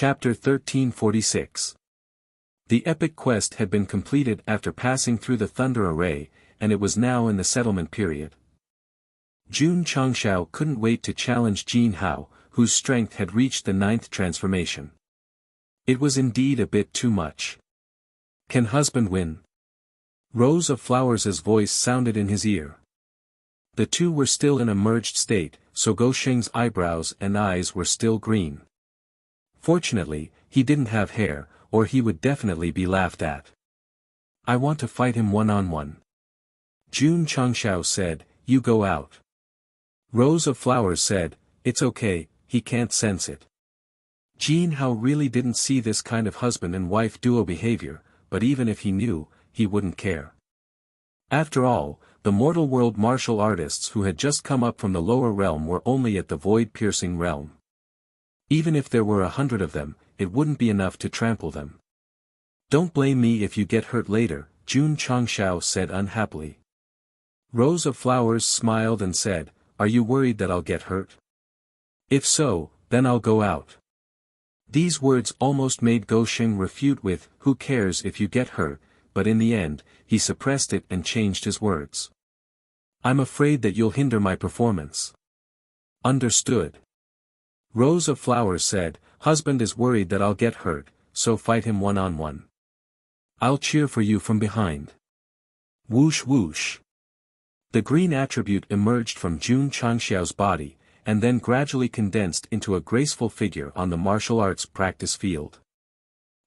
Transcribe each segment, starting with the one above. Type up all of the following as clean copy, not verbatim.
Chapter 1346. The epic quest had been completed after passing through the Thunder Array, and it was now in the settlement period. Jun Changshao couldn't wait to challenge Jin Hao, whose strength had reached the 9th transformation. It was indeed a bit too much. Can husband win? Rose of Flowers' voice sounded in his ear. The two were still in a merged state, so Go Sheng's eyebrows and eyes were still green. Fortunately, he didn't have hair, or he would definitely be laughed at. I want to fight him one-on-one. Jun Changshao said, you go out. Rose of Flowers said, it's okay, he can't sense it. Jin Hao really didn't see this kind of husband and wife duo behavior, but even if he knew, he wouldn't care. After all, the mortal world martial artists who had just come up from the lower realm were only at the void-piercing realm. Even if there were 100 of them, it wouldn't be enough to trample them. Don't blame me if you get hurt later, Jun Changshao said unhappily. Rose of Flowers smiled and said, are you worried that I'll get hurt? If so, then I'll go out. These words almost made Go Sheng refute with, who cares if you get hurt, but in the end, he suppressed it and changed his words. I'm afraid that you'll hinder my performance. Understood. Rose of Flowers said, husband is worried that I'll get hurt, so fight him one-on-one. I'll cheer for you from behind. Whoosh whoosh. The green attribute emerged from Jun Changshao's body, and then gradually condensed into a graceful figure on the martial arts practice field.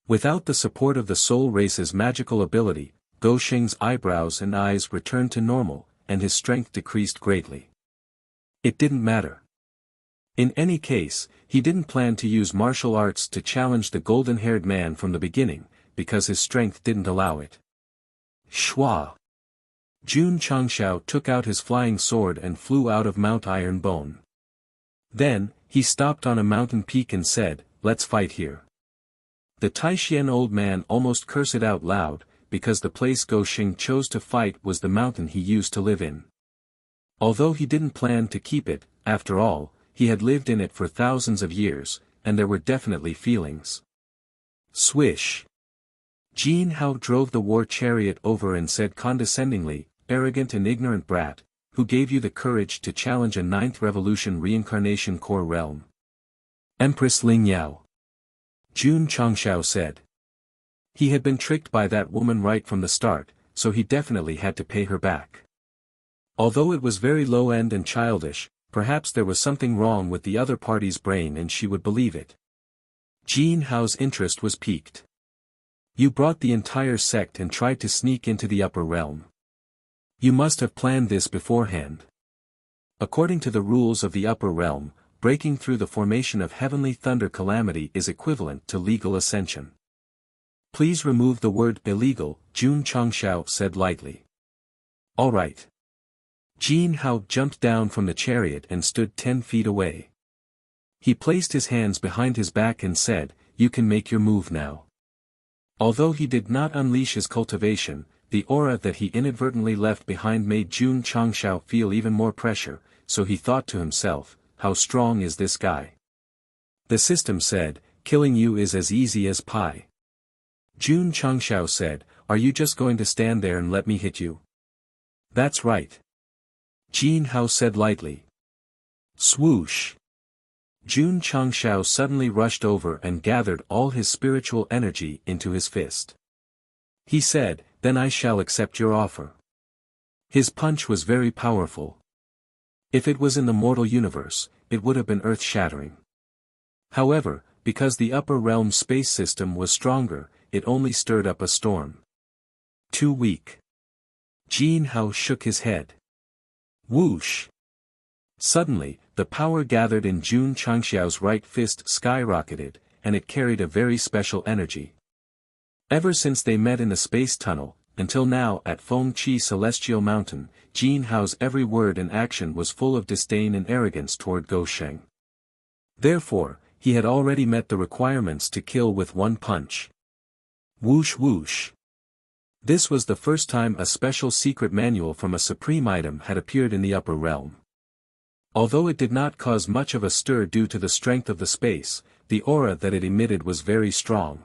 Without the support of the soul race's magical ability, Go Sheng's eyebrows and eyes returned to normal, and his strength decreased greatly. It didn't matter. In any case, he didn't plan to use martial arts to challenge the golden-haired man from the beginning, because his strength didn't allow it. Shwa! Jun Changshao took out his flying sword and flew out of Mount Ironbone. Then, he stopped on a mountain peak and said, let's fight here. The Taishian old man almost cursed out loud, because the place Go Sheng chose to fight was the mountain he used to live in. Although he didn't plan to keep it, after all, he had lived in it for thousands of years, and there were definitely feelings. Swish! Jin Hao drove the war chariot over and said condescendingly, arrogant and ignorant brat, who gave you the courage to challenge a 9th revolution reincarnation core realm? Empress Ling Yao. Jun Changshao said. He had been tricked by that woman right from the start, so he definitely had to pay her back. Although it was very low-end and childish, perhaps there was something wrong with the other party's brain and she would believe it. Jin Hao's interest was piqued. You brought the entire sect and tried to sneak into the upper realm. You must have planned this beforehand. According to the rules of the upper realm, breaking through the formation of heavenly thunder calamity is equivalent to legal ascension. Please remove the word illegal, Jun Changshao said lightly. All right. Jin Hao jumped down from the chariot and stood 10 feet away. He placed his hands behind his back and said, you can make your move now. Although he did not unleash his cultivation, the aura that he inadvertently left behind made Jun Changshao feel even more pressure, so he thought to himself, how strong is this guy? The system said, killing you is as easy as pie. Jun Changshao said, are you just going to stand there and let me hit you? That's right. Jin Hao said lightly. Swoosh! Jun Changshao suddenly rushed over and gathered all his spiritual energy into his fist. He said, then I shall accept your offer. His punch was very powerful. If it was in the mortal universe, it would have been earth-shattering. However, because the upper realm space system was stronger, it only stirred up a storm. Too weak. Jin Hao shook his head. Whoosh! Suddenly, the power gathered in Jun Changshao's right fist skyrocketed, and it carried a very special energy. Ever since they met in the space tunnel, until now at Feng Chi Celestial Mountain, Jin Hao's every word and action was full of disdain and arrogance toward Go Sheng. Therefore, he had already met the requirements to kill with one punch. Whoosh whoosh! This was the first time a special secret manual from a supreme item had appeared in the upper realm. Although it did not cause much of a stir due to the strength of the space, the aura that it emitted was very strong.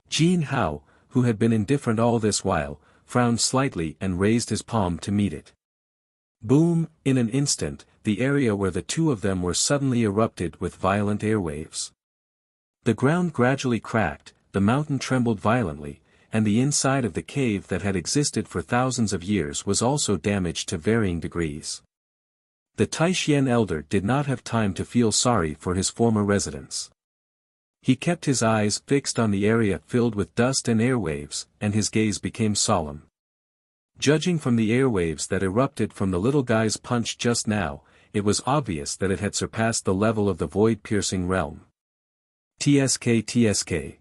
Jin Hao, who had been indifferent all this while, frowned slightly and raised his palm to meet it. Boom! In an instant, the area where the two of them were suddenly erupted with violent airwaves. The ground gradually cracked, the mountain trembled violently, and the inside of the cave that had existed for thousands of years was also damaged to varying degrees. The Taishian elder did not have time to feel sorry for his former residents. He kept his eyes fixed on the area filled with dust and airwaves, and his gaze became solemn. Judging from the airwaves that erupted from the little guy's punch just now, it was obvious that it had surpassed the level of the void-piercing realm. TSK TSK.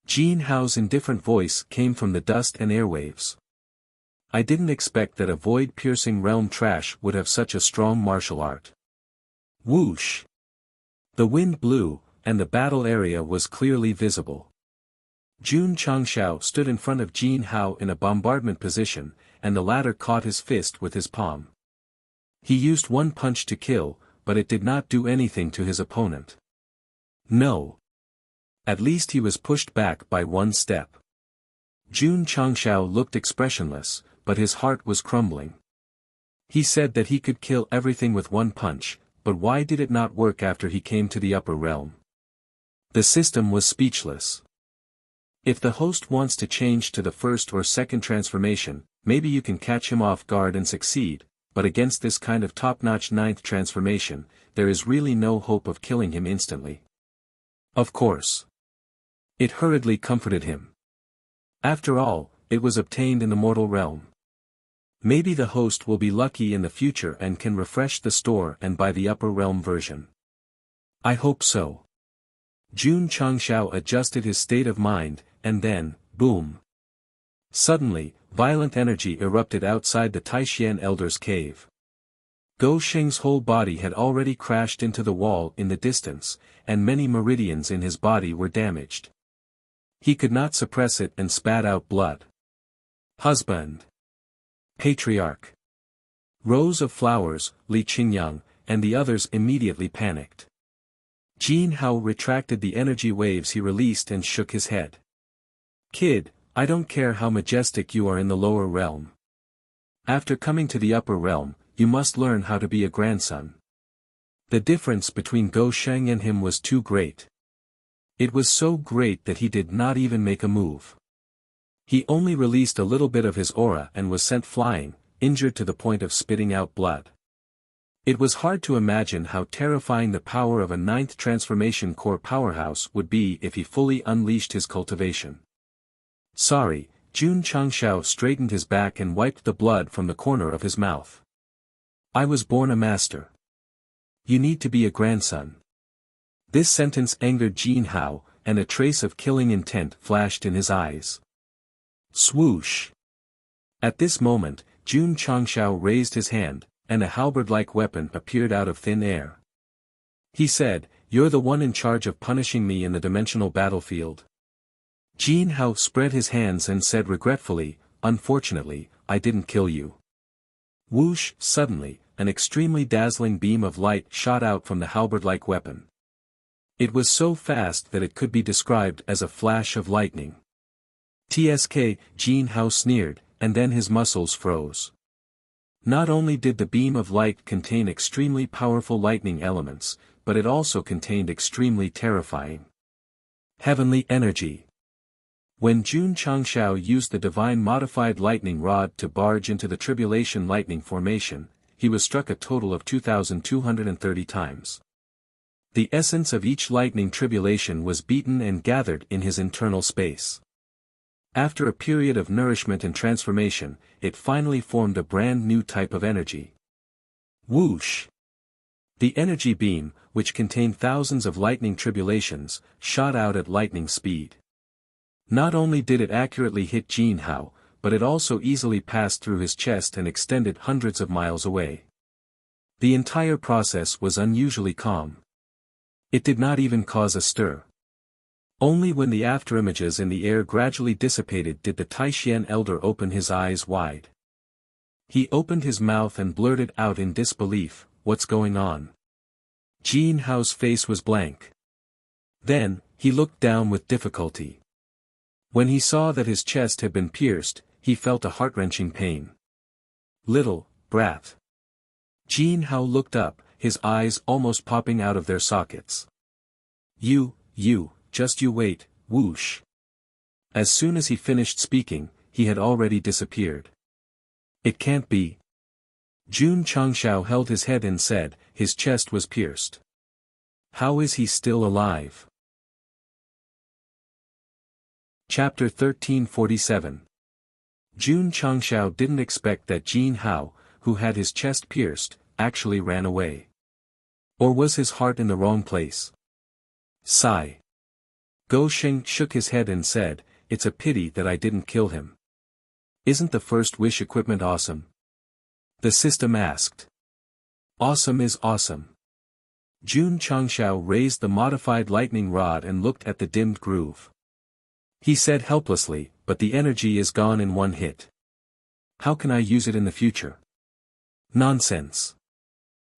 Jin Hao's indifferent voice came from the dust and airwaves. I didn't expect that a void-piercing realm trash would have such a strong martial art. Whoosh! The wind blew, and the battle area was clearly visible. Jun Changshao stood in front of Jin Hao in a bombardment position, and the latter caught his fist with his palm. He used one punch to kill, but it did not do anything to his opponent. No. At least he was pushed back by one step. Jun Changshao looked expressionless, but his heart was crumbling. He said that he could kill everything with one punch, but why did it not work after he came to the upper realm? The system was speechless. If the host wants to change to the first or second transformation, maybe you can catch him off guard and succeed, but against this kind of top-notch ninth transformation, there is really no hope of killing him instantly. Of course. It hurriedly comforted him. After all, it was obtained in the mortal realm. Maybe the host will be lucky in the future and can refresh the store and buy the upper realm version. I hope so. Jun Changshao adjusted his state of mind, and then, boom. Suddenly, violent energy erupted outside the Taishian elder's cave. Go Sheng's whole body had already crashed into the wall in the distance, and many meridians in his body were damaged. He could not suppress it and spat out blood. Husband. Patriarch. Rows of flowers, Li Qingyang, and the others immediately panicked. Jin Hao retracted the energy waves he released and shook his head. Kid, I don't care how majestic you are in the lower realm. After coming to the upper realm, you must learn how to be a grandson. The difference between Go Sheng and him was too great. It was so great that he did not even make a move. He only released a little bit of his aura and was sent flying, injured to the point of spitting out blood. It was hard to imagine how terrifying the power of a ninth transformation core powerhouse would be if he fully unleashed his cultivation. Sorry, Jun Changshao straightened his back and wiped the blood from the corner of his mouth. I was born a master. You need to be a grandson. This sentence angered Jin Hao, and a trace of killing intent flashed in his eyes. Swoosh! At this moment, Jun Changshao raised his hand, and a halberd-like weapon appeared out of thin air. He said, "You're the one in charge of punishing me in the dimensional battlefield." Jin Hao spread his hands and said regretfully, "Unfortunately, I didn't kill you." Whoosh! Suddenly, an extremely dazzling beam of light shot out from the halberd-like weapon. It was so fast that it could be described as a flash of lightning. TSK, Jin Hao sneered, and then his muscles froze. Not only did the beam of light contain extremely powerful lightning elements, but it also contained extremely terrifying heavenly energy. When Jun Changshao used the divine modified lightning rod to barge into the tribulation lightning formation, he was struck a total of 2,230 times. The essence of each lightning tribulation was beaten and gathered in his internal space. After a period of nourishment and transformation, it finally formed a brand new type of energy. Whoosh! The energy beam, which contained thousands of lightning tribulations, shot out at lightning speed. Not only did it accurately hit Jin Hao, but it also easily passed through his chest and extended hundreds of miles away. The entire process was unusually calm. It did not even cause a stir. Only when the afterimages in the air gradually dissipated did the Taishian elder open his eyes wide. He opened his mouth and blurted out in disbelief, "What's going on?" Jin Hao's face was blank. Then, he looked down with difficulty. When he saw that his chest had been pierced, he felt a heart-wrenching pain. Little brat. Jin Hao looked up, his eyes almost popping out of their sockets. You, just you wait, whoosh. As soon as he finished speaking, he had already disappeared. It can't be. Jun Changshao held his head and said, his chest was pierced. How is he still alive? Chapter 1347. Jun Changshao didn't expect that Jin Hao, who had his chest pierced, actually ran away. Or was his heart in the wrong place? Sigh. Go Sheng shook his head and said, it's a pity that I didn't kill him. Isn't the first wish equipment awesome? The system asked. Awesome is awesome. Jun Changshao raised the modified lightning rod and looked at the dimmed groove. He said helplessly, but the energy is gone in one hit. How can I use it in the future? Nonsense.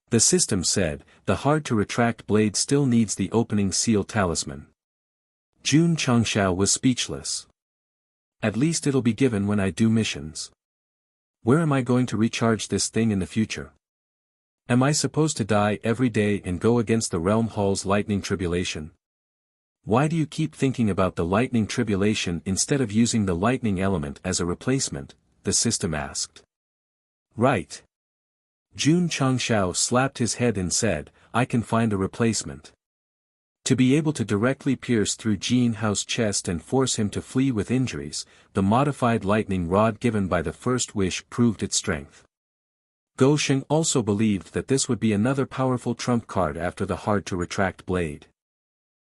The system said, the hard-to-retract blade still needs the opening seal talisman. Jun Changshao was speechless. At least it'll be given when I do missions. Where am I going to recharge this thing in the future? Am I supposed to die every day and go against the Realm Hall's lightning tribulation? Why do you keep thinking about the lightning tribulation instead of using the lightning element as a replacement? The system asked. Right. Jun Changshao slapped his head and said, I can find a replacement. To be able to directly pierce through Jin Hao's chest and force him to flee with injuries, the modified lightning rod given by the first wish proved its strength. Go Sheng also believed that this would be another powerful trump card after the hard-to-retract blade.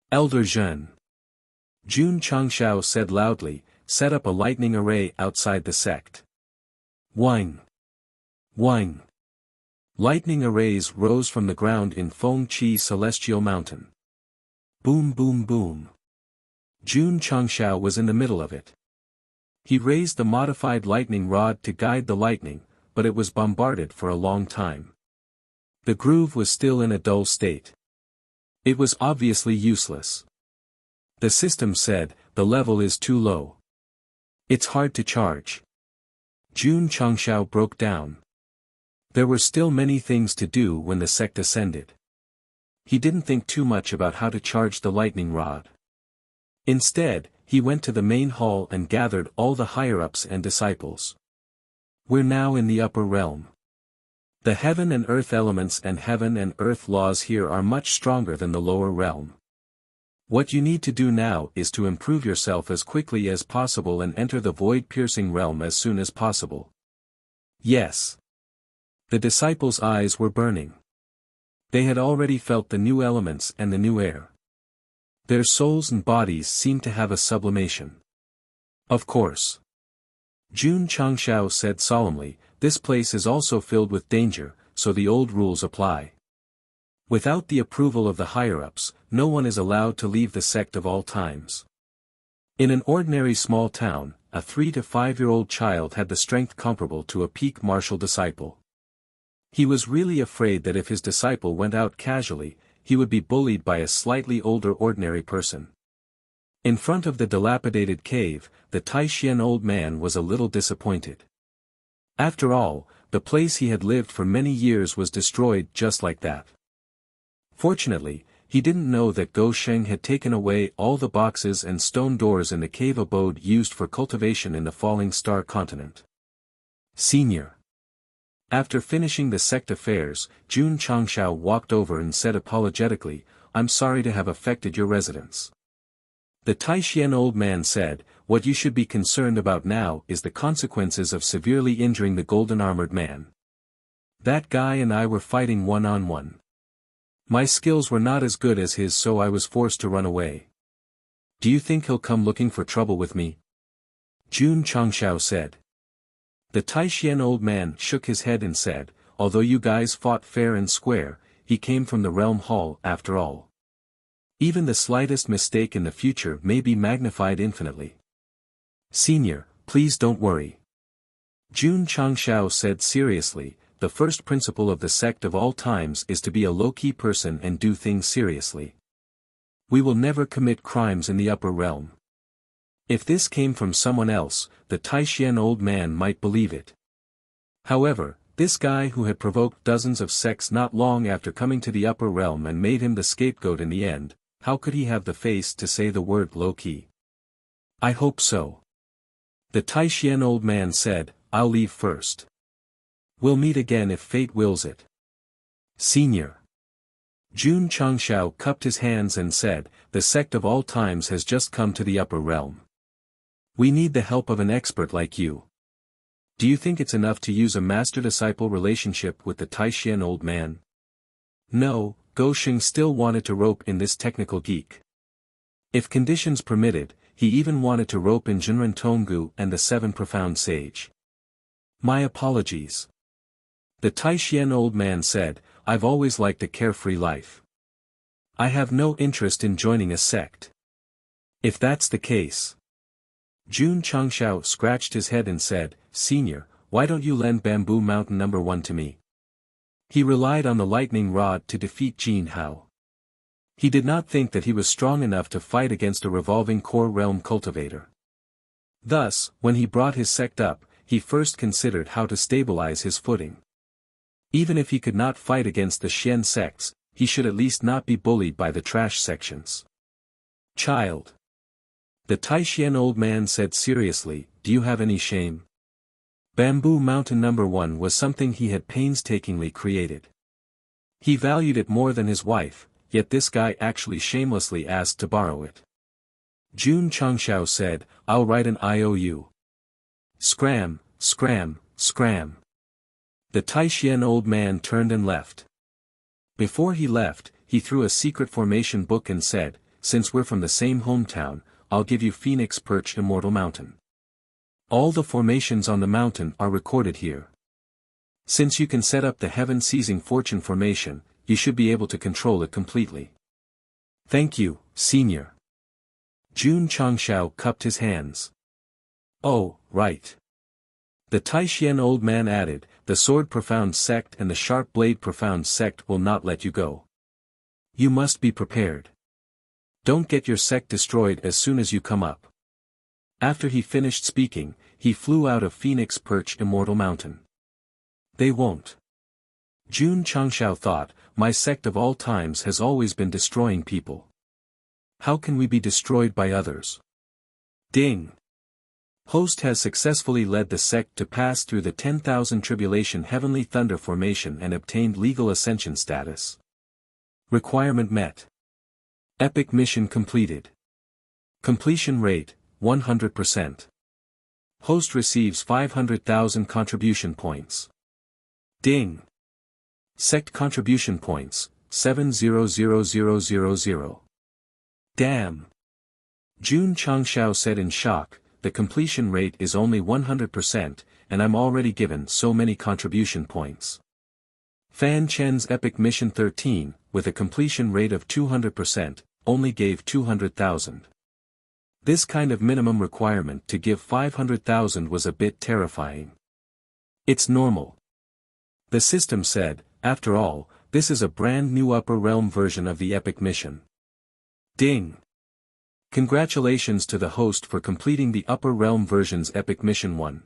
Elder Zhen. Jun Changshao said loudly, set up a lightning array outside the sect. Whing. Whing. Lightning arrays rose from the ground in Feng Qi Celestial Mountain. Boom boom boom. Jun Changshao was in the middle of it. He raised the modified lightning rod to guide the lightning, but it was bombarded for a long time. The groove was still in a dull state. It was obviously useless. The system said, the level is too low. It's hard to charge. Jun Changshao broke down. There were still many things to do when the sect ascended. He didn't think too much about how to charge the lightning rod. Instead, he went to the main hall and gathered all the higher-ups and disciples. We're now in the upper realm. The heaven and earth elements and heaven and earth laws here are much stronger than the lower realm. What you need to do now is to improve yourself as quickly as possible and enter the void-piercing realm as soon as possible. Yes. The disciples' eyes were burning. They had already felt the new elements and the new air. Their souls and bodies seemed to have a sublimation. Of course. Jun Changshao said solemnly, this place is also filled with danger, so the old rules apply. Without the approval of the higher-ups, no one is allowed to leave the sect of all times. In an ordinary small town, a 3 to 5-year-old child had the strength comparable to a peak martial disciple. He was really afraid that if his disciple went out casually, he would be bullied by a slightly older ordinary person. In front of the dilapidated cave, the Taishian old man was a little disappointed. After all, the place he had lived for many years was destroyed just like that. Fortunately, he didn't know that Go Sheng had taken away all the boxes and stone doors in the cave abode used for cultivation in the Falling Star continent. Senior. After finishing the sect affairs, Jun Changshao walked over and said apologetically, I'm sorry to have affected your residence. The Taishian old man said, what you should be concerned about now is the consequences of severely injuring the golden-armored man. That guy and I were fighting one-on-one. My skills were not as good as his, so I was forced to run away. Do you think he'll come looking for trouble with me? Jun Changshao said. The Taishian old man shook his head and said, although you guys fought fair and square, he came from the Realm Hall after all. Even the slightest mistake in the future may be magnified infinitely. Senior, please don't worry. Jun Changshao said seriously, the first principle of the sect of all times is to be a low-key person and do things seriously. We will never commit crimes in the upper realm. If this came from someone else, the Taishan old man might believe it. However, this guy who had provoked dozens of sects not long after coming to the upper realm and made him the scapegoat in the end, how could he have the face to say the word low-key? I hope so. The Taishan old man said, I'll leave first. We'll meet again if fate wills it. Senior. Jun Changshao cupped his hands and said, the sect of all times has just come to the upper realm. We need the help of an expert like you. Do you think it's enough to use a master-disciple relationship with the Taishan old man? No, Gosheng still wanted to rope in this technical geek. If conditions permitted, he even wanted to rope in Jinren Tonggu and the Seven Profound Sage. My apologies. The Taishan old man said, I've always liked a carefree life. I have no interest in joining a sect. If that's the case. Jun Changshao scratched his head and said, Senior, why don't you lend Bamboo Mountain No. 1 to me? He relied on the lightning rod to defeat Jin Hao. He did not think that he was strong enough to fight against a revolving core realm cultivator. Thus, when he brought his sect up, he first considered how to stabilize his footing. Even if he could not fight against the Xian sects, he should at least not be bullied by the trash sections. Child. The Taishan old man said seriously, do you have any shame? Bamboo Mountain No. 1 was something he had painstakingly created. He valued it more than his wife, yet this guy actually shamelessly asked to borrow it. Jun Changshao said, I'll write an IOU. Scram, scram, scram. The Taishan old man turned and left. Before he left, he threw a secret formation book and said, since we're from the same hometown, I'll give you Phoenix Perch Immortal Mountain. All the formations on the mountain are recorded here. Since you can set up the Heaven Seizing Fortune formation, you should be able to control it completely. Thank you, Senior. Jun Changshao cupped his hands. Oh, right. The Taishan old man added, the Sword Profound Sect and the Sharp Blade Profound Sect will not let you go. You must be prepared. Don't get your sect destroyed as soon as you come up. After he finished speaking, he flew out of Phoenix Perch Immortal Mountain. They won't. Jun Changshao thought, my sect of all times has always been destroying people. How can we be destroyed by others? Ding! Host has successfully led the sect to pass through the 10,000 Tribulation Heavenly Thunder formation and obtained legal ascension status. Requirement met. Epic mission completed. Completion rate, 100%. Host receives 500,000 contribution points. Ding! Sect contribution points, 700,000. Damn! Jun Changshao said in shock, the completion rate is only 100%, and I'm already given so many contribution points. Fan Chen's Epic Mission 13, with a completion rate of 200%, only gave 200,000. This kind of minimum requirement to give 500,000 was a bit terrifying. It's normal. The system said, after all, this is a brand new upper realm version of the Epic Mission. Ding! Congratulations to the host for completing the Upper Realm version's Epic Mission 1.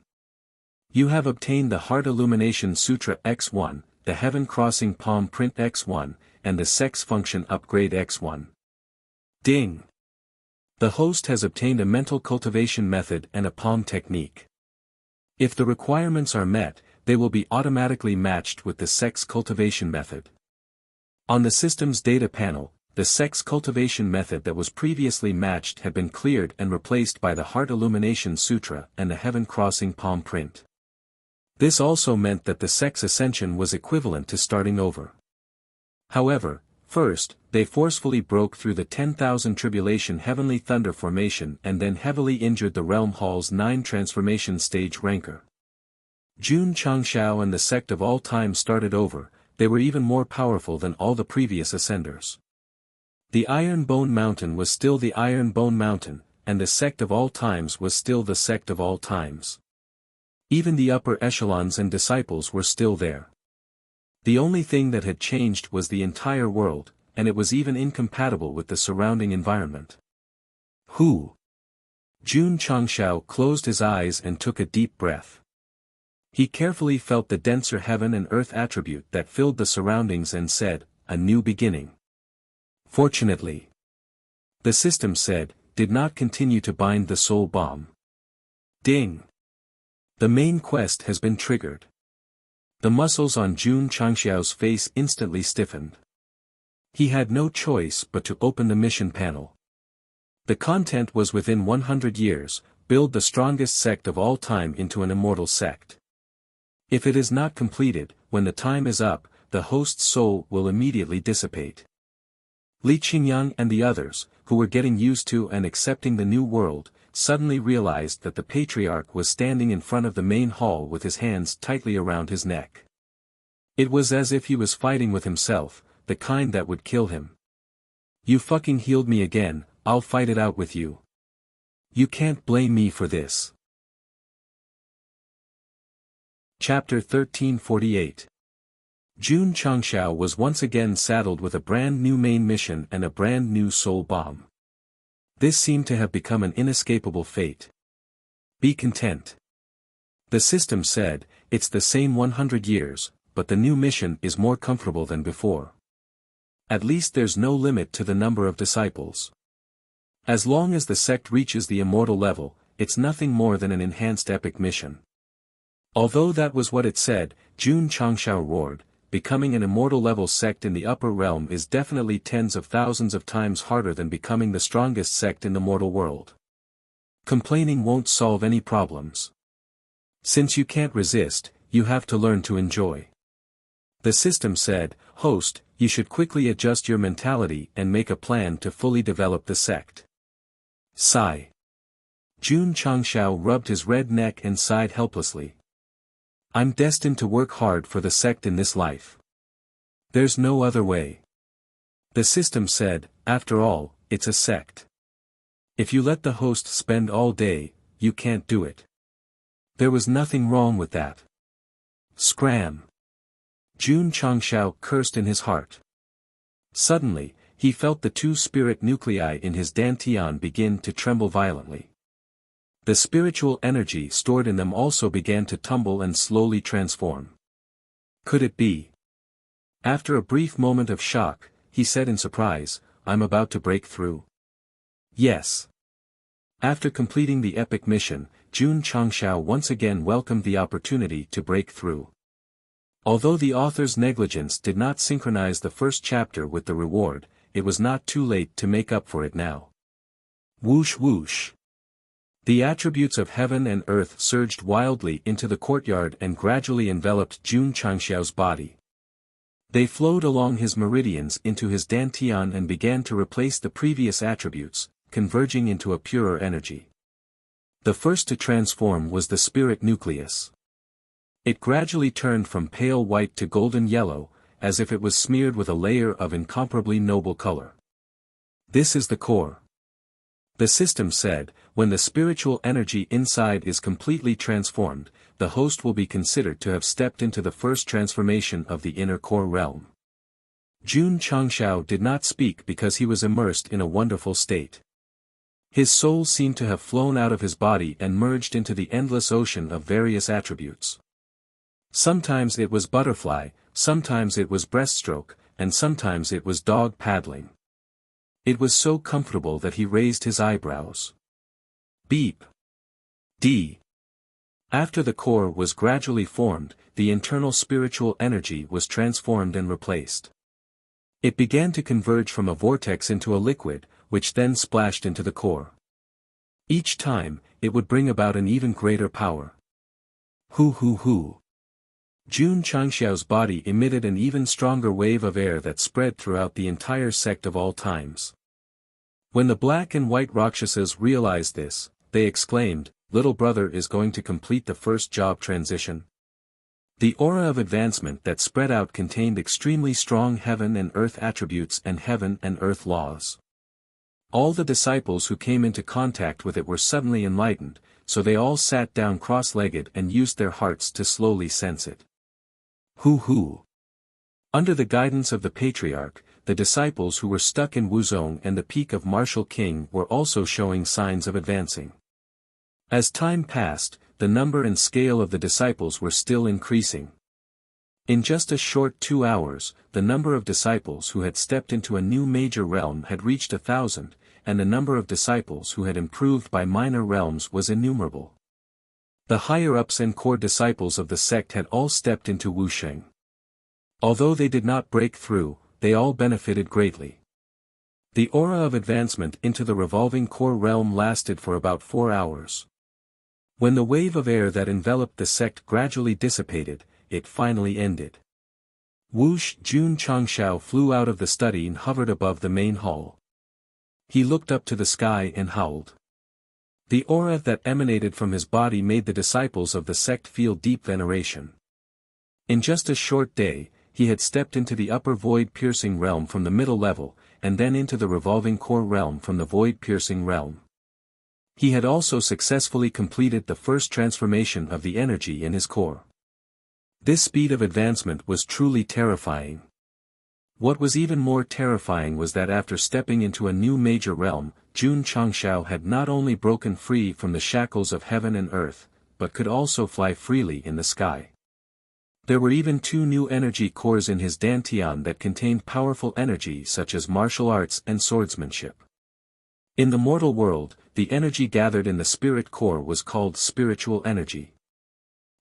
You have obtained the Heart Illumination Sutra X1, the Heaven Crossing Palm Print X1, and the Sex Function Upgrade X1. Ding! The host has obtained a mental cultivation method and a palm technique. If the requirements are met, they will be automatically matched with the sex cultivation method. On the system's data panel, the sex cultivation method that was previously matched had been cleared and replaced by the Heart Illumination Sutra and the Heaven Crossing Palm Print. This also meant that the sex ascension was equivalent to starting over. However, first, they forcefully broke through the 10,000 Tribulation Heavenly Thunder formation and then heavily injured the Realm Hall's 9 transformation stage ranker. Jun Changshao and the sect of all time started over, they were even more powerful than all the previous ascenders. The Iron Bone Mountain was still the Iron Bone Mountain, and the sect of all times was still the sect of all times. Even the upper echelons and disciples were still there. The only thing that had changed was the entire world, and it was even incompatible with the surrounding environment. Who? Jun Changshao closed his eyes and took a deep breath. He carefully felt the denser heaven and earth attribute that filled the surroundings and said, "A new beginning." Fortunately, the system said, did not continue to bind the soul bomb. Ding! The main quest has been triggered. The muscles on Jun Changxiao's face instantly stiffened. He had no choice but to open the mission panel. The content was within 100 years, build the strongest sect of all time into an immortal sect. If it is not completed, when the time is up, the host's soul will immediately dissipate. Li Qingyang and the others, who were getting used to and accepting the new world, suddenly realized that the patriarch was standing in front of the main hall with his hands tightly around his neck. It was as if he was fighting with himself, the kind that would kill him. "You fucking healed me again, I'll fight it out with you. You can't blame me for this." Chapter 1348. Jun Changshao was once again saddled with a brand new main mission and a brand new soul bomb. This seemed to have become an inescapable fate. Be content. The system said, it's the same 100 years, but the new mission is more comfortable than before. At least there's no limit to the number of disciples. As long as the sect reaches the immortal level, it's nothing more than an enhanced epic mission. Although that was what it said, Jun Changshao roared, becoming an immortal level sect in the upper realm is definitely tens of thousands of times harder than becoming the strongest sect in the mortal world. Complaining won't solve any problems. Since you can't resist, you have to learn to enjoy. The system said, "Host, you should quickly adjust your mentality and make a plan to fully develop the sect." Sigh. Jun Changshao rubbed his red neck and sighed helplessly. "I'm destined to work hard for the sect in this life. There's no other way." The system said, "After all, it's a sect. If you let the host spend all day, you can't do it." There was nothing wrong with that. Scram. Jun Changshao cursed in his heart. Suddenly, he felt the two spirit nuclei in his dantian begin to tremble violently. The spiritual energy stored in them also began to tumble and slowly transform. Could it be? After a brief moment of shock, he said in surprise, "I'm about to break through." Yes. After completing the epic mission, Jun Changshao once again welcomed the opportunity to break through. Although the author's negligence did not synchronize the first chapter with the reward, it was not too late to make up for it now. Whoosh whoosh. The attributes of heaven and earth surged wildly into the courtyard and gradually enveloped Jun Changxiao's body. They flowed along his meridians into his dantian and began to replace the previous attributes, converging into a purer energy. The first to transform was the spirit nucleus. It gradually turned from pale white to golden yellow, as if it was smeared with a layer of incomparably noble color. This is the core. The system said, when the spiritual energy inside is completely transformed, the host will be considered to have stepped into the first transformation of the inner core realm. Jun Changshao did not speak because he was immersed in a wonderful state. His soul seemed to have flown out of his body and merged into the endless ocean of various attributes. Sometimes it was butterfly, sometimes it was breaststroke, and sometimes it was dog paddling. It was so comfortable that he raised his eyebrows. Beep. D. After the core was gradually formed, the internal spiritual energy was transformed and replaced. It began to converge from a vortex into a liquid, which then splashed into the core. Each time, it would bring about an even greater power. Hoo. Jun Changxiao's body emitted an even stronger wave of air that spread throughout the entire sect of all times. When the black and white Rakshasas realized this, they exclaimed, "Little brother is going to complete the first job transition." The aura of advancement that spread out contained extremely strong heaven and earth attributes and heaven and earth laws. All the disciples who came into contact with it were suddenly enlightened, so they all sat down cross-legged and used their hearts to slowly sense it. Hoo. Under the guidance of the patriarch, the disciples who were stuck in Wuzong and the peak of Martial King were also showing signs of advancing. As time passed, the number and scale of the disciples were still increasing. In just a short 2 hours, the number of disciples who had stepped into a new major realm had reached 1,000, and the number of disciples who had improved by minor realms was innumerable. The higher-ups and core disciples of the sect had all stepped into Wuxia. Although they did not break through, they all benefited greatly. The aura of advancement into the revolving core realm lasted for about 4 hours. When the wave of air that enveloped the sect gradually dissipated, it finally ended. Whoosh! Jun Changshao flew out of the study and hovered above the main hall. He looked up to the sky and howled. The aura that emanated from his body made the disciples of the sect feel deep veneration. In just a short day, he had stepped into the upper void-piercing realm from the middle level, and then into the revolving core realm from the void-piercing realm. He had also successfully completed the first transformation of the energy in his core. This speed of advancement was truly terrifying. What was even more terrifying was that after stepping into a new major realm, Jun Changshao had not only broken free from the shackles of heaven and earth, but could also fly freely in the sky. There were even 2 new energy cores in his dantian that contained powerful energy such as martial arts and swordsmanship. In the mortal world, the energy gathered in the spirit core was called spiritual energy.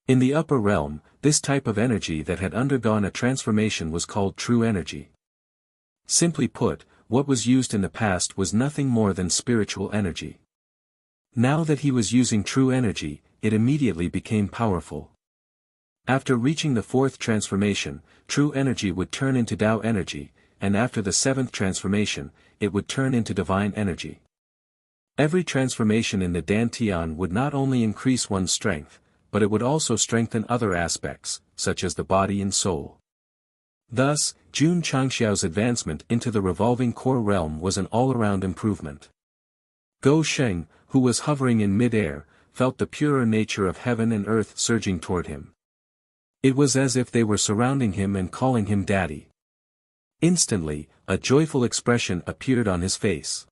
In the upper realm, this type of energy that had undergone a transformation was called true energy. Simply put, what was used in the past was nothing more than spiritual energy. Now that he was using true energy, it immediately became powerful. After reaching the 4th transformation, true energy would turn into Tao energy, and after the 7th transformation, it would turn into divine energy. Every transformation in the dantian would not only increase one's strength, but it would also strengthen other aspects, such as the body and soul. Thus, Jun Changxiao's advancement into the revolving core realm was an all-around improvement. Go Sheng, who was hovering in mid-air, felt the purer nature of heaven and earth surging toward him. It was as if they were surrounding him and calling him Daddy. Instantly, a joyful expression appeared on his face.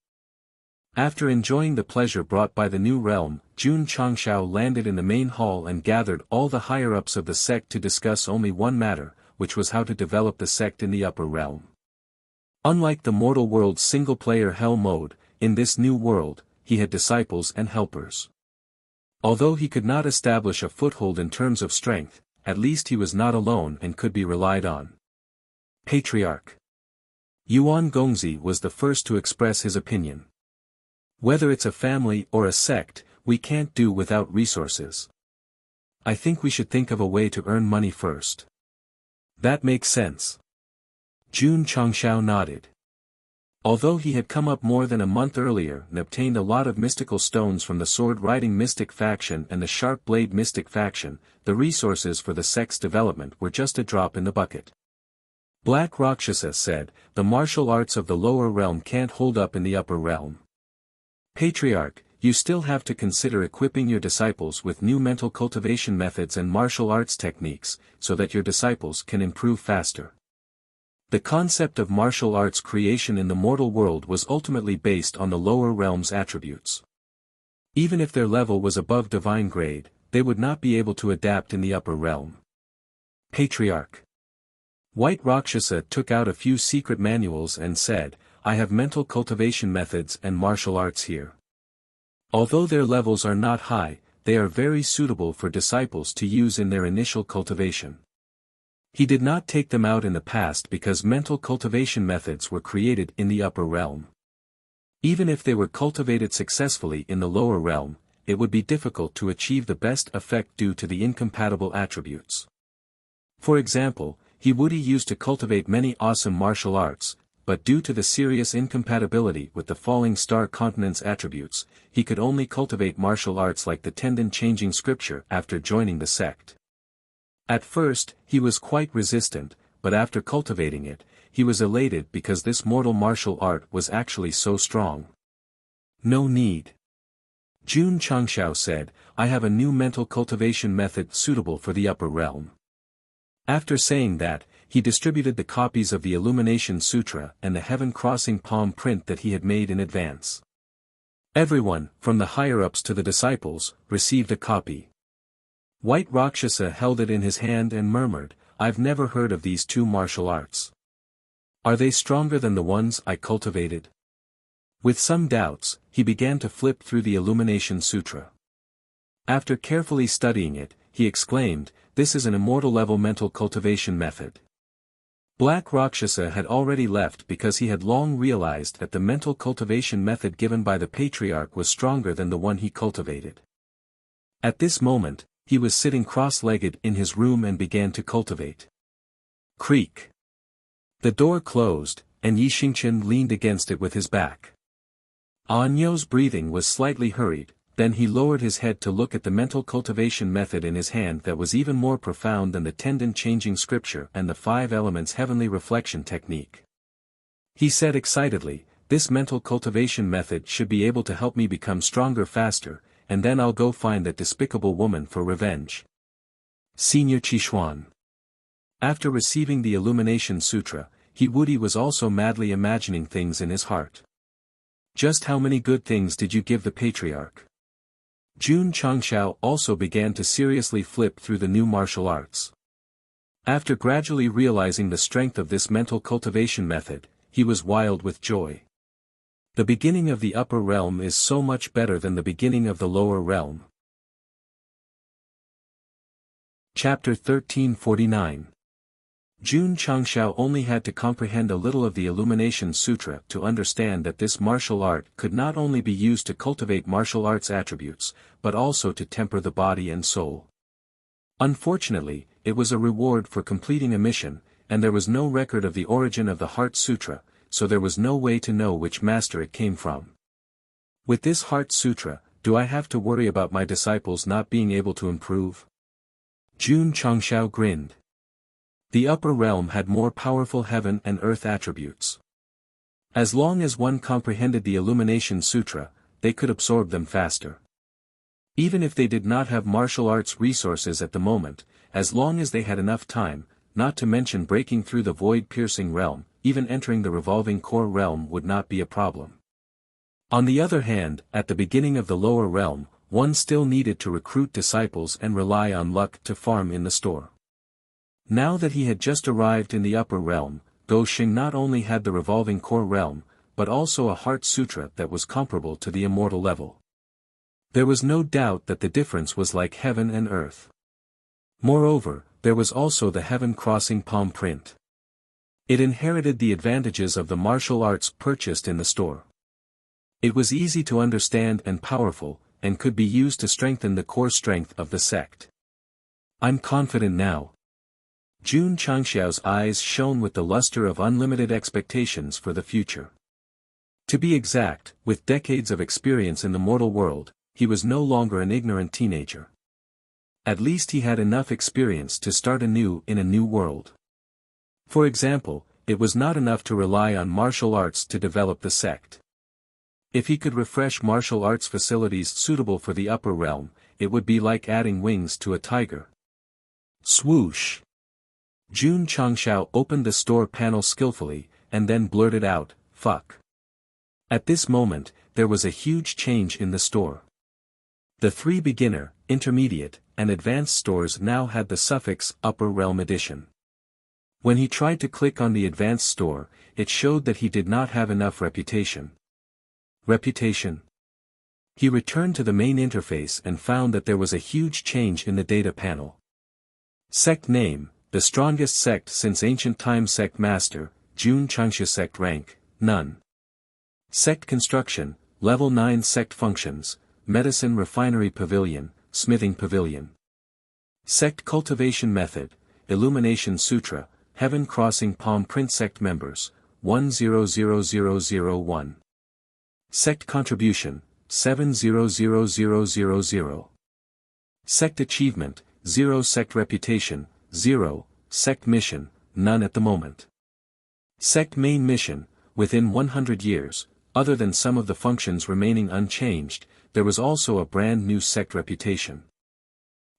After enjoying the pleasure brought by the new realm, Jun Changshao landed in the main hall and gathered all the higher-ups of the sect to discuss only one matter, which was how to develop the sect in the upper realm. Unlike the mortal world's single-player hell mode, in this new world, he had disciples and helpers. Although he could not establish a foothold in terms of strength, at least he was not alone and could be relied on. Patriarch Yuan Gongzi was the first to express his opinion. Whether it's a family or a sect, we can't do without resources. I think we should think of a way to earn money first. That makes sense. Jun Changshao nodded. Although he had come up more than a month earlier and obtained a lot of mystical stones from the sword-riding mystic faction and the sharp-blade mystic faction, the resources for the sect's development were just a drop in the bucket. Black Rakshasa said, the martial arts of the lower realm can't hold up in the upper realm. Patriarch, you still have to consider equipping your disciples with new mental cultivation methods and martial arts techniques, so that your disciples can improve faster. The concept of martial arts creation in the mortal world was ultimately based on the lower realm's attributes. Even if their level was above divine grade, they would not be able to adapt in the upper realm. Patriarch White Rakshasa took out a few secret manuals and said, I have mental cultivation methods and martial arts here. Although their levels are not high, they are very suitable for disciples to use in their initial cultivation. He did not take them out in the past because mental cultivation methods were created in the upper realm. Even if they were cultivated successfully in the lower realm, it would be difficult to achieve the best effect due to the incompatible attributes. For example, He Wudi used to cultivate many awesome martial arts, but due to the serious incompatibility with the falling star continent's attributes, he could only cultivate martial arts like the tendon-changing scripture after joining the sect. At first, he was quite resistant, but after cultivating it, he was elated because this mortal martial art was actually so strong. No need. Jun Changshao said, I have a new mental cultivation method suitable for the upper realm. After saying that, he distributed the copies of the Illumination Sutra and the heaven-crossing palm print that he had made in advance. Everyone, from the higher-ups to the disciples, received a copy. White Rakshasa held it in his hand and murmured, "I've never heard of these two martial arts. Are they stronger than the ones I cultivated?" With some doubts, he began to flip through the Illumination Sutra. After carefully studying it, he exclaimed, "This is an immortal-level mental cultivation method." Black Rakshasa had already left because he had long realized that the mental cultivation method given by the patriarch was stronger than the one he cultivated. At this moment, he was sitting cross-legged in his room and began to cultivate. Creak. The door closed, and Yi Xingchen leaned against it with his back. Anyo's breathing was slightly hurried, then he lowered his head to look at the mental cultivation method in his hand that was even more profound than the tendon-changing scripture and the 5 elements heavenly reflection technique. He said excitedly, "This mental cultivation method should be able to help me become stronger faster, and then I'll go find that despicable woman for revenge." Senior Qishuan. After receiving the Illumination Sutra, Wudi was also madly imagining things in his heart. Just how many good things did you give the patriarch? Jun Changshao also began to seriously flip through the new martial arts. After gradually realizing the strength of this mental cultivation method, he was wild with joy. The beginning of the upper realm is so much better than the beginning of the lower realm. Chapter 1349. Jun Changshao only had to comprehend a little of the Illumination Sutra to understand that this martial art could not only be used to cultivate martial arts attributes, but also to temper the body and soul. Unfortunately, it was a reward for completing a mission, and there was no record of the origin of the Heart Sutra, so there was no way to know which master it came from. With this Heart Sutra, do I have to worry about my disciples not being able to improve? Jun Changshao grinned. The upper realm had more powerful heaven and earth attributes. As long as one comprehended the Illumination Sutra, they could absorb them faster. Even if they did not have martial arts resources at the moment, as long as they had enough time, not to mention breaking through the void-piercing realm, even entering the revolving core realm would not be a problem. On the other hand, at the beginning of the lower realm, one still needed to recruit disciples and rely on luck to farm in the store. Now that he had just arrived in the upper realm, Dou Xing not only had the revolving core realm, but also a Heart Sutra that was comparable to the immortal level. There was no doubt that the difference was like heaven and earth. Moreover, there was also the heaven-crossing palm print. It inherited the advantages of the martial arts purchased in the store. It was easy to understand and powerful, and could be used to strengthen the core strength of the sect. I'm confident now. Jun Changshao's eyes shone with the luster of unlimited expectations for the future. To be exact, with decades of experience in the mortal world, he was no longer an ignorant teenager. At least he had enough experience to start anew in a new world. For example, it was not enough to rely on martial arts to develop the sect. If he could refresh martial arts facilities suitable for the upper realm, it would be like adding wings to a tiger. Swoosh! Jun Changshao opened the store panel skillfully, and then blurted out, "Fuck." At this moment, there was a huge change in the store. The 3 beginner, intermediate, and advanced stores now had the suffix Upper Realm Edition. When he tried to click on the advanced store, it showed that he did not have enough reputation. Reputation. He returned to the main interface and found that there was a huge change in the data panel. Sect name, the strongest sect since ancient times. Sect master, Jun Changsha. Sect rank, none. Sect construction, level 9. Sect functions, medicine refinery pavilion, smithing pavilion. Sect cultivation method, Illumination Sutra, heaven crossing palm print. Sect members, 100001. Sect contribution, 700000. Sect achievement, 0. Sect reputation, 0. Sect mission, none at the moment. Sect main mission, within 100 years, other than some of the functions remaining unchanged, there was also a brand new sect reputation.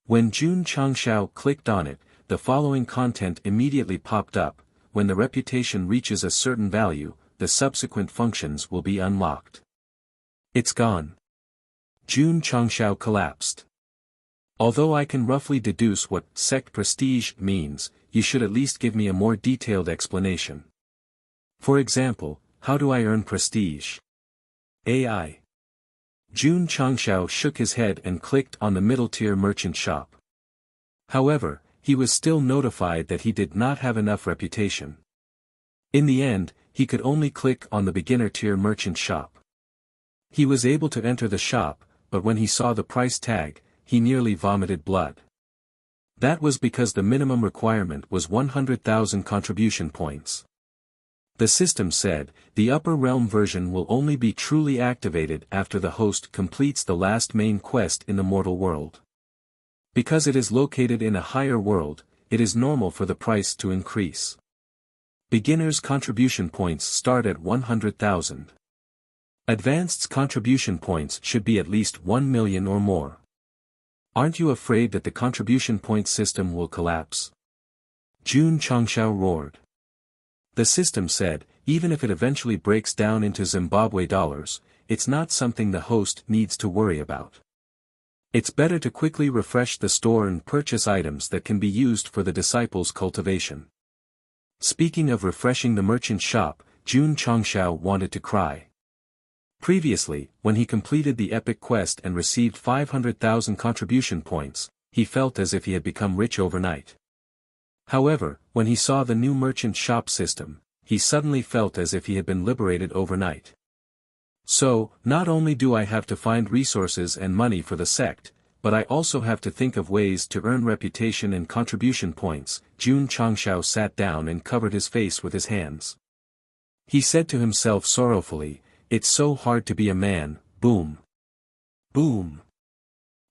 When Jun Changshao clicked on it, the following content immediately popped up: when the reputation reaches a certain value, the subsequent functions will be unlocked. It's gone. Jun Changshao collapsed. Although I can roughly deduce what sect prestige means, you should at least give me a more detailed explanation. For example, how do I earn prestige? AI. Jun Changshao shook his head and clicked on the middle-tier merchant shop. However, he was still notified that he did not have enough reputation. In the end, he could only click on the beginner-tier merchant shop. He was able to enter the shop, but when he saw the price tag, he nearly vomited blood. That was because the minimum requirement was 100,000 contribution points. The system said, the upper realm version will only be truly activated after the host completes the last main quest in the mortal world. Because it is located in a higher world, it is normal for the price to increase. Beginners' contribution points start at 100,000. Advanced's contribution points should be at least 1 million or more. Aren't you afraid that the contribution point system will collapse? Jun Changshao roared. The system said, even if it eventually breaks down into Zimbabwe dollars, it's not something the host needs to worry about. It's better to quickly refresh the store and purchase items that can be used for the disciples' cultivation. Speaking of refreshing the merchant shop, Jun Changshao wanted to cry. Previously, when he completed the epic quest and received 500,000 contribution points, he felt as if he had become rich overnight. However, when he saw the new merchant shop system, he suddenly felt as if he had been liberated overnight. So, not only do I have to find resources and money for the sect, but I also have to think of ways to earn reputation and contribution points. Jun Changshao sat down and covered his face with his hands. He said to himself sorrowfully, it's so hard to be a man. Boom. Boom.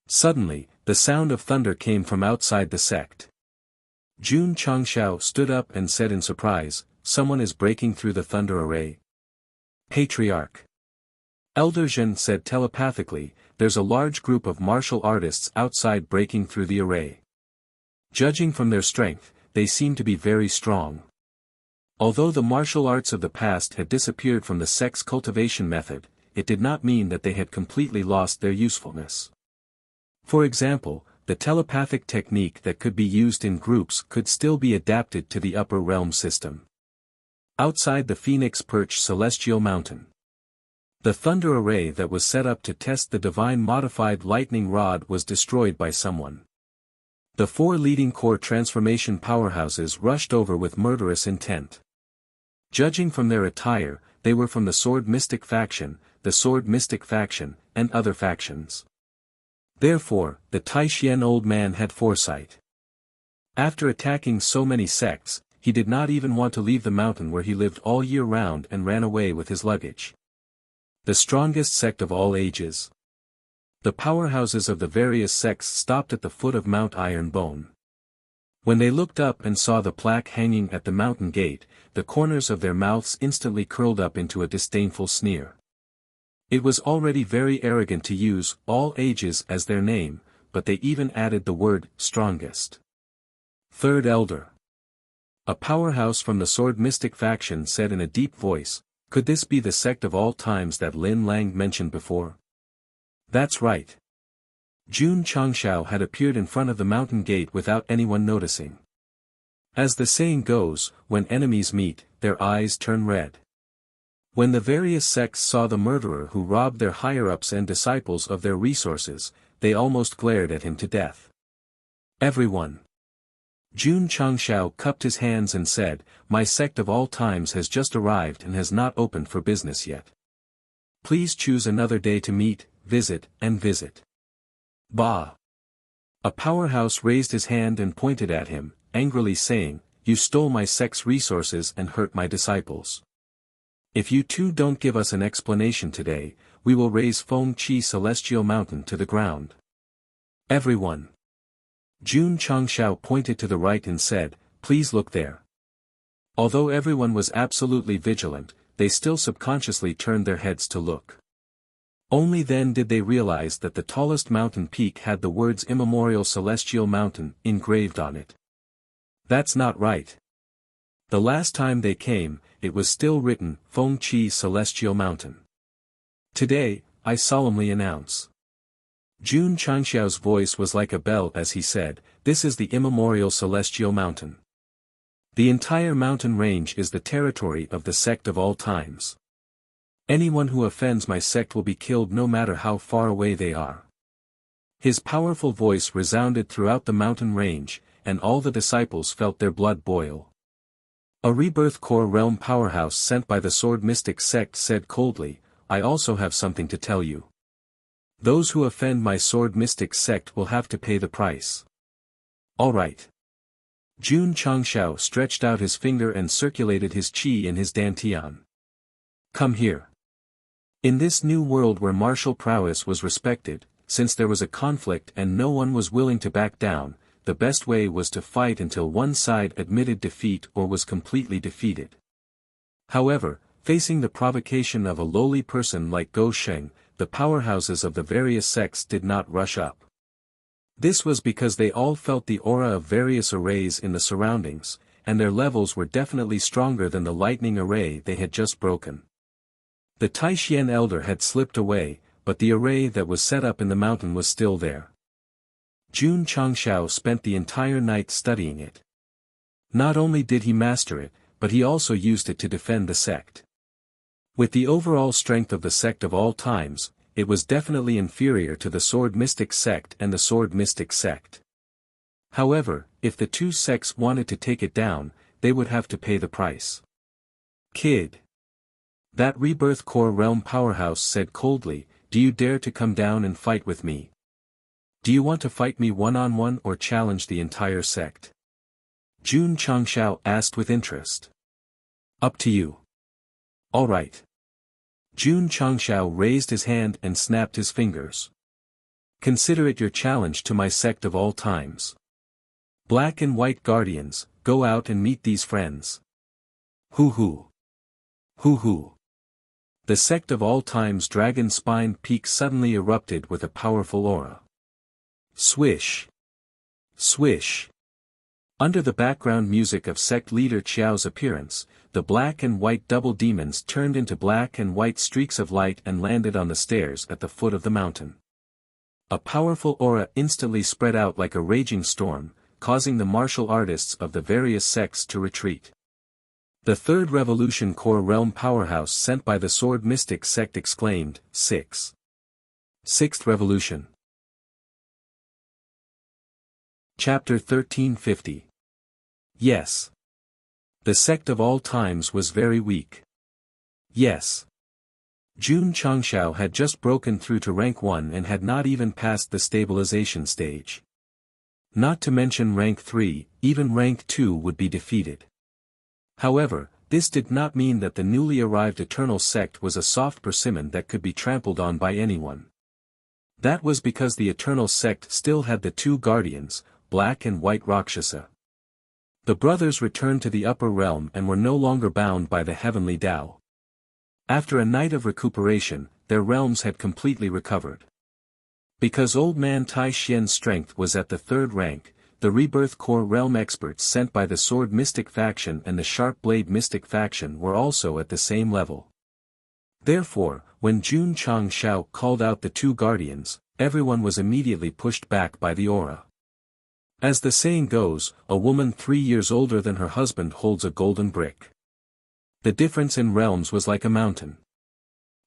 Suddenly, the sound of thunder came from outside the sect. Jun Changshao stood up and said in surprise, someone is breaking through the thunder array. Patriarch. Elder Zhen said telepathically, there's a large group of martial artists outside breaking through the array. Judging from their strength, they seem to be very strong. Although the martial arts of the past had disappeared from the sect's cultivation method, it did not mean that they had completely lost their usefulness. For example, the telepathic technique that could be used in groups could still be adapted to the upper realm system. Outside the Phoenix Perch Celestial Mountain. The thunder array that was set up to test the divine modified lightning rod was destroyed by someone. The 4 leading core transformation powerhouses rushed over with murderous intent. Judging from their attire, they were from the Sword Mystic faction, the Sword Mystic faction, and other factions. Therefore, the Taishian old man had foresight. After attacking so many sects, he did not even want to leave the mountain where he lived all year round and ran away with his luggage. The strongest sect of all ages. The powerhouses of the various sects stopped at the foot of Mount Iron Bone. When they looked up and saw the plaque hanging at the mountain gate, the corners of their mouths instantly curled up into a disdainful sneer. It was already very arrogant to use all ages as their name, but they even added the word strongest. Third Elder. A powerhouse from the Sword Mystic faction said in a deep voice, could this be the sect of all times that Lin Lang mentioned before? That's right. Jun Changshao had appeared in front of the mountain gate without anyone noticing. As the saying goes, when enemies meet, their eyes turn red. When the various sects saw the murderer who robbed their higher-ups and disciples of their resources, they almost glared at him to death. Everyone. Jun Changshao cupped his hands and said, my sect of all times has just arrived and has not opened for business yet. Please choose another day to meet, visit, and visit. Bah! A powerhouse raised his hand and pointed at him, angrily saying, you stole my sect's resources and hurt my disciples. If you two don't give us an explanation today, we will raise Feng Chi Celestial Mountain to the ground. Everyone. Jun Changshao pointed to the right and said, please look there. Although everyone was absolutely vigilant, they still subconsciously turned their heads to look. Only then did they realize that the tallest mountain peak had the words Immemorial Celestial Mountain engraved on it. That's not right. The last time they came, it was still written, Feng Qi Celestial Mountain. Today, I solemnly announce. Jun Changxiao's voice was like a bell as he said, this is the immemorial Celestial Mountain. The entire mountain range is the territory of the sect of all times. Anyone who offends my sect will be killed no matter how far away they are. His powerful voice resounded throughout the mountain range, and all the disciples felt their blood boil. A rebirth core realm powerhouse sent by the Sword Mystic Sect said coldly, I also have something to tell you. Those who offend my Sword Mystic Sect will have to pay the price. All right. Jun Changxiao stretched out his finger and circulated his qi in his dantian. Come here. In this new world where martial prowess was respected, since there was a conflict and no one was willing to back down, the best way was to fight until one side admitted defeat or was completely defeated. However, facing the provocation of a lowly person like Go Sheng, the powerhouses of the various sects did not rush up. This was because they all felt the aura of various arrays in the surroundings, and their levels were definitely stronger than the lightning array they had just broken. The Taishian elder had slipped away, but the array that was set up in the mountain was still there. Jun Changxiao spent the entire night studying it. Not only did he master it, but he also used it to defend the sect. With the overall strength of the sect of all times, it was definitely inferior to the Sword Mystic Sect and the Sword Mystic Sect. However, if the two sects wanted to take it down, they would have to pay the price. Kid. That rebirth core realm powerhouse said coldly, do you dare to come down and fight with me? Do you want to fight me one-on-one or challenge the entire sect? Jun Changxiao asked with interest. Up to you. All right. Jun Changxiao raised his hand and snapped his fingers. Consider it your challenge to my sect of all times. Black and white guardians, go out and meet these friends. Hoo hoo. Hoo hoo. The sect of all times dragon spine peak suddenly erupted with a powerful aura. Swish. Swish. Under the background music of sect leader Qiao's appearance, the black and white double demons turned into black and white streaks of light and landed on the stairs at the foot of the mountain. A powerful aura instantly spread out like a raging storm, causing the martial artists of the various sects to retreat. The Third Revolution Core Realm Powerhouse sent by the Sword Mystic Sect exclaimed, Sixth Revolution. Chapter 1350. Yes. The sect of all times was very weak. Yes. Jun Changxiao had just broken through to rank 1 and had not even passed the stabilization stage. Not to mention rank 3, even rank 2 would be defeated. However, this did not mean that the newly arrived Eternal Sect was a soft persimmon that could be trampled on by anyone. That was because the Eternal Sect still had the two guardians, Black and White Rakshasa. The brothers returned to the upper realm and were no longer bound by the heavenly Tao. After a night of recuperation, their realms had completely recovered. Because Old Man Tai Xian's strength was at the 3rd rank, the Rebirth Core realm experts sent by the Sword Mystic faction and the Sharp Blade Mystic faction were also at the same level. Therefore, when Jun Changxiao called out the two guardians, everyone was immediately pushed back by the aura. As the saying goes, a woman 3 years older than her husband holds a golden brick. The difference in realms was like a mountain.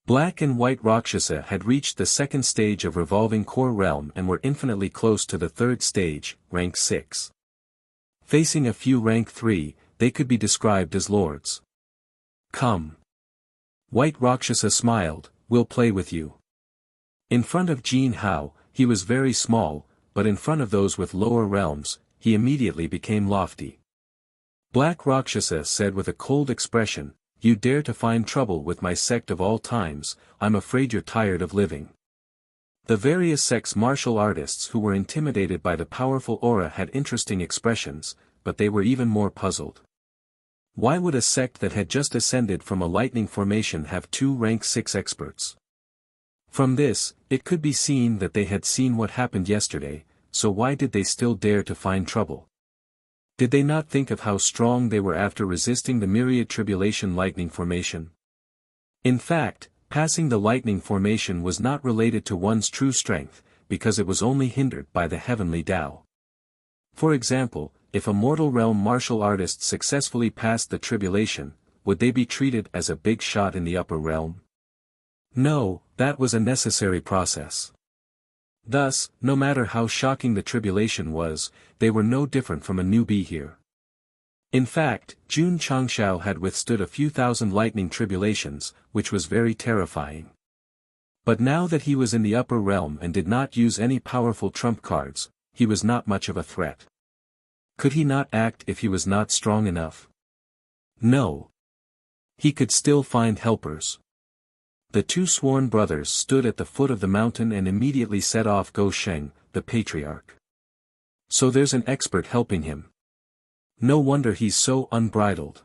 Black and White Rakshasa had reached the 2nd stage of Revolving Core Realm and were infinitely close to the 3rd stage, rank 6. Facing a few rank 3, they could be described as lords. Come. White Rakshasa smiled, we'll play with you. In front of Jin Hao, he was very small, but in front of those with lower realms, he immediately became lofty. Black Rakshasa said with a cold expression, you dare to find trouble with my sect of all times, I'm afraid you're tired of living. The various sects' martial artists who were intimidated by the powerful aura had interesting expressions, but they were even more puzzled. Why would a sect that had just ascended from a lightning formation have 2 rank 6 experts? From this, it could be seen that they had seen what happened yesterday, so why did they still dare to find trouble? Did they not think of how strong they were after resisting the myriad tribulation lightning formation? In fact, passing the lightning formation was not related to one's true strength, because it was only hindered by the heavenly Tao. For example, if a mortal realm martial artist successfully passed the tribulation, would they be treated as a big shot in the upper realm? No, that was a necessary process. Thus, no matter how shocking the tribulation was, they were no different from a newbie here. In fact, Jun Changshao had withstood a few thousand lightning tribulations, which was very terrifying. But now that he was in the upper realm and did not use any powerful trump cards, he was not much of a threat. Could he not act if he was not strong enough? No. He could still find helpers. The two sworn brothers stood at the foot of the mountain and immediately set off Go Sheng, the patriarch. So there's an expert helping him. No wonder he's so unbridled.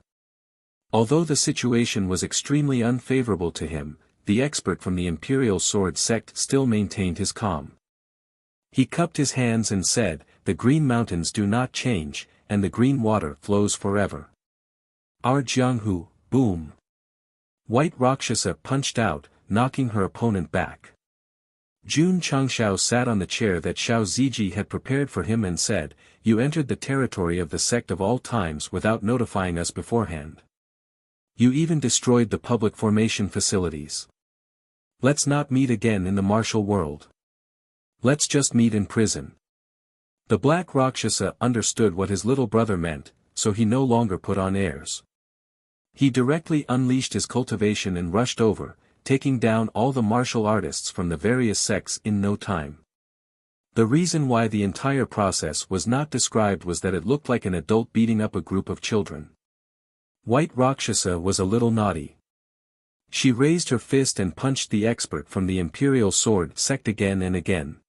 Although the situation was extremely unfavorable to him, the expert from the Imperial Sword Sect still maintained his calm. He cupped his hands and said, "The green mountains do not change, and the green water flows forever." Our Jianghu, boom. White Rakshasa punched out, knocking her opponent back. Jun Changshao sat on the chair that Xiao Ziji had prepared for him and said, "You entered the territory of the sect of all times without notifying us beforehand. You even destroyed the public formation facilities. Let's not meet again in the martial world. Let's just meet in prison." The Black Rakshasa understood what his little brother meant, so he no longer put on airs. He directly unleashed his cultivation and rushed over, taking down all the martial artists from the various sects in no time. The reason why the entire process was not described was that it looked like an adult beating up a group of children. White Rakshasa was a little naughty. She raised her fist and punched the expert from the Imperial Sword Sect again and again.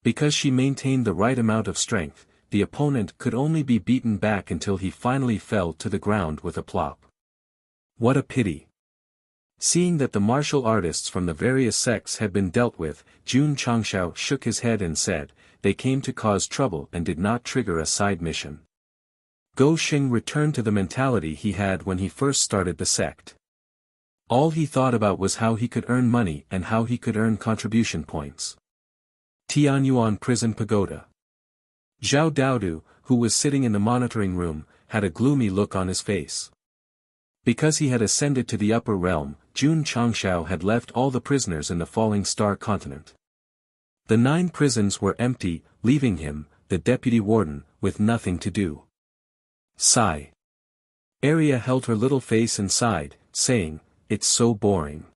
Because she maintained the right amount of strength, the opponent could only be beaten back until he finally fell to the ground with a plop. What a pity. Seeing that the martial artists from the various sects had been dealt with, Jun Changshao shook his head and said, "They came to cause trouble and did not trigger a side mission." Go Sheng returned to the mentality he had when he first started the sect. All he thought about was how he could earn money and how he could earn contribution points. Tianyuan Prison Pagoda. Zhao Daodu, who was sitting in the monitoring room, had a gloomy look on his face. Because he had ascended to the upper realm, Jun Changshao had left all the prisoners in the Falling Star continent. The 9 prisons were empty, leaving him, the deputy warden, with nothing to do. Sigh. Arya held her little face and sighed, saying, "It's so boring."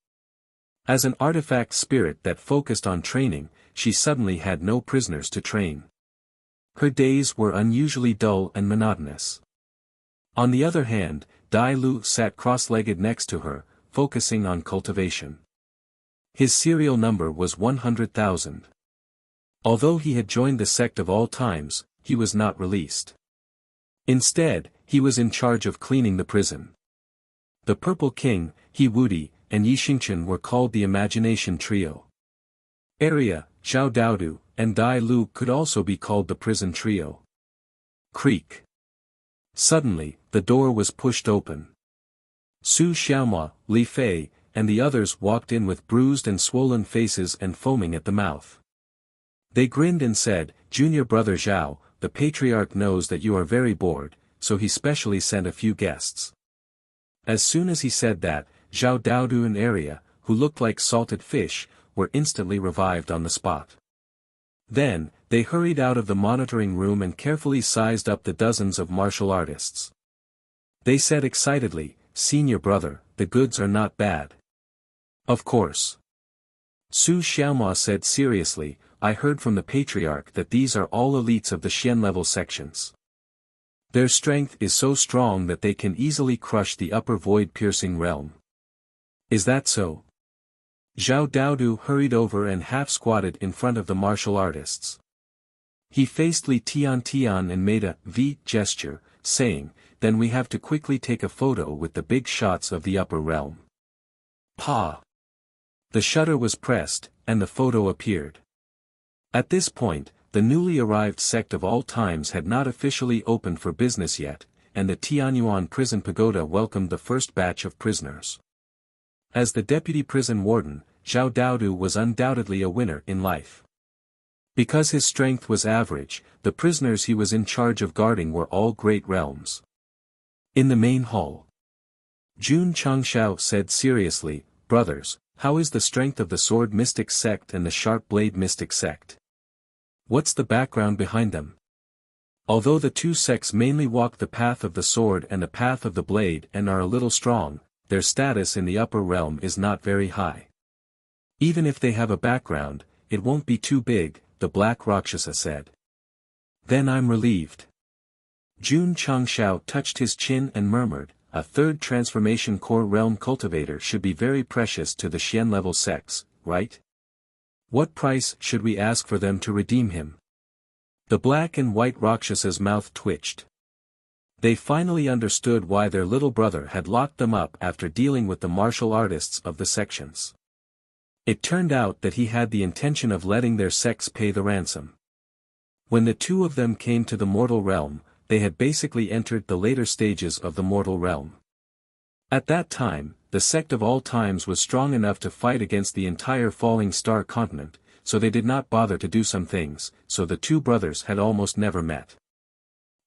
As an artifact spirit that focused on training, she suddenly had no prisoners to train. Her days were unusually dull and monotonous. On the other hand, Dai Lu sat cross-legged next to her, focusing on cultivation. His serial number was 100,000. Although he had joined the sect of all times, he was not released. Instead, he was in charge of cleaning the prison. The Purple King, He Wudi, and Yi Xingchen were called the Imagination Trio. Arya, Zhao Daodu, and Dai Lu could also be called the Prison Trio. Creak. Suddenly, the door was pushed open. Su Xiaoma, Li Fei, and the others walked in with bruised and swollen faces and foaming at the mouth. They grinned and said, "Junior brother Zhao, the patriarch knows that you are very bored, so he specially sent a few guests." As soon as he said that, Zhao Daodu and Arya, who looked like salted fish, were instantly revived on the spot. Then, they hurried out of the monitoring room and carefully sized up the dozens of martial artists. They said excitedly, "Senior brother, the goods are not bad." "Of course." Su Xiaoma said seriously, "I heard from the patriarch that these are all elites of the Xian level sections. Their strength is so strong that they can easily crush the upper void-piercing realm." "Is that so?" Zhao Daodu hurried over and half-squatted in front of the martial artists. He faced Li Tian and made a V gesture, saying, "Then we have to quickly take a photo with the big shots of the upper realm." Pa! The shutter was pressed, and the photo appeared. At this point, the newly arrived sect of all times had not officially opened for business yet, and the Tianyuan prison pagoda welcomed the first batch of prisoners. As the deputy prison warden, Zhao Daodu was undoubtedly a winner in life. Because his strength was average, the prisoners he was in charge of guarding were all great realms. In the main hall, Jun Changshao said seriously, "Brothers, how is the strength of the sword mystic sect and the sharp blade mystic sect? What's the background behind them?" Although the two sects mainly walk the path of the sword and the path of the blade and are a little strong, their status in the upper realm is not very high. Even if they have a background, it won't be too big, the Black Rakshasa said. Then I'm relieved. Jun Changshao touched his chin and murmured, "A third transformation core realm cultivator should be very precious to the Xian level sects, right? What price should we ask for them to redeem him?" The black and white Rakshasa's mouth twitched. They finally understood why their little brother had locked them up after dealing with the martial artists of the sections. It turned out that he had the intention of letting their sects pay the ransom. When the two of them came to the mortal realm, they had basically entered the later stages of the mortal realm. At that time, the sect of all times was strong enough to fight against the entire falling star continent, so they did not bother to do some things, so the two brothers had almost never met.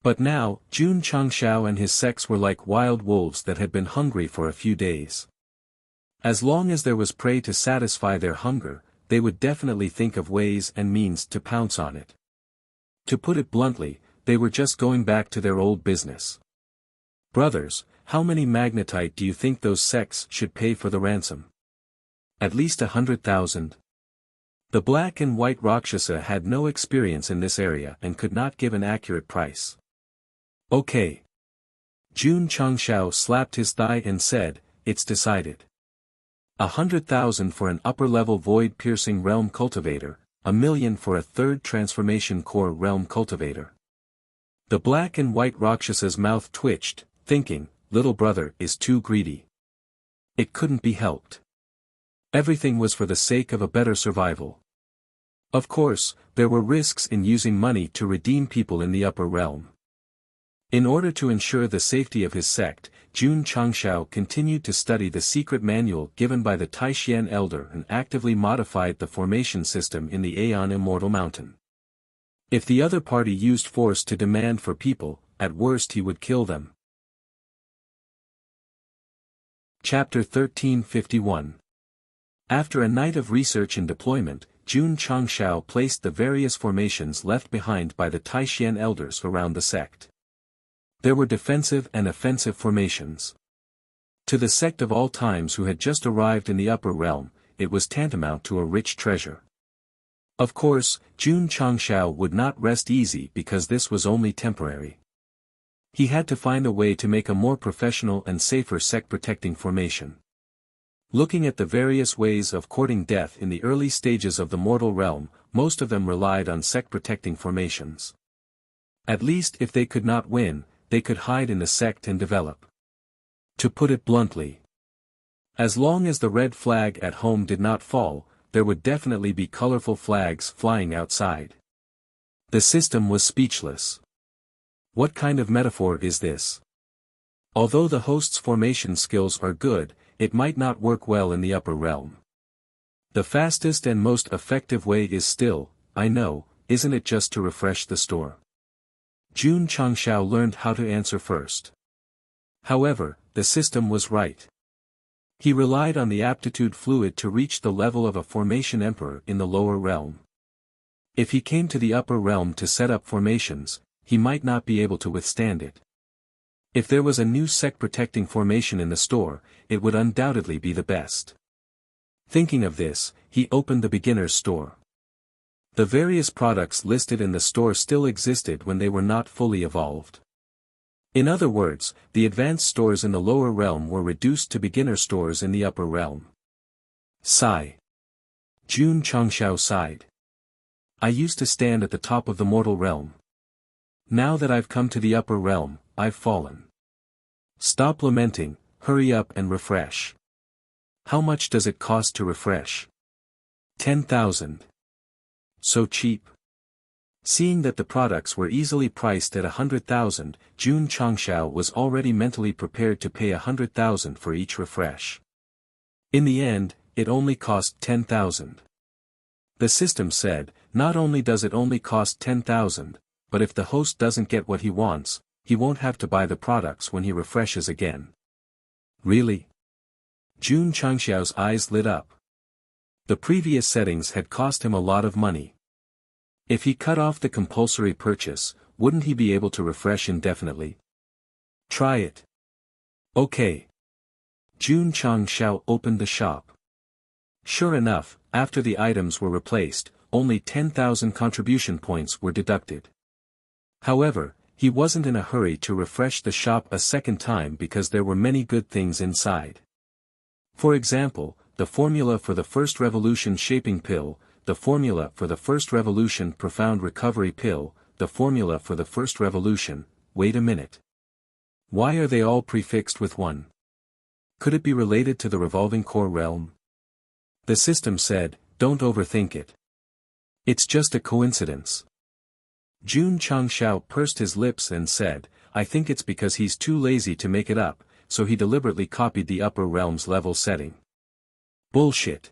But now, Jun Changshao and his sects were like wild wolves that had been hungry for a few days. As long as there was prey to satisfy their hunger, they would definitely think of ways and means to pounce on it. To put it bluntly, they were just going back to their old business. "Brothers, how many magnetite do you think those sects should pay for the ransom?" "At least 100,000. The black and white Rakshasa had no experience in this area and could not give an accurate price. "Okay." Jun Changshao slapped his thigh and said, "It's decided. 100,000 for an upper-level void-piercing realm cultivator, 1,000,000 for a third transformation core realm cultivator." The black and white Rakshasa's mouth twitched, thinking, little brother is too greedy. It couldn't be helped. Everything was for the sake of a better survival. Of course, there were risks in using money to redeem people in the upper realm. In order to ensure the safety of his sect, Jun Changshao continued to study the secret manual given by the Taishian elder and actively modified the formation system in the Aeon Immortal Mountain. If the other party used force to demand for people, at worst he would kill them. Chapter 1351. After a night of research and deployment, Jun Changshao placed the various formations left behind by the Taishian elders around the sect. There were defensive and offensive formations. To the sect of all times who had just arrived in the upper realm, it was tantamount to a rich treasure. Of course, Jun Changshao would not rest easy because this was only temporary. He had to find a way to make a more professional and safer sect-protecting formation. Looking at the various ways of courting death in the early stages of the mortal realm, most of them relied on sect-protecting formations. At least if they could not win, they could hide in the sect and develop. To put it bluntly, as long as the red flag at home did not fall, there would definitely be colorful flags flying outside. The system was speechless. What kind of metaphor is this? Although the host's formation skills are good, it might not work well in the upper realm. The fastest and most effective way is still, I know, isn't it just to refresh the store? Jun Changshao learned how to answer first. However, the system was right. He relied on the aptitude fluid to reach the level of a formation emperor in the lower realm. If he came to the upper realm to set up formations, he might not be able to withstand it. If there was a new sect-protecting formation in the store, it would undoubtedly be the best. Thinking of this, he opened the beginner's store. The various products listed in the store still existed when they were not fully evolved. In other words, the advanced stores in the lower realm were reduced to beginner stores in the upper realm. Sigh. Jun Changshao sighed. I used to stand at the top of the mortal realm. Now that I've come to the upper realm, I've fallen. Stop lamenting, hurry up and refresh. How much does it cost to refresh? 10,000. So cheap. Seeing that the products were easily priced at 100,000, Jun Changshao was already mentally prepared to pay 100,000 for each refresh. In the end, it only cost 10,000. The system said, not only does it only cost 10,000, but if the host doesn't get what he wants, he won't have to buy the products when he refreshes again. Really? Jun Changshao's eyes lit up. The previous settings had cost him a lot of money. If he cut off the compulsory purchase, wouldn't he be able to refresh indefinitely? Try it. Okay. Jun Changshao opened the shop. Sure enough, after the items were replaced, only 10,000 contribution points were deducted. However, he wasn't in a hurry to refresh the shop a second time because there were many good things inside. For example, the formula for the First Revolution Shaping Pill, the formula for the First Revolution Profound Recovery Pill, the formula for the First Revolution. Wait a minute. Why are they all prefixed with 1? Could it be related to the revolving core realm? The system said, don't overthink it. It's just a coincidence. Jun Changshao pursed his lips and said, I think it's because he's too lazy to make it up, so he deliberately copied the upper realms level setting. Bullshit.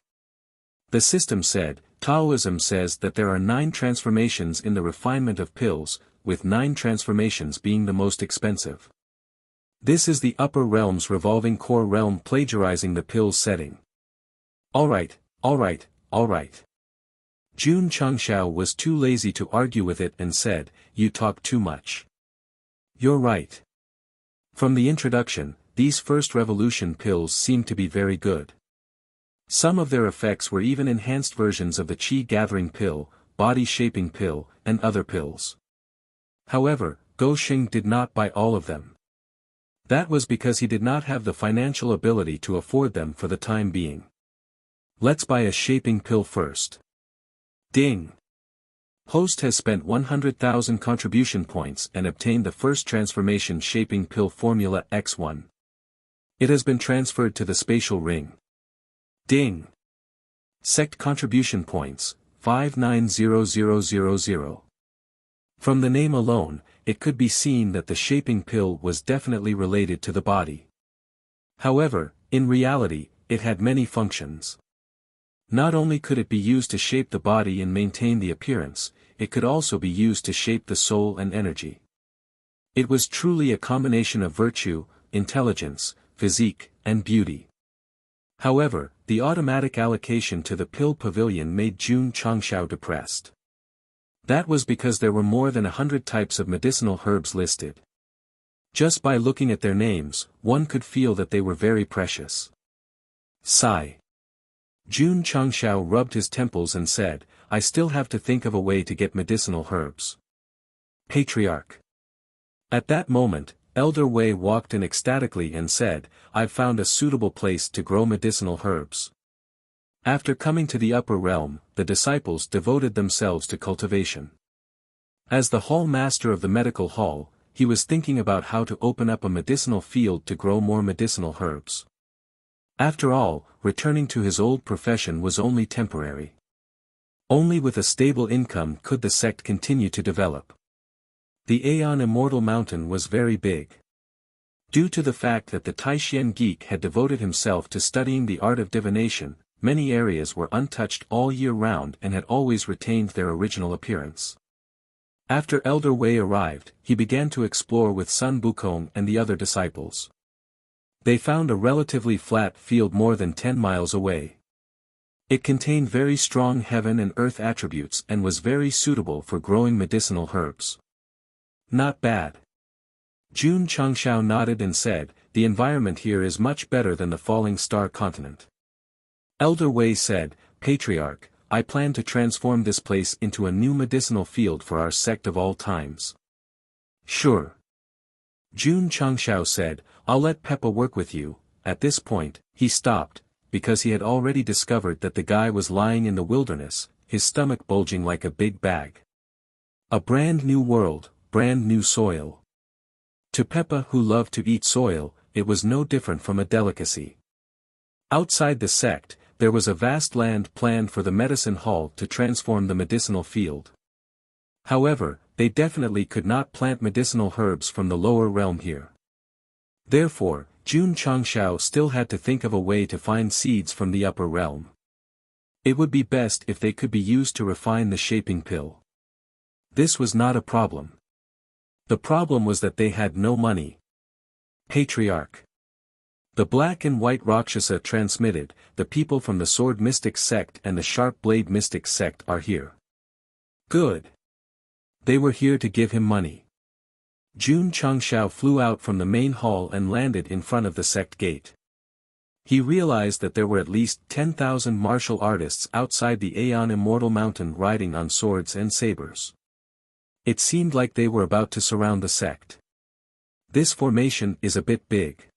The system said, Taoism says that there are 9 transformations in the refinement of pills, with 9 transformations being the most expensive. This is the upper realms revolving core realm plagiarizing the pills setting. Alright. Jun Changshao was too lazy to argue with it and said, you talk too much. You're right. From the introduction, these First Revolution pills seem to be very good. Some of their effects were even enhanced versions of the Qi Gathering Pill, Body Shaping Pill, and other pills. However, Go Xing did not buy all of them. That was because he did not have the financial ability to afford them for the time being. Let's buy a shaping pill first. Ding! Host has spent 100,000 contribution points and obtained the first transformation shaping pill formula X1. It has been transferred to the spatial ring. Ding! Sect contribution points, 590000. From the name alone, it could be seen that the shaping pill was definitely related to the body. However, in reality, it had many functions. Not only could it be used to shape the body and maintain the appearance, it could also be used to shape the soul and energy. It was truly a combination of virtue, intelligence, physique, and beauty. However, the automatic allocation to the pill pavilion made Jun Changshao depressed. That was because there were more than 100 types of medicinal herbs listed. Just by looking at their names, one could feel that they were very precious. Sigh. Jun Changshao rubbed his temples and said, I still have to think of a way to get medicinal herbs. Patriarch. At that moment, Elder Wei walked in ecstatically and said, I've found a suitable place to grow medicinal herbs. After coming to the upper realm, the disciples devoted themselves to cultivation. As the hall master of the medical hall, he was thinking about how to open up a medicinal field to grow more medicinal herbs. After all, returning to his old profession was only temporary. Only with a stable income could the sect continue to develop. The Aeon Immortal Mountain was very big. Due to the fact that the Taishian geek had devoted himself to studying the art of divination, many areas were untouched all year round and had always retained their original appearance. After Elder Wei arrived, he began to explore with Sun Bukong and the other disciples. They found a relatively flat field more than 10 miles away. It contained very strong heaven and earth attributes and was very suitable for growing medicinal herbs. Not bad. Jun Changshao nodded and said, the environment here is much better than the Falling Star continent. Elder Wei said, Patriarch, I plan to transform this place into a new medicinal field for our sect of all times. Sure. Jun Changshao said, I'll let Peppa work with you. At this point, he stopped, because he had already discovered that the guy was lying in the wilderness, his stomach bulging like a big bag. A brand new world, brand new soil. To Peppa, who loved to eat soil, it was no different from a delicacy. Outside the sect, there was a vast land planned for the medicine hall to transform the medicinal field. However, they definitely could not plant medicinal herbs from the lower realm here. Therefore, Jun Changshao still had to think of a way to find seeds from the upper realm. It would be best if they could be used to refine the shaping pill. This was not a problem. The problem was that they had no money. Patriarch. The Black and White Rakshasa transmitted, the people from the Sword Mystic Sect and the Sharp Blade Mystic Sect are here. Good. They were here to give him money. Jun Changshao flew out from the main hall and landed in front of the sect gate. He realized that there were at least 10,000 martial artists outside the Aeon Immortal Mountain riding on swords and sabers. It seemed like they were about to surround the sect. This formation is a bit big.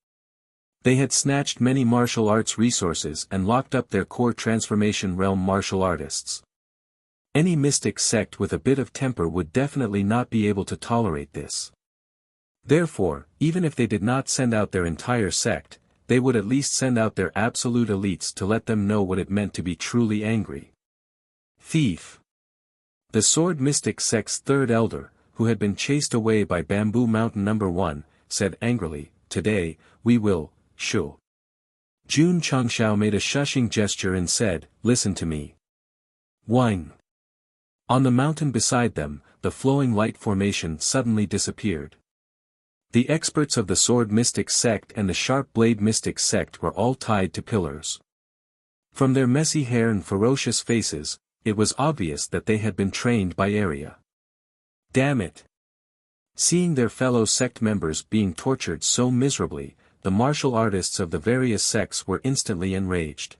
They had snatched many martial arts resources and locked up their core transformation realm martial artists. Any mystic sect with a bit of temper would definitely not be able to tolerate this. Therefore, even if they did not send out their entire sect, they would at least send out their absolute elites to let them know what it meant to be truly angry. Thief. The Sword Mystic Sect's third elder, who had been chased away by Bamboo Mountain No. 1, said angrily, "Today, we will, shoo." Jun Changshao made a shushing gesture and said, "Listen to me." Whine. On the mountain beside them, the flowing light formation suddenly disappeared. The experts of the Sword Mystic Sect and the Sharp Blade Mystic Sect were all tied to pillars. From their messy hair and ferocious faces, it was obvious that they had been trained by area. Damn it! Seeing their fellow sect members being tortured so miserably, the martial artists of the various sects were instantly enraged.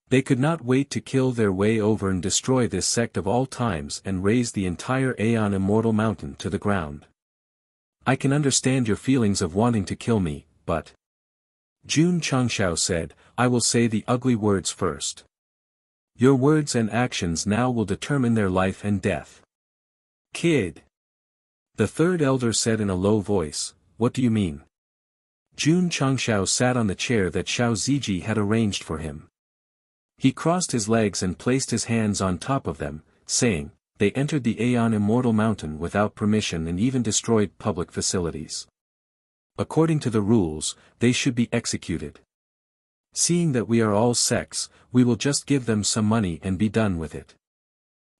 They could not wait to kill their way over and destroy this sect of all times and raze the entire Aeon Immortal Mountain to the ground. I can understand your feelings of wanting to kill me, but... Jun Changshao said, "I will say the ugly words first. Your words and actions now will determine their life and death." Kid. The third elder said in a low voice, "What do you mean?" Jun Changshao sat on the chair that Xiao Ziji had arranged for him. He crossed his legs and placed his hands on top of them, saying, "They entered the Aeon Immortal Mountain without permission and even destroyed public facilities. According to the rules, they should be executed. Seeing that we are all sects, we will just give them some money and be done with it."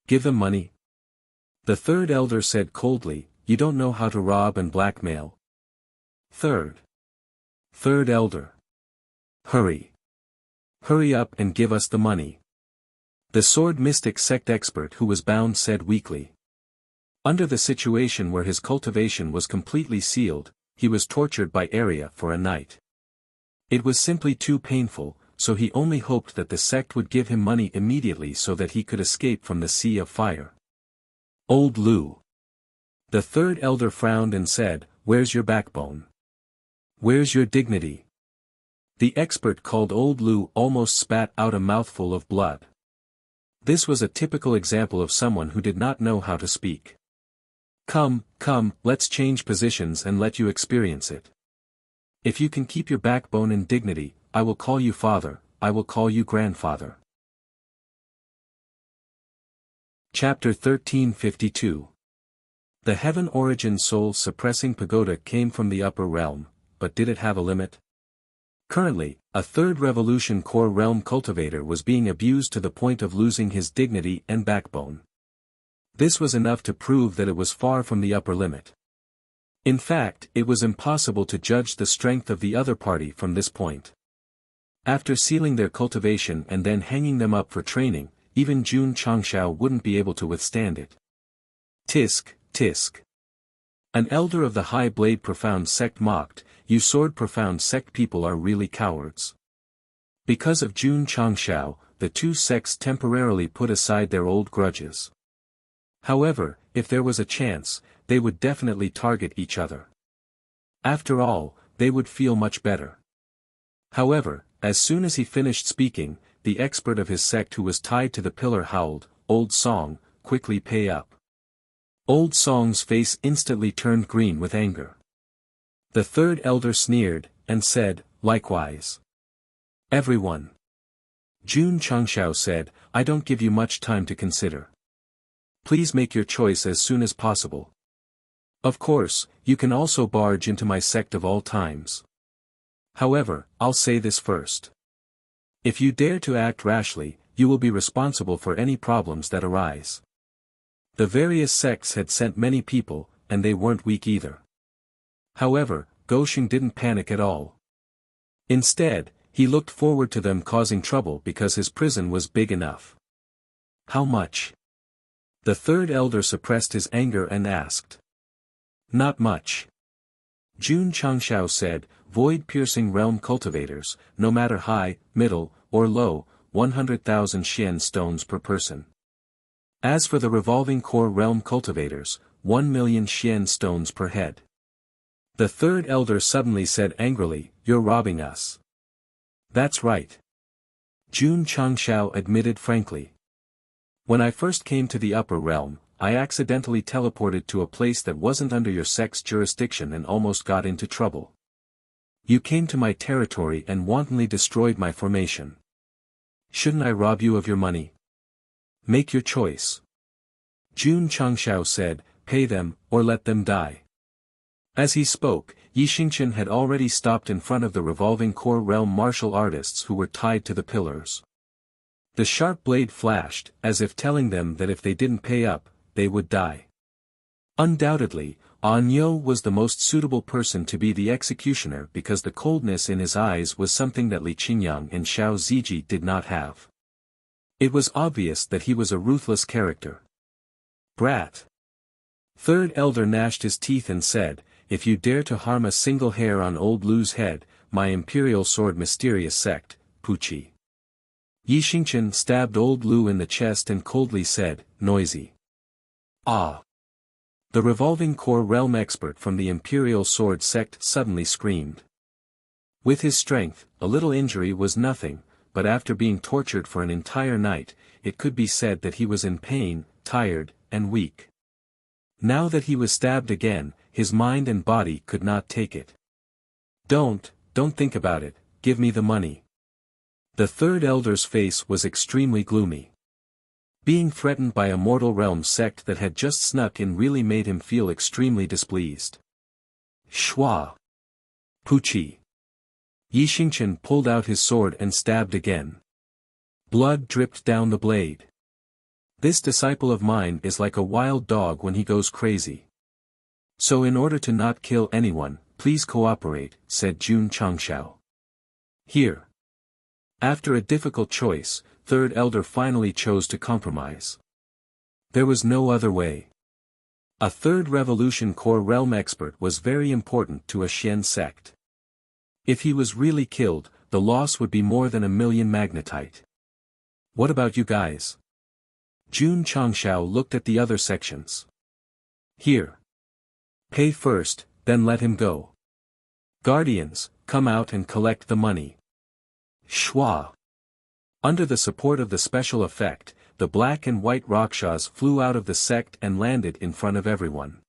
Give them money? The third elder said coldly, "You don't know how to rob and blackmail." Third elder. Hurry. Hurry up and give us the money. The Sword Mystic Sect expert who was bound said weakly. Under the situation where his cultivation was completely sealed, he was tortured by area for a night. It was simply too painful, so he only hoped that the sect would give him money immediately so that he could escape from the sea of fire. Old Lu. The third elder frowned and said, "Where's your backbone? Where's your dignity?" The expert called Old Lu almost spat out a mouthful of blood. This was a typical example of someone who did not know how to speak. Come, let's change positions and let you experience it. If you can keep your backbone and dignity, I will call you father, I will call you grandfather. Chapter 1352. The Heaven Origin Soul Suppressing Pagoda came from the upper realm, but did it have a limit? Currently, a third revolution core realm cultivator was being abused to the point of losing his dignity and backbone. This was enough to prove that it was far from the upper limit. In fact, it was impossible to judge the strength of the other party from this point. After sealing their cultivation and then hanging them up for training, even Jun Changshao wouldn't be able to withstand it. Tisk, tisk. An elder of the High Blade Profound Sect mocked, "You Sword Profound Sect people are really cowards." Because of Jun Changshao, the two sects temporarily put aside their old grudges. However, if there was a chance, they would definitely target each other. After all, they would feel much better. However, as soon as he finished speaking, the expert of his sect who was tied to the pillar howled, "Old Song, quickly pay up." Old Song's face instantly turned green with anger. The third elder sneered, and said, "Likewise. Everyone." Jun Changshao said, "I don't give you much time to consider. Please make your choice as soon as possible. Of course, you can also barge into my sect of all times. However, I'll say this first. If you dare to act rashly, you will be responsible for any problems that arise. The various sects had sent many people, and they weren't weak either. However, Gosheng didn't panic at all. Instead, he looked forward to them causing trouble because his prison was big enough. How much? The third elder suppressed his anger and asked. Not much. Jun Changshao said, void-piercing realm cultivators, no matter high, middle, or low, 100,000 Xian stones per person. As for the revolving core realm cultivators, 1 million Xian stones per head. The third elder suddenly said angrily, you're robbing us. That's right. Jun Changshao admitted frankly. When I first came to the upper realm, I accidentally teleported to a place that wasn't under your sect's jurisdiction and almost got into trouble. You came to my territory and wantonly destroyed my formation. Shouldn't I rob you of your money? Make your choice. Jun Changshao said, pay them, or let them die. As he spoke, Yi Xingqian had already stopped in front of the revolving core realm martial artists who were tied to the pillars. The sharp blade flashed, as if telling them that if they didn't pay up, they would die. Undoubtedly, Anyo was the most suitable person to be the executioner because the coldness in his eyes was something that Li Qingyang and Xiao Ziji did not have. It was obvious that he was a ruthless character. Brat. Third elder gnashed his teeth and said, if you dare to harm a single hair on old Lu's head, my imperial sword mysterious sect, Puchi. Yi Xingqian stabbed old Lu in the chest and coldly said, noisy. Ah! The revolving core realm expert from the imperial sword sect suddenly screamed. With his strength, a little injury was nothing, but after being tortured for an entire night, it could be said that he was in pain, tired, and weak. Now that he was stabbed again, his mind and body could not take it. Don't think about it, give me the money. The third elder's face was extremely gloomy. Being threatened by a mortal realm sect that had just snuck in really made him feel extremely displeased. Shua! Puchi! Yi Xingqian pulled out his sword and stabbed again. Blood dripped down the blade. This disciple of mine is like a wild dog when he goes crazy. So in order to not kill anyone, please cooperate, said Jun Changshao. Here. After a difficult choice, third elder finally chose to compromise. There was no other way. A third revolution core realm expert was very important to a Xian sect. If he was really killed, the loss would be more than 1 million magnetite. What about you guys? Jun Changshao looked at the other sections. Here. Pay first, then let him go. Guardians, come out and collect the money. Shua. Under the support of the special effect, the black and white Rakshas flew out of the sect and landed in front of everyone.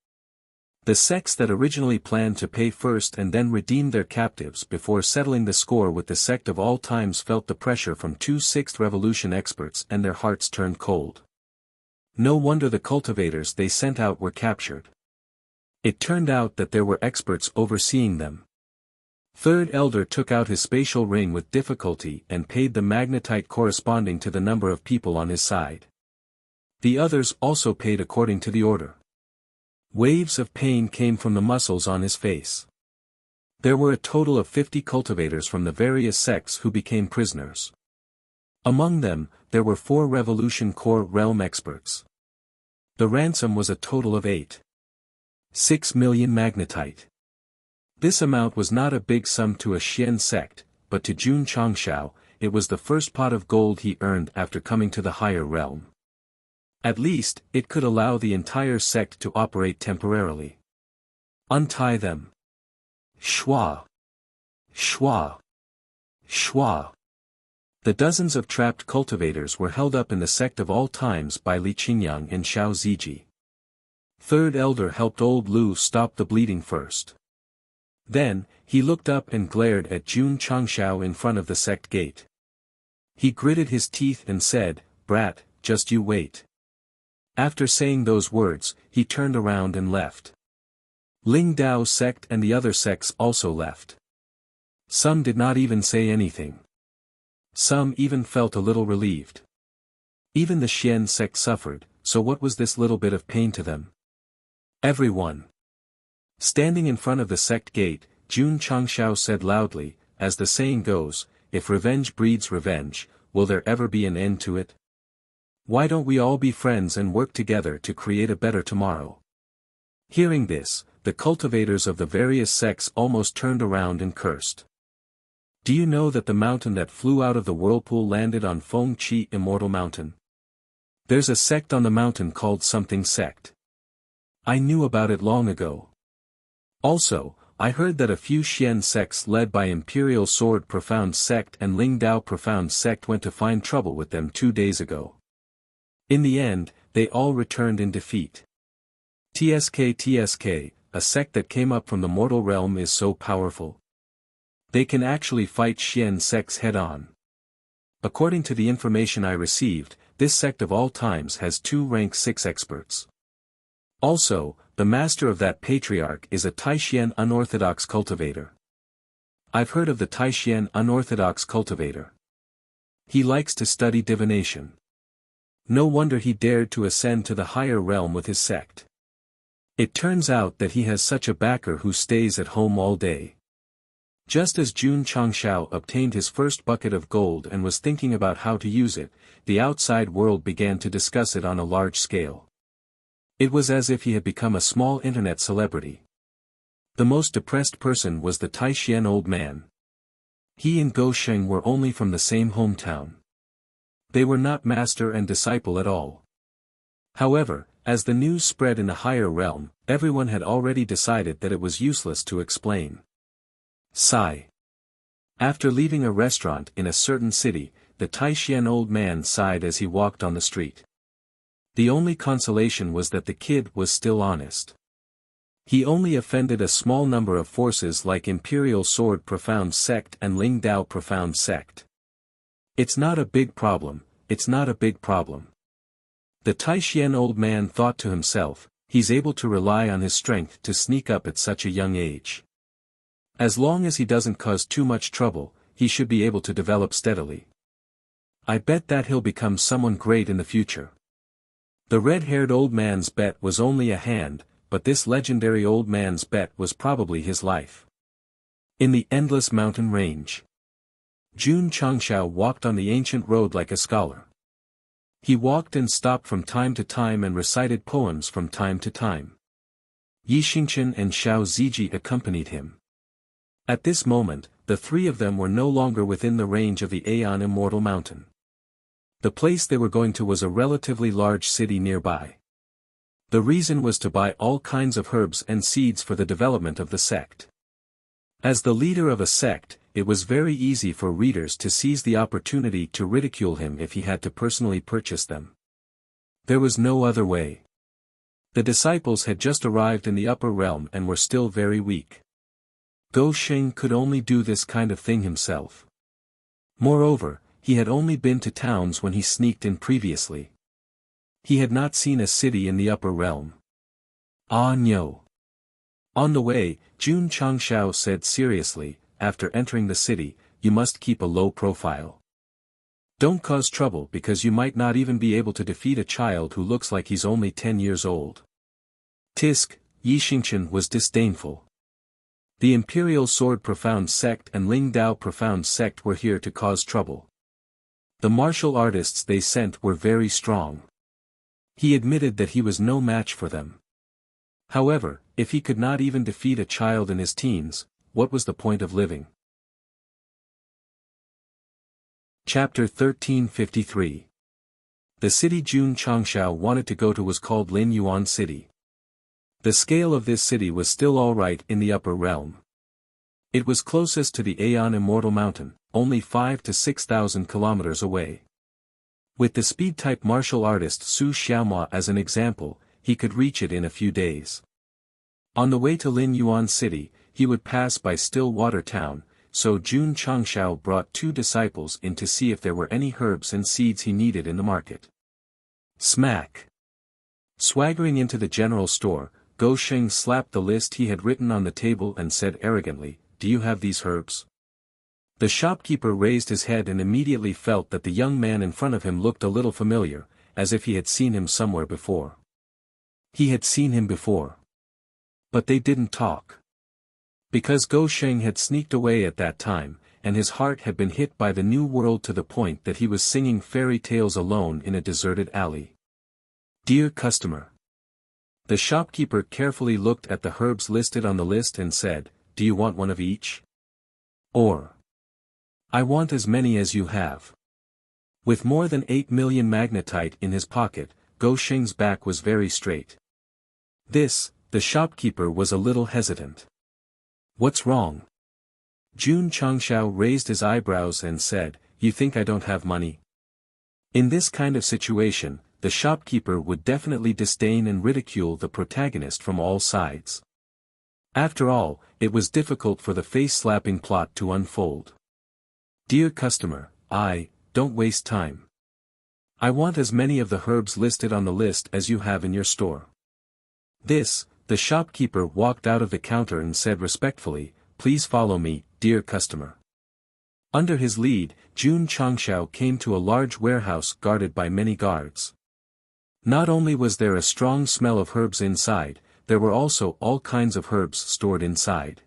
The sects that originally planned to pay first and then redeem their captives before settling the score with the sect of all times felt the pressure from 2 sixth revolution experts and their hearts turned cold. No wonder the cultivators they sent out were captured. It turned out that there were experts overseeing them. Third elder took out his spatial ring with difficulty and paid the magnetite corresponding to the number of people on his side. The others also paid according to the order. Waves of pain came from the muscles on his face. There were a total of 50 cultivators from the various sects who became prisoners. Among them, there were 4 revolution core realm experts. The ransom was a total of 6 million magnetite. This amount was not a big sum to a Xian sect, but to Jun Changshao, it was the first pot of gold he earned after coming to the higher realm. At least, it could allow the entire sect to operate temporarily. Untie them. Shua! Shua! Shua! The dozens of trapped cultivators were held up in the sect of all times by Li Qingyang and Xiao Ziji. Third elder helped old Lu stop the bleeding first. Then, he looked up and glared at Jun Changshao in front of the sect gate. He gritted his teeth and said, "Brat, just you wait. After saying those words, he turned around and left. Ling Dao sect and the other sects also left. Some did not even say anything. Some even felt a little relieved. Even the Xian sect suffered, so what was this little bit of pain to them? Everyone. Standing in front of the sect gate, Jun Changshao said loudly, as the saying goes, if revenge breeds revenge, will there ever be an end to it? Why don't we all be friends and work together to create a better tomorrow? Hearing this, the cultivators of the various sects almost turned around and cursed. Do you know that the mountain that flew out of the whirlpool landed on Feng Qi Immortal Mountain? There's a sect on the mountain called something Sect. I knew about it long ago. Also, I heard that a few Xian sects led by Imperial Sword Profound Sect and Ling Dao Profound Sect went to find trouble with them 2 days ago. In the end, they all returned in defeat. TSK, a sect that came up from the mortal realm is so powerful. They can actually fight Xian sects head-on. According to the information I received, this sect of all times has 2 rank 6 experts. Also, the master of that patriarch is a Taishian unorthodox cultivator. I've heard of the Taishian unorthodox cultivator. He likes to study divination. No wonder he dared to ascend to the higher realm with his sect. It turns out that he has such a backer who stays at home all day. Just as Jun Changshao obtained his first bucket of gold and was thinking about how to use it, the outside world began to discuss it on a large scale. It was as if he had become a small internet celebrity. The most depressed person was the Taishian old man. He and Go Sheng were only from the same hometown. They were not master and disciple at all. However, as the news spread in the higher realm, everyone had already decided that it was useless to explain. Sigh. After leaving a restaurant in a certain city, the Taishian old man sighed as he walked on the street. The only consolation was that the kid was still honest. He only offended a small number of forces like Imperial Sword Profound Sect and Ling Dao Profound Sect. It's not a big problem, it's not a big problem. The Taishian old man thought to himself, he's able to rely on his strength to sneak up at such a young age. As long as he doesn't cause too much trouble, he should be able to develop steadily. I bet that he'll become someone great in the future. The red-haired old man's bet was only a hand, but this legendary old man's bet was probably his life. In the endless mountain range, Jun Changshao walked on the ancient road like a scholar. He walked and stopped from time to time and recited poems from time to time. Yi Xingchen and Xiao Ziji accompanied him. At this moment, the 3 of them were no longer within the range of the Aeon Immortal Mountain. The place they were going to was a relatively large city nearby. The reason was to buy all kinds of herbs and seeds for the development of the sect. As the leader of a sect, it was very easy for readers to seize the opportunity to ridicule him if he had to personally purchase them. There was no other way. The disciples had just arrived in the upper realm and were still very weak. Go Sheng could only do this kind of thing himself. Moreover, he had only been to towns when he sneaked in previously. He had not seen a city in the upper realm. Ah no. On the way, Jun Changshao said seriously, after entering the city, you must keep a low profile. Don't cause trouble because you might not even be able to defeat a child who looks like he's only 10 years old. Tisk, Yi Xingchen was disdainful. The Imperial Sword Profound Sect and Ling Dao Profound Sect were here to cause trouble. The martial artists they sent were very strong. He admitted that he was no match for them. However, if he could not even defeat a child in his teens, what was the point of living? Chapter 1353. The city Jun Changshao wanted to go to was called Lin Yuan City. The scale of this city was still alright in the upper realm. It was closest to the Aeon Immortal Mountain, only 5,000 to 6,000 kilometers away. With the speed-type martial artist Su Xiaomua as an example, he could reach it in a few days. On the way to Lin Yuan City, he would pass by Stillwater Town, so Jun Changshao brought 2 disciples in to see if there were any herbs and seeds he needed in the market. Smack! Swaggering into the general store, Gou Sheng slapped the list he had written on the table and said arrogantly, "Do you have these herbs?" The shopkeeper raised his head and immediately felt that the young man in front of him looked a little familiar, as if he had seen him somewhere before. He had seen him before. But they didn't talk. Because Gou Sheng had sneaked away at that time, and his heart had been hit by the new world to the point that he was singing fairy tales alone in a deserted alley. Dear customer. The shopkeeper carefully looked at the herbs listed on the list and said, "Do you want one of each? Or, I want as many as you have." With more than 8 million magnetite in his pocket, Gou Sheng's back was very straight. The shopkeeper was a little hesitant. "What's wrong?" Jun Changshao raised his eyebrows and said, "You think I don't have money?" In this kind of situation, the shopkeeper would definitely disdain and ridicule the protagonist from all sides. After all, it was difficult for the face-slapping plot to unfold. "Dear customer, don't waste time. I want as many of the herbs listed on the list as you have in your store." The shopkeeper walked out of the counter and said respectfully, "Please follow me, dear customer." Under his lead, Jun Changshao came to a large warehouse guarded by many guards. Not only was there a strong smell of herbs inside, there were also all kinds of herbs stored inside.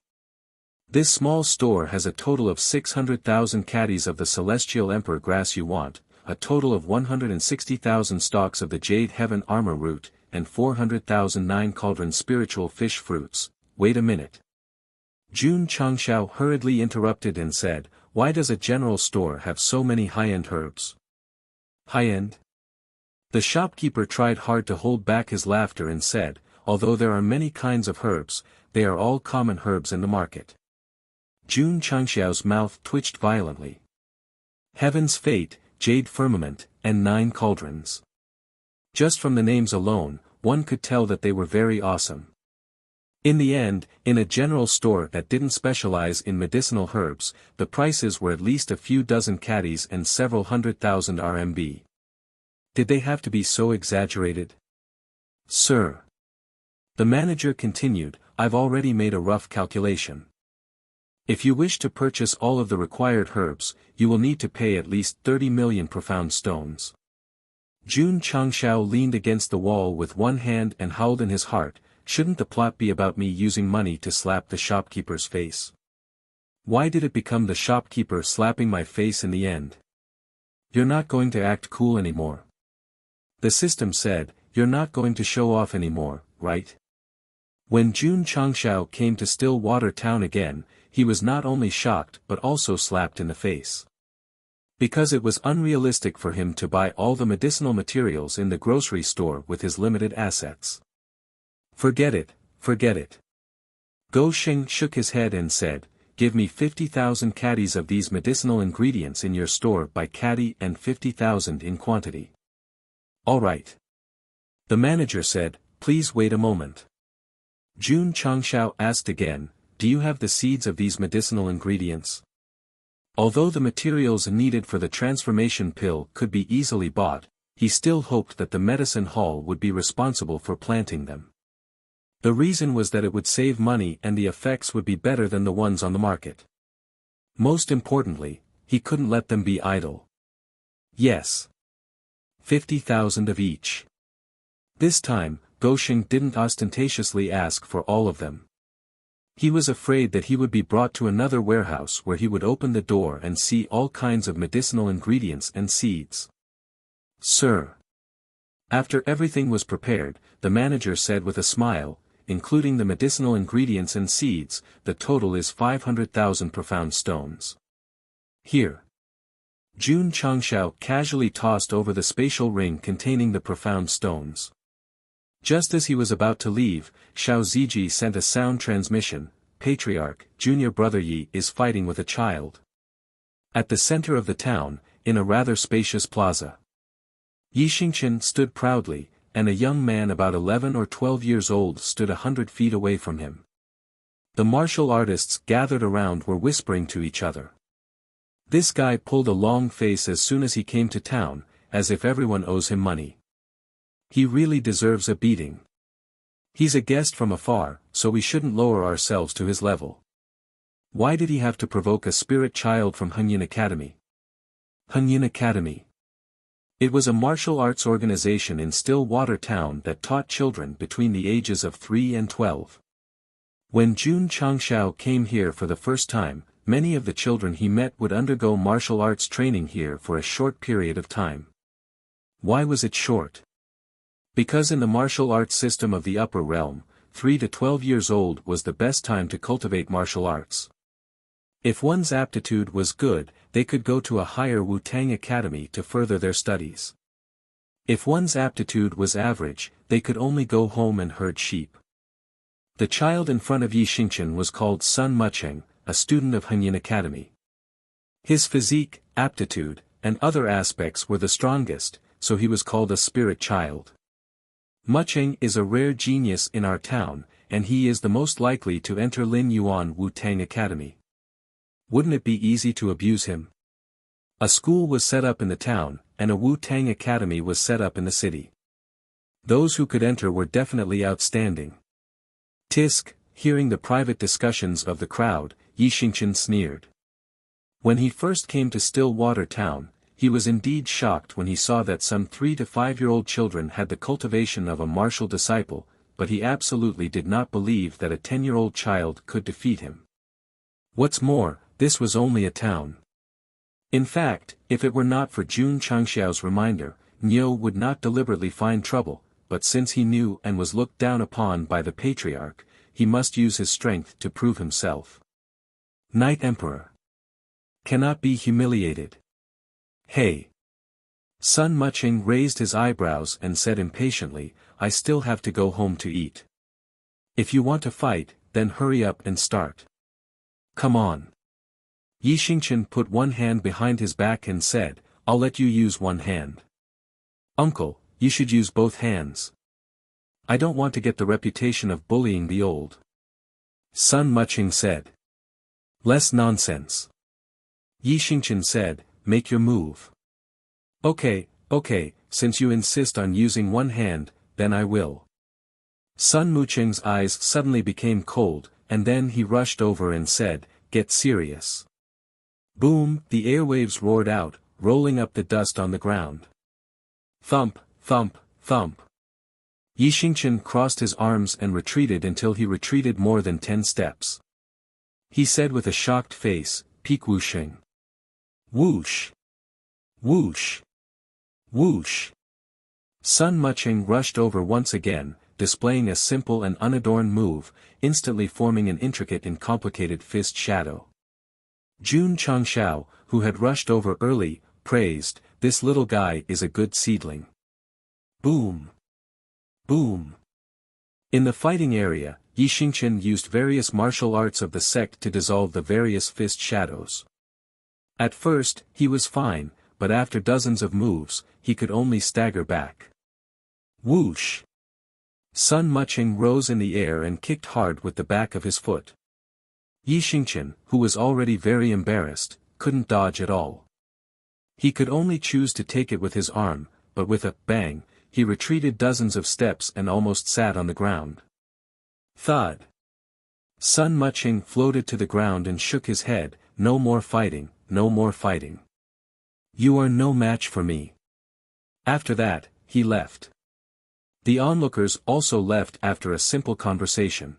This small store has a total of 600,000 caddies of the celestial emperor grass you want, a total of 160,000 stalks of the jade heaven armor root, and 400,000 nine cauldron spiritual fish fruits. Wait a minute. Jun Changshao hurriedly interrupted and said, "Why does a general store have so many high-end herbs?" "High-end?" The shopkeeper tried hard to hold back his laughter and said, "Although there are many kinds of herbs, they are all common herbs in the market." Jun Changshao's mouth twitched violently. Heaven's Fate, Jade Firmament, and 9 Cauldrons. Just from the names alone, one could tell that they were very awesome. In the end, in a general store that didn't specialize in medicinal herbs, the prices were at least a few dozen caddies and several 100,000 RMB. Did they have to be so exaggerated? "Sir." The manager continued, "I've already made a rough calculation. If you wish to purchase all of the required herbs, you will need to pay at least 30 million profound stones." Jun Changshao leaned against the wall with one hand and howled in his heart, "Shouldn't the plot be about me using money to slap the shopkeeper's face? Why did it become the shopkeeper slapping my face in the end? You're not going to act cool anymore. The system said, you're not going to show off anymore, right?" When Jun Changshao came to Stillwater Town again, he was not only shocked but also slapped in the face. Because it was unrealistic for him to buy all the medicinal materials in the grocery store with his limited assets. Forget it, forget it. Gou Sheng shook his head and said, "Give me 50,000 caddies of these medicinal ingredients in your store by caddy and 50,000 in quantity." "All right." The manager said, "Please wait a moment." Jun Changshao asked again, "Do you have the seeds of these medicinal ingredients?" Although the materials needed for the transformation pill could be easily bought, he still hoped that the medicine hall would be responsible for planting them. The reason was that it would save money and the effects would be better than the ones on the market. Most importantly, he couldn't let them be idle. Yes. 50,000 of each. This time, Gou Sheng didn't ostentatiously ask for all of them. He was afraid that he would be brought to another warehouse where he would open the door and see all kinds of medicinal ingredients and seeds. "Sir." After everything was prepared, the manager said with a smile, "Including the medicinal ingredients and seeds, the total is 500,000 profound stones. Here." Jun Changshao casually tossed over the spatial ring containing the profound stones. Just as he was about to leave, Xiao Ziji sent a sound transmission, "Patriarch, junior brother Yi is fighting with a child." At the center of the town, in a rather spacious plaza. Yi Xingqian stood proudly, and a young man about 11 or 12 years old stood 100 feet away from him. The martial artists gathered around were whispering to each other. This guy pulled a long face as soon as he came to town, as if everyone owes him money. He really deserves a beating. He's a guest from afar, so we shouldn't lower ourselves to his level. Why did he have to provoke a spirit child from Hunyin Academy? Hunyin Academy. It was a martial arts organization in Stillwater Town that taught children between the ages of 3 and 12. When Jun Changshao came here for the first time, many of the children he met would undergo martial arts training here for a short period of time. Why was it short? Because in the martial arts system of the upper realm, 3 to 12 years old was the best time to cultivate martial arts. If one's aptitude was good, they could go to a higher Wu-Tang academy to further their studies. If one's aptitude was average, they could only go home and herd sheep. The child in front of Yi Xingchen was called Sun Mucheng, a student of Hunyin Academy. His physique, aptitude, and other aspects were the strongest, so he was called a spirit child. Mucheng is a rare genius in our town, and he is the most likely to enter Lin Yuan Wu-Tang Academy. Wouldn't it be easy to abuse him? A school was set up in the town, and a Wu-Tang Academy was set up in the city. Those who could enter were definitely outstanding. Tisk, hearing the private discussions of the crowd, Yi Xingchen sneered. When he first came to Stillwater Town, he was indeed shocked when he saw that some 3 to 5-year-old children had the cultivation of a martial disciple, but he absolutely did not believe that a 10-year-old child could defeat him. What's more, this was only a town. In fact, if it were not for Jun Changxiao's reminder, Niu would not deliberately find trouble, but since he knew and was looked down upon by the patriarch, he must use his strength to prove himself. Night Emperor cannot be humiliated. Hey! Sun Mucheng raised his eyebrows and said impatiently, I still have to go home to eat. If you want to fight, then hurry up and start. Come on. Yi Xingchen put one hand behind his back and said, I'll let you use one hand. Uncle, you should use both hands. I don't want to get the reputation of bullying the old. Sun Mucheng said. Less nonsense. Yi Xingchen said, make your move. Okay, since you insist on using one hand, then I will. Sun Mucheng's eyes suddenly became cold, and then he rushed over and said, get serious. Boom, the airwaves roared out, rolling up the dust on the ground. Thump, thump, thump. Yi Xingchen crossed his arms and retreated until he retreated more than 10 steps. He said with a shocked face, Peek whooshing. Whoosh! Whoosh! Whoosh! Sun Mucheng rushed over once again, displaying a simple and unadorned move, instantly forming an intricate and complicated fist shadow. Jun Changshao, who had rushed over early, praised, this little guy is a good seedling. Boom! Boom! In the fighting area, Yi Xingchen used various martial arts of the sect to dissolve the various fist shadows. At first, he was fine, but after dozens of moves, he could only stagger back. Whoosh! Sun Mucheng rose in the air and kicked hard with the back of his foot. Yi Xingchen, who was already very embarrassed, couldn't dodge at all. He could only choose to take it with his arm, but with a bang, he retreated dozens of steps and almost sat on the ground. Thud! Sun Mucheng floated to the ground and shook his head, no more fighting, no more fighting. You are no match for me. After that, he left. The onlookers also left after a simple conversation.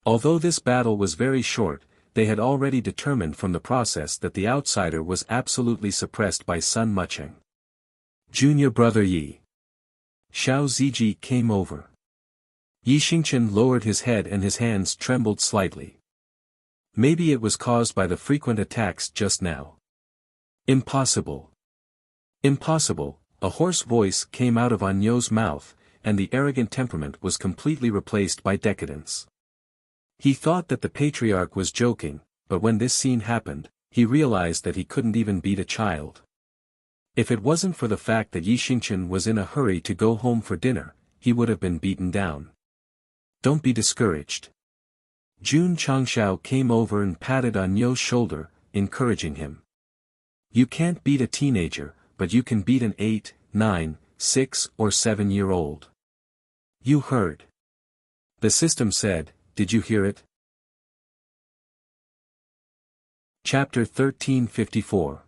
Although this battle was very short, they had already determined from the process that the outsider was absolutely suppressed by Sun Mucheng. Junior brother Yi. Xiao Ziji came over. Yi Xingchen lowered his head and his hands trembled slightly. Maybe it was caused by the frequent attacks just now. Impossible. Impossible, a hoarse voice came out of Anyo's mouth, and the arrogant temperament was completely replaced by decadence. He thought that the patriarch was joking, but when this scene happened, he realized that he couldn't even beat a child. If it wasn't for the fact that Yi Xingchen was in a hurry to go home for dinner, he would have been beaten down. Don't be discouraged. Jun Changshao came over and patted Anyo's shoulder, encouraging him. You can't beat a teenager, but you can beat an 8, 9, 6 or 7-year-old. You heard. The system said, did you hear it? Chapter 1354.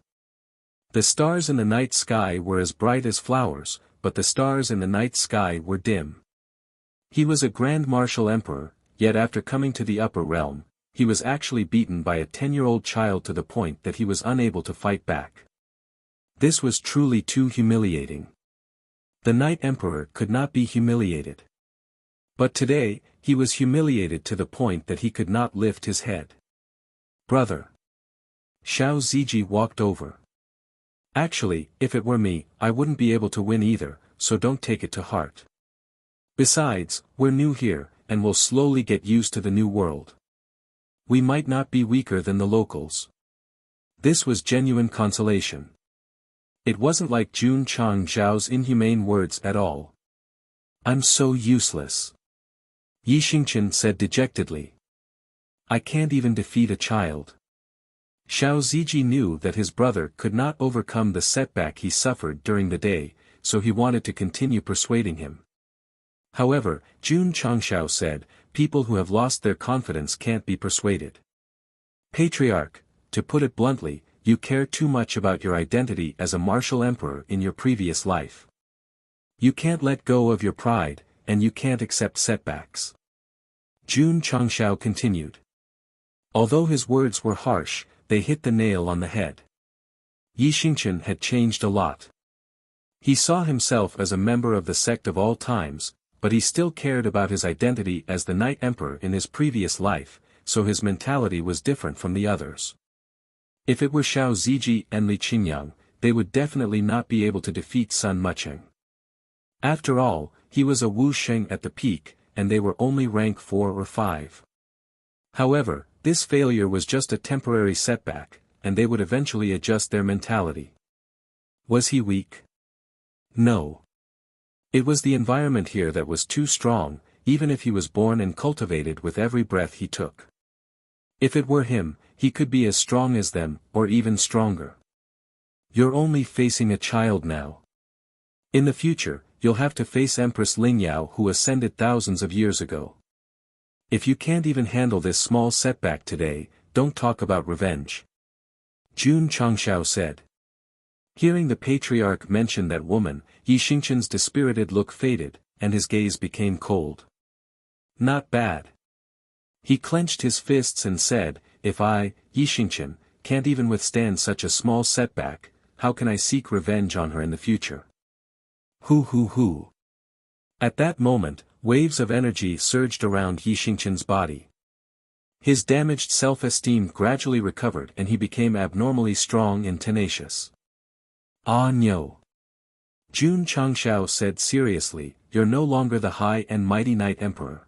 The stars in the night sky were as bright as flowers, but the stars in the night sky were dim. He was a grand martial emperor, yet after coming to the upper realm, he was actually beaten by a 10-year-old child to the point that he was unable to fight back. This was truly too humiliating. The Night Emperor could not be humiliated. But today, he was humiliated to the point that he could not lift his head. Brother. Xiao Ziji walked over. Actually, if it were me, I wouldn't be able to win either, so don't take it to heart. Besides, we're new here, and will slowly get used to the new world. We might not be weaker than the locals. This was genuine consolation. It wasn't like Jun Chang Zhao's inhumane words at all. I'm so useless. Yi Xingqian said dejectedly. I can't even defeat a child. Xiao Ziji knew that his brother could not overcome the setback he suffered during the day, so he wanted to continue persuading him. However, Jun Changshao said, people who have lost their confidence can't be persuaded. Patriarch, to put it bluntly, you care too much about your identity as a martial emperor in your previous life. You can't let go of your pride, and you can't accept setbacks. Jun Changshao continued. Although his words were harsh, they hit the nail on the head. Yi Xingqian had changed a lot. He saw himself as a member of the sect of all times, but he still cared about his identity as the Night Emperor in his previous life, so his mentality was different from the others. If it were Xiao Ziji and Li Qingyang, they would definitely not be able to defeat Sun Mucheng. After all, he was a Wu Sheng at the peak, and they were only rank 4 or 5. However, this failure was just a temporary setback, and they would eventually adjust their mentality. Was he weak? No. It was the environment here that was too strong, even if he was born and cultivated with every breath he took. If it were him, he could be as strong as them, or even stronger. You're only facing a child now. In the future, you'll have to face Empress Lingyao who ascended thousands of years ago. If you can't even handle this small setback today, don't talk about revenge. Jun Changshao said. Hearing the patriarch mention that woman, Yi Xingqian's dispirited look faded, and his gaze became cold. Not bad. He clenched his fists and said, if I, Yi Xingqian, can't even withstand such a small setback, how can I seek revenge on her in the future? Hoo. At that moment, waves of energy surged around Yi Xingqian's body. His damaged self-esteem gradually recovered and he became abnormally strong and tenacious. Ah no. Jun Changshao said seriously, you're no longer the high and mighty Night Emperor.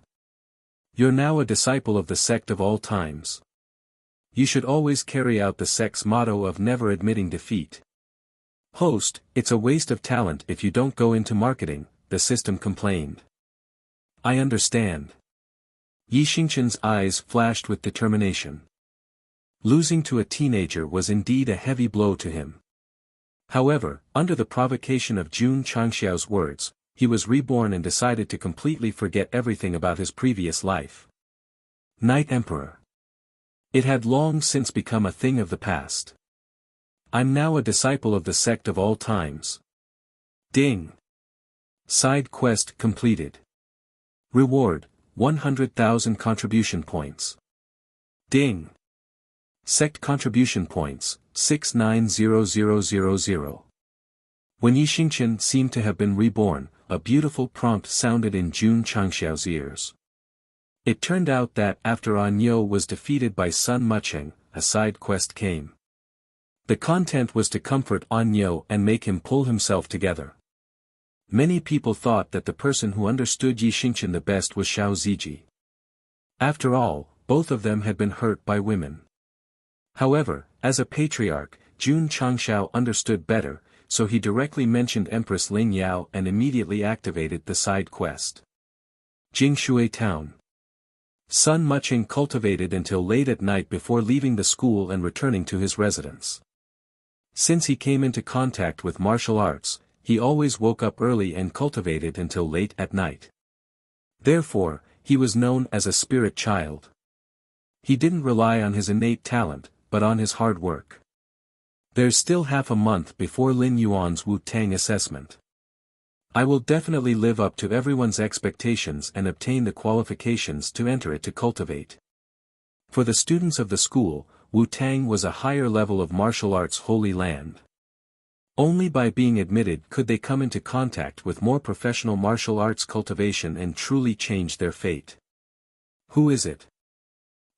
You're now a disciple of the sect of all times. You should always carry out the sect's motto of never admitting defeat. Host, it's a waste of talent if you don't go into marketing, the system complained. I understand. Yi Xingqian's eyes flashed with determination. Losing to a teenager was indeed a heavy blow to him. However, under the provocation of Jun Changxiao's words, he was reborn and decided to completely forget everything about his previous life. Night Emperor. It had long since become a thing of the past. I'm now a disciple of the sect of all times. Ding. Side quest completed. Reward, 100,000 contribution points. Ding. Sect contribution points, 690000. When Yi Xingqian seemed to have been reborn, a beautiful prompt sounded in Jun Changxiao's ears. It turned out that after An Yo was defeated by Sun Mucheng, a side quest came. The content was to comfort An Yo and make him pull himself together. Many people thought that the person who understood Yi Xingqian the best was Xiao Ziji. After all, both of them had been hurt by women. However, as a patriarch, Jun Changshao understood better, so he directly mentioned Empress Ling Yao and immediately activated the side quest. Jingshui Town. Sun Mucheng cultivated until late at night before leaving the school and returning to his residence. Since he came into contact with martial arts, he always woke up early and cultivated until late at night. Therefore, he was known as a spirit child. He didn't rely on his innate talent, but on his hard work. There's still half a month before Lin Yuan's Wu-Tang assessment. I will definitely live up to everyone's expectations and obtain the qualifications to enter it to cultivate. For the students of the school, Wu-Tang was a higher level of martial arts holy land. Only by being admitted could they come into contact with more professional martial arts cultivation and truly change their fate. Who is it?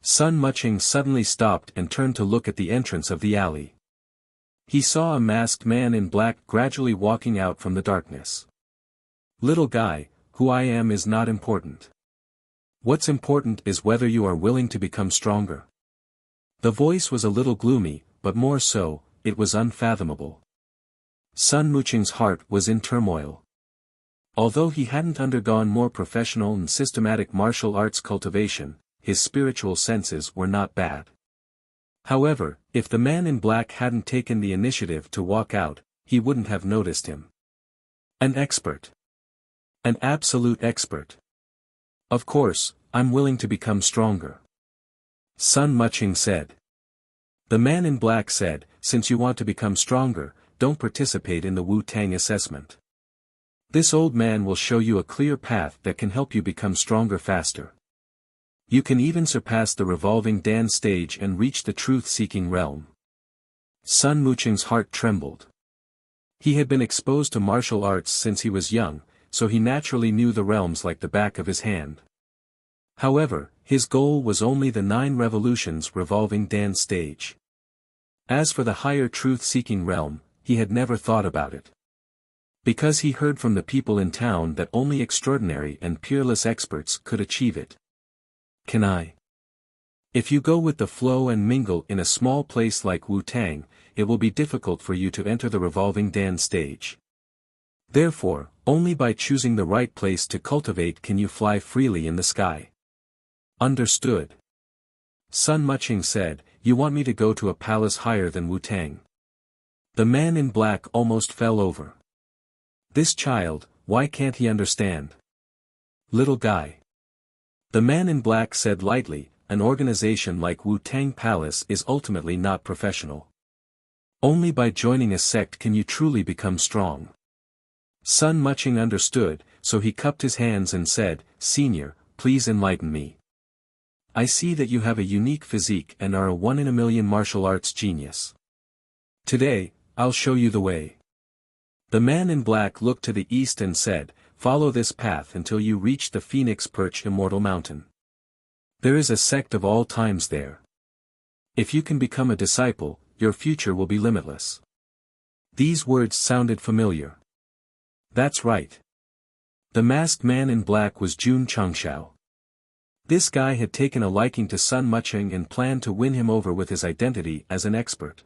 Sun Muching suddenly stopped and turned to look at the entrance of the alley. He saw a masked man in black gradually walking out from the darkness. Little guy, who I am is not important. What's important is whether you are willing to become stronger. The voice was a little gloomy, but more so, it was unfathomable. Sun Muching's heart was in turmoil. Although he hadn't undergone more professional and systematic martial arts cultivation, his spiritual senses were not bad. However, if the man in black hadn't taken the initiative to walk out, he wouldn't have noticed him. An expert. An absolute expert. Of course, I'm willing to become stronger. Sun Muching said. The man in black said, since you want to become stronger, don't participate in the Wu-Tang assessment. This old man will show you a clear path that can help you become stronger faster. You can even surpass the revolving Dan stage and reach the truth-seeking realm. Sun Muching's heart trembled. He had been exposed to martial arts since he was young, so he naturally knew the realms like the back of his hand. However, his goal was only the 9 revolutions revolving Dan stage. As for the higher truth-seeking realm, he had never thought about it. Because he heard from the people in town that only extraordinary and peerless experts could achieve it. Can I? If you go with the flow and mingle in a small place like Wu-Tang, it will be difficult for you to enter the revolving Dan stage. Therefore, only by choosing the right place to cultivate can you fly freely in the sky. Understood. Sun Muching said, you want me to go to a palace higher than Wu-Tang? The man in black almost fell over. This child, why can't he understand? Little guy. The man in black said lightly, an organization like Wu-Tang Palace is ultimately not professional. Only by joining a sect can you truly become strong. Sun Muching understood, so he cupped his hands and said, Senior, please enlighten me. I see that you have a unique physique and are a 1-in-a-million martial arts genius. Today, I'll show you the way. The man in black looked to the east and said, follow this path until you reach the Phoenix Perch Immortal Mountain. There is a sect of all times there. If you can become a disciple, your future will be limitless. These words sounded familiar. That's right. The masked man in black was Jun Changshao. This guy had taken a liking to Sun Muching and planned to win him over with his identity as an expert.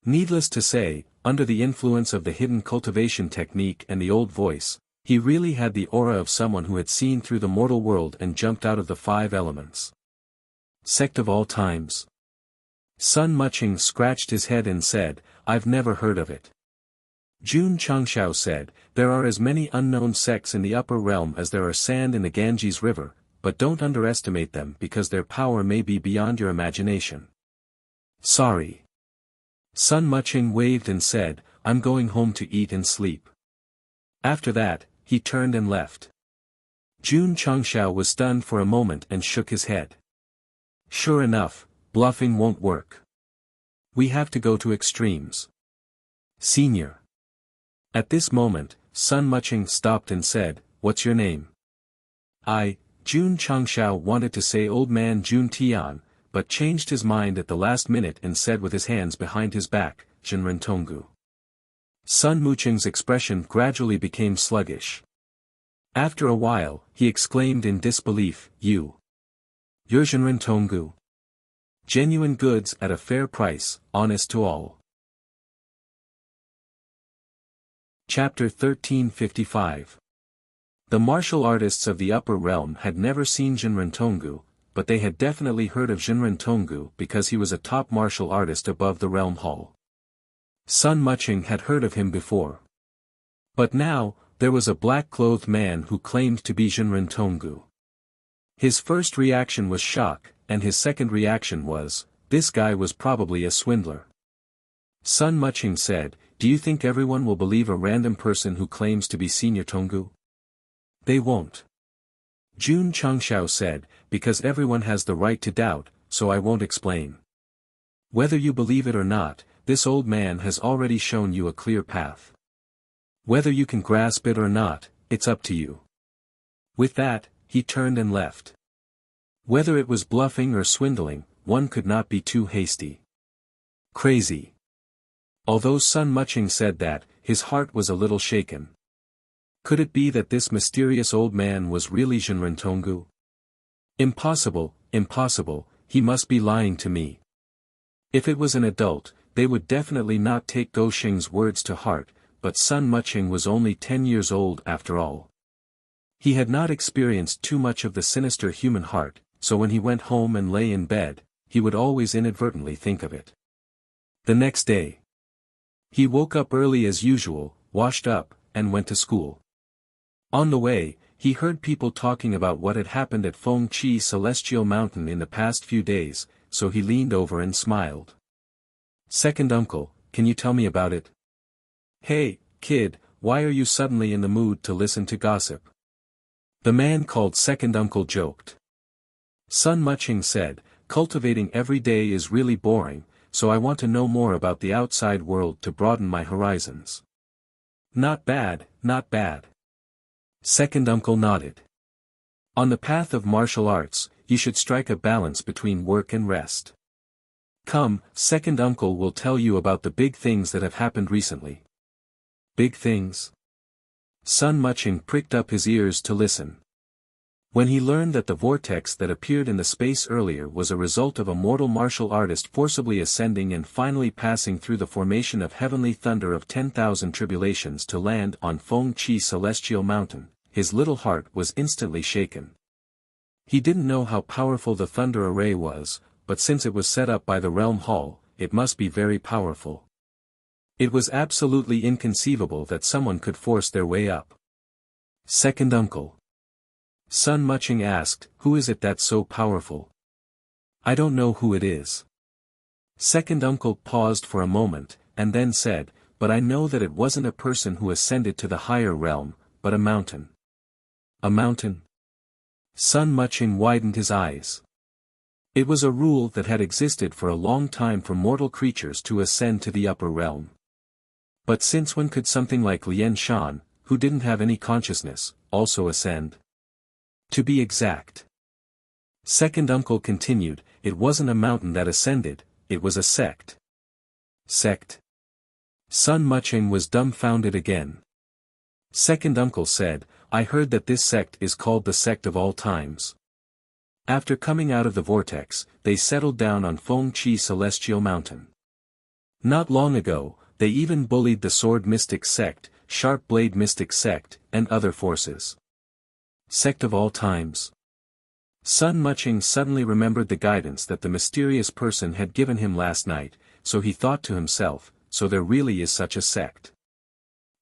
Needless to say, under the influence of the hidden cultivation technique and the old voice, he really had the aura of someone who had seen through the mortal world and jumped out of the 5 elements. Sect of all times. Sun Muching scratched his head and said, I've never heard of it. Jun Changshao said, there are as many unknown sects in the upper realm as there are sand in the Ganges River, but don't underestimate them because their power may be beyond your imagination. Sorry. Sun Muching waved and said, I'm going home to eat and sleep. After that, he turned and left. Jun Changshao was stunned for a moment and shook his head. Sure enough, bluffing won't work. We have to go to extremes. Senior. At this moment, Sun Muching stopped and said, what's your name? Jun Changshao wanted to say Old Man Jun Tian, but changed his mind at the last minute and said with his hands behind his back, Jinren Tonggu. Sun Muching's expression gradually became sluggish. After a while, he exclaimed in disbelief, You're Jinren Tonggu. Genuine goods at a fair price, honest to all. Chapter 1355. The martial artists of the upper realm had never seen Jinren Tonggu, but they had definitely heard of Jinren Tonggu because he was a top martial artist above the realm hall. Sun Muching had heard of him before. But now, there was a black-clothed man who claimed to be Jinren Tonggu. His first reaction was shock, and his second reaction was, this guy was probably a swindler. Sun Muching said, do you think everyone will believe a random person who claims to be Senior Tonggu? They won't. Jun Changshao said, because everyone has the right to doubt, so I won't explain. Whether you believe it or not, this old man has already shown you a clear path. Whether you can grasp it or not, it's up to you. With that, he turned and left. Whether it was bluffing or swindling, one could not be too hasty. Crazy. Although Sun Muching said that, his heart was a little shaken. Could it be that this mysterious old man was really Jinren Tonggu? Impossible, impossible, he must be lying to me. If it was an adult, they would definitely not take Go Xing's words to heart, but Sun Muching was only 10 years old after all. He had not experienced too much of the sinister human heart, so when he went home and lay in bed, he would always inadvertently think of it. The next day, he woke up early as usual, washed up, and went to school. On the way, he heard people talking about what had happened at Feng Chi Celestial Mountain in the past few days, so he leaned over and smiled. Second uncle, can you tell me about it? Hey, kid, why are you suddenly in the mood to listen to gossip? The man called second uncle joked. Sun Muching said, cultivating every day is really boring, so I want to know more about the outside world to broaden my horizons. Not bad, not bad. Second uncle nodded. On the path of martial arts, you should strike a balance between work and rest. Come, second uncle will tell you about the big things that have happened recently. Big things? Sun Muching pricked up his ears to listen. When he learned that the vortex that appeared in the space earlier was a result of a mortal martial artist forcibly ascending and finally passing through the formation of heavenly thunder of 10,000 tribulations to land on Feng Chi Celestial Mountain, his little heart was instantly shaken. He didn't know how powerful the thunder array was, but since it was set up by the Realm Hall, it must be very powerful. It was absolutely inconceivable that someone could force their way up. Second uncle. Sun Muching asked, who is it that's so powerful? I don't know who it is. Second uncle paused for a moment, and then said, but I know that it wasn't a person who ascended to the higher realm, but a mountain. A mountain? Sun Muching widened his eyes. It was a rule that had existed for a long time for mortal creatures to ascend to the upper realm. But since when could something like Lian Shan, who didn't have any consciousness, also ascend? To be exact. Second uncle continued, it wasn't a mountain that ascended, it was a sect. Sect? Sun Muching was dumbfounded again. Second uncle said, I heard that this sect is called the Sect of All Times. After coming out of the vortex, they settled down on Feng Chi Celestial Mountain. Not long ago, they even bullied the Sword Mystic Sect, Sharp Blade Mystic Sect, and other forces. Sect of All Times. Sun Muching suddenly remembered the guidance that the mysterious person had given him last night, so he thought to himself, so there really is such a sect.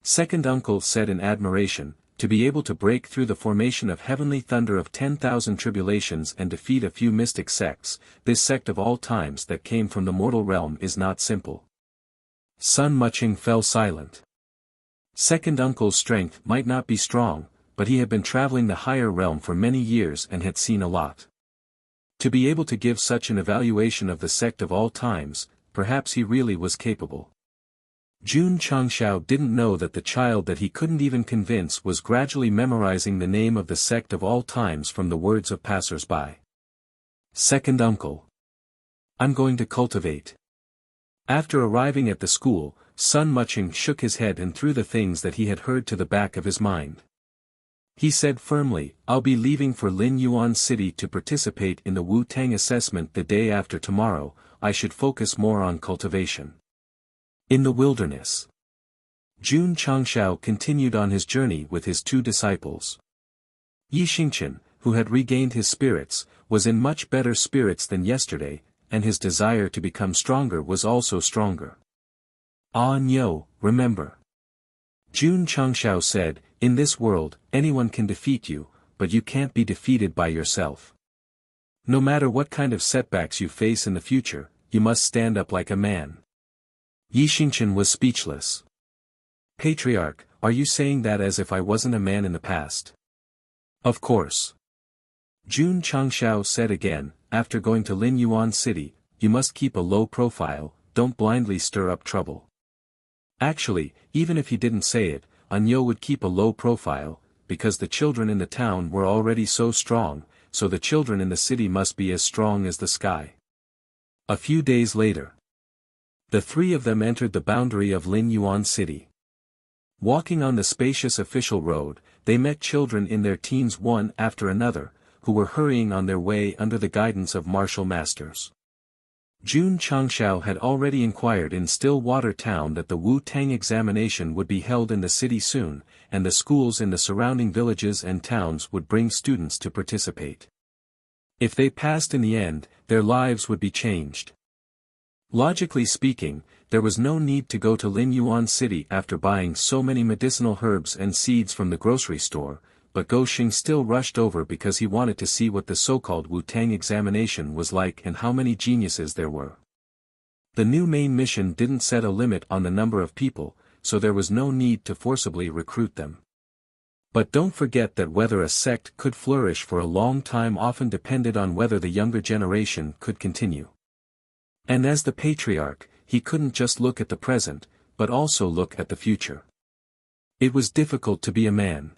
Second uncle said in admiration, to be able to break through the formation of heavenly thunder of 10,000 tribulations and defeat a few mystic sects, this sect of all times that came from the mortal realm is not simple. Sun Muching fell silent. Second uncle's strength might not be strong, but he had been traveling the higher realm for many years and had seen a lot. To be able to give such an evaluation of the sect of all times, perhaps he really was capable. Jun Changshao didn't know that the child that he couldn't even convince was gradually memorizing the name of the sect of all times from the words of passers-by. Second uncle. I'm going to cultivate. After arriving at the school, Sun Muching shook his head and threw the things that he had heard to the back of his mind. He said firmly, I'll be leaving for Lin Yuan City to participate in the Wu Tang assessment the day after tomorrow, I should focus more on cultivation. In the wilderness. Jun Changshao continued on his journey with his two disciples. Yi Xingchen, who had regained his spirits, was in much better spirits than yesterday, and his desire to become stronger was also stronger. Ah Nyo, remember. Jun Changshao said, "In this world, anyone can defeat you, but you can't be defeated by yourself. No matter what kind of setbacks you face in the future, you must stand up like a man." Yi Xingchen was speechless. "Patriarch, are you saying that as if I wasn't a man in the past?" "Of course." Jun Changshao said again, "After going to Lin Yuan City, you must keep a low profile, don't blindly stir up trouble." Actually, even if he didn't say it, Anyo would keep a low profile, because the children in the town were already so strong, so the children in the city must be as strong as the sky. A few days later, the three of them entered the boundary of Lin Yuan City. Walking on the spacious official road, they met children in their teens one after another, who were hurrying on their way under the guidance of martial masters. Jun Changshao had already inquired in Stillwater Town that the Wu-Tang examination would be held in the city soon, and the schools in the surrounding villages and towns would bring students to participate. If they passed in the end, their lives would be changed. Logically speaking, there was no need to go to Lin Yuan City after buying so many medicinal herbs and seeds from the grocery store, but Go Xing still rushed over because he wanted to see what the so-called Wu-Tang examination was like and how many geniuses there were. The new main mission didn't set a limit on the number of people, so there was no need to forcibly recruit them. But don't forget that whether a sect could flourish for a long time often depended on whether the younger generation could continue. And as the patriarch, he couldn't just look at the present, but also look at the future. It was difficult to be a man.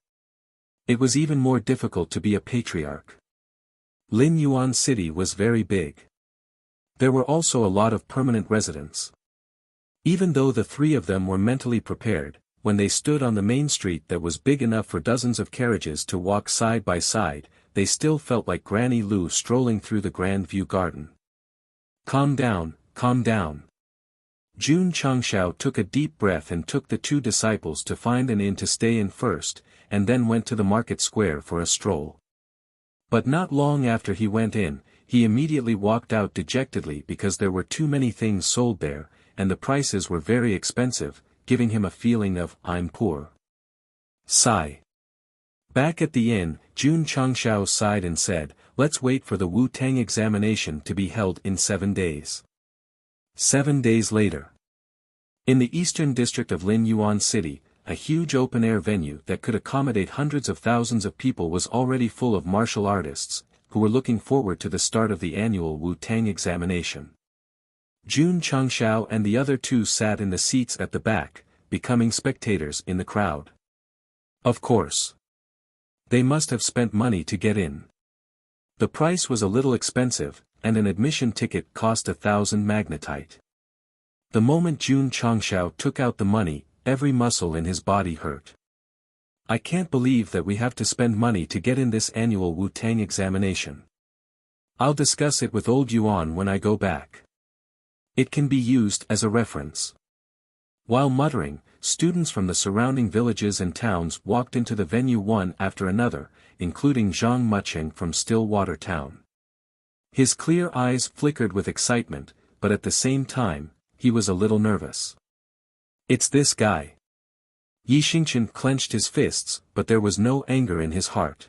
It was even more difficult to be a patriarch. Lin Yuan City was very big. There were also a lot of permanent residents. Even though the three of them were mentally prepared, when they stood on the main street that was big enough for dozens of carriages to walk side by side, they still felt like Granny Lu strolling through the Grand View Garden. "Calm down, calm down." Jun Changshao took a deep breath and took the two disciples to find an inn to stay in first, and then went to the market square for a stroll. But not long after he went in, he immediately walked out dejectedly because there were too many things sold there, and the prices were very expensive, giving him a feeling of, "I'm poor." Sigh. Back at the inn, Jun Changshao sighed and said, "Let's wait for the Wu-Tang examination to be held in 7 days. 7 days later. In the eastern district of Lin Yuan City, a huge open-air venue that could accommodate hundreds of thousands of people was already full of martial artists, who were looking forward to the start of the annual Wu-Tang examination. Jun Changshao and the other two sat in the seats at the back, becoming spectators in the crowd. Of course. They must have spent money to get in. The price was a little expensive, and an admission ticket cost 1,000 magnetite. The moment Jun Changshao took out the money, every muscle in his body hurt. "I can't believe that we have to spend money to get in this annual Wu-Tang examination. I'll discuss it with old Yuan when I go back. It can be used as a reference." While muttering, students from the surrounding villages and towns walked into the venue one after another, including Zhang Mucheng from Stillwater Town. His clear eyes flickered with excitement, but at the same time, he was a little nervous. "It's this guy." Yi Xingchen clenched his fists, but there was no anger in his heart.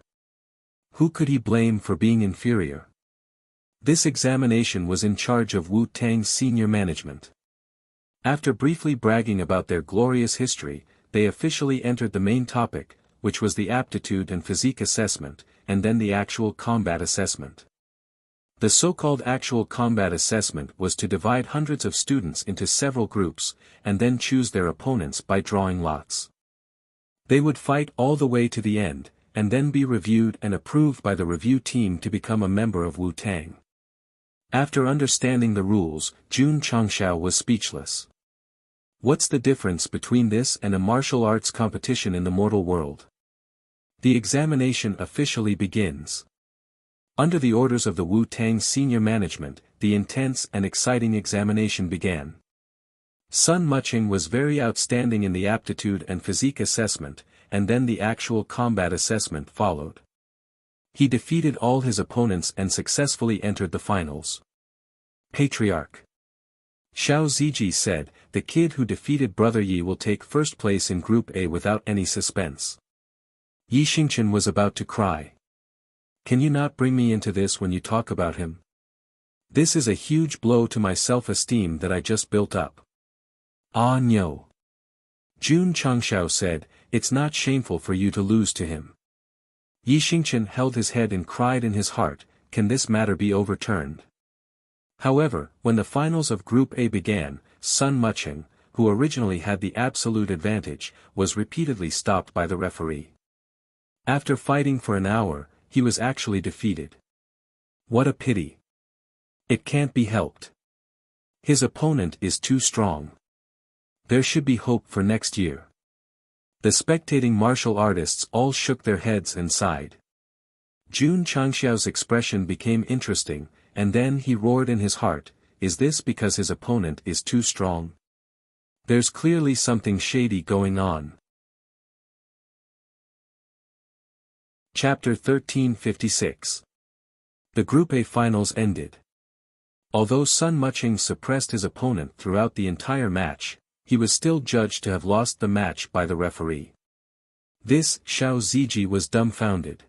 Who could he blame for being inferior? This examination was in charge of Wu-Tang's senior management. After briefly bragging about their glorious history, they officially entered the main topic, which was the aptitude and physique assessment, and then the actual combat assessment. The so-called actual combat assessment was to divide hundreds of students into several groups, and then choose their opponents by drawing lots. They would fight all the way to the end, and then be reviewed and approved by the review team to become a member of Wu-Tang. After understanding the rules, Jun Changshao was speechless. What's the difference between this and a martial arts competition in the mortal world? The examination officially begins. Under the orders of the Wu-Tang senior management, the intense and exciting examination began. Sun Mucheng was very outstanding in the aptitude and physique assessment, and then the actual combat assessment followed. He defeated all his opponents and successfully entered the finals. Patriarch. Xiao Ziji said, the kid who defeated Brother Yi will take first place in Group A without any suspense. Yi Xingchen was about to cry. Can you not bring me into this when you talk about him? This is a huge blow to my self-esteem that I just built up. Ah no. Jun Changshao said, it's not shameful for you to lose to him. Yi Xingchen held his head and cried in his heart, can this matter be overturned? However, when the finals of Group A began, Sun Mucheng, who originally had the absolute advantage, was repeatedly stopped by the referee. After fighting for an hour, he was actually defeated. What a pity. It can't be helped. His opponent is too strong. There should be hope for next year. The spectating martial artists all shook their heads and sighed. Jun Changxiao's expression became interesting, and then he roared in his heart, is this because his opponent is too strong? There's clearly something shady going on. Chapter 1356. The Group A finals ended. Although Sun Mucheng suppressed his opponent throughout the entire match, he was still judged to have lost the match by the referee. This, Xiao Ziji was dumbfounded.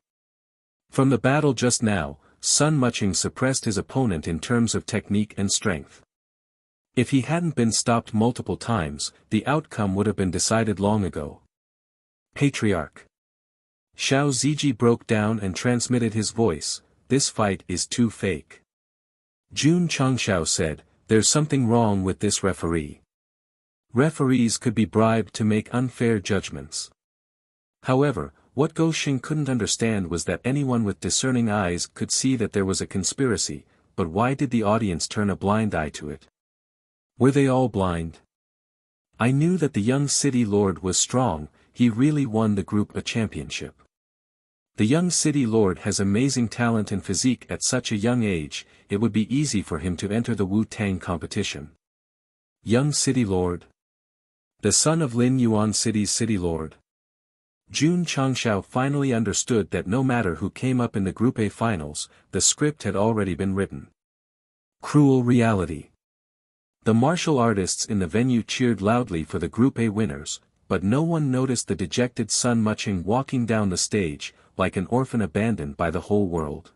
From the battle just now, Sun Mucheng suppressed his opponent in terms of technique and strength. If he hadn't been stopped multiple times, the outcome would have been decided long ago. Patriarch. Xiao Ziji broke down and transmitted his voice, this fight is too fake. Jun Changshao said, there's something wrong with this referee. Referees could be bribed to make unfair judgments. However, what Go Xing couldn't understand was that anyone with discerning eyes could see that there was a conspiracy, but why did the audience turn a blind eye to it? Were they all blind? I knew that the young city lord was strong, he really won the Group A championship. The young city lord has amazing talent and physique at such a young age, it would be easy for him to enter the Wu Tang competition. Young city lord? The son of Lin Yuan City's city lord? Jun Changshao finally understood that no matter who came up in the Group A finals, the script had already been written. Cruel reality. The martial artists in the venue cheered loudly for the Group A winners, but no one noticed the dejected Sun Mucheng walking down the stage, like an orphan abandoned by the whole world.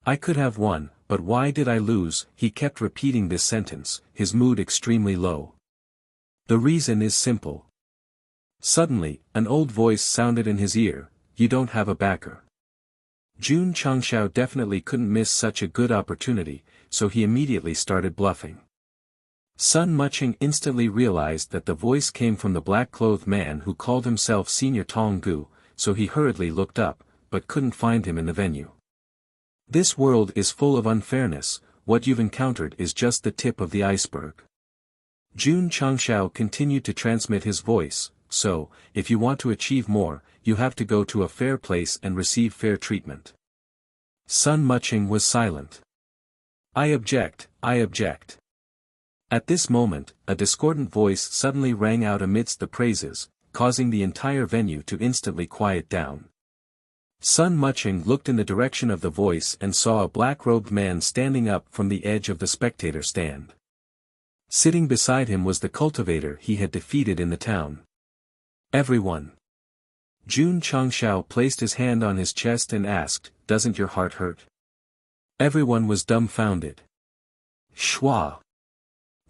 I could have won, but why did I lose? He kept repeating this sentence, his mood extremely low. The reason is simple. Suddenly, an old voice sounded in his ear, you don't have a backer. Jun Changshao definitely couldn't miss such a good opportunity, so he immediately started bluffing. Sun Mucheng instantly realized that the voice came from the black-clothed man who called himself Senior Tong Gu, so he hurriedly looked up, but couldn't find him in the venue. This world is full of unfairness, what you've encountered is just the tip of the iceberg. Jun Changshao continued to transmit his voice, so, if you want to achieve more, you have to go to a fair place and receive fair treatment. Sun Mucheng was silent. I object, I object. At this moment, a discordant voice suddenly rang out amidst the praises, causing the entire venue to instantly quiet down. Sun Mucheng looked in the direction of the voice and saw a black-robed man standing up from the edge of the spectator stand. Sitting beside him was the cultivator he had defeated in the town. Everyone. Jun Changshao placed his hand on his chest and asked, doesn't your heart hurt? Everyone was dumbfounded. Schwa.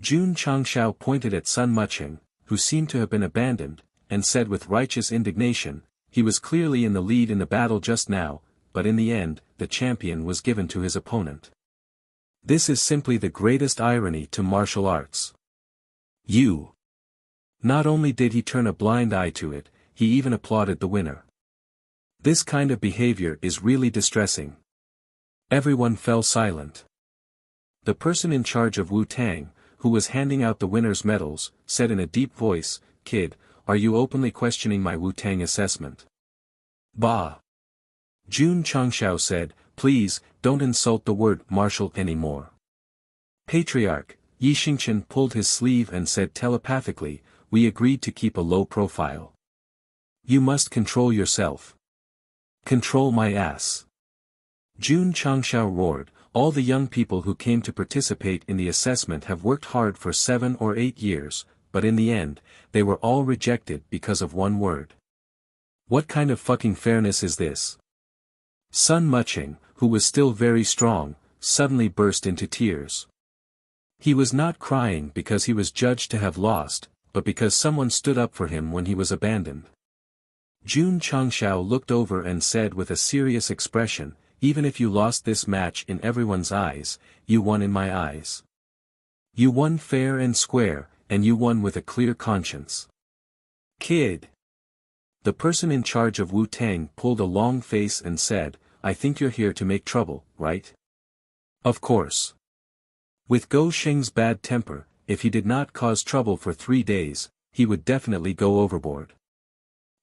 Jun Changshao pointed at Sun Mucheng, who seemed to have been abandoned, and said with righteous indignation, he was clearly in the lead in the battle just now, but in the end, the champion was given to his opponent. This is simply the greatest irony to martial arts. You. Not only did he turn a blind eye to it, he even applauded the winner. This kind of behavior is really distressing. Everyone fell silent. The person in charge of Wu Tang, who was handing out the winners' medals, said in a deep voice, Kid, are you openly questioning my Wu Tang assessment? Bah! Jun Changshao said, please, don't insult the word martial anymore. Patriarch, Yi Xingchen pulled his sleeve and said telepathically, we agreed to keep a low profile. You must control yourself. Control my ass. Jun Changshao roared, All the young people who came to participate in the assessment have worked hard for 7 or 8 years, but in the end, they were all rejected because of one word. What kind of fucking fairness is this? Sun Muching, who was still very strong, suddenly burst into tears. He was not crying because he was judged to have lost, but because someone stood up for him when he was abandoned. Jun Changshao looked over and said with a serious expression, "Even if you lost this match in everyone's eyes, you won in my eyes. You won fair and square, and you won with a clear conscience." Kid. The person in charge of Wu Tang pulled a long face and said, "I think you're here to make trouble, right?" Of course. With Go Sheng's bad temper, if he did not cause trouble for 3 days, he would definitely go overboard.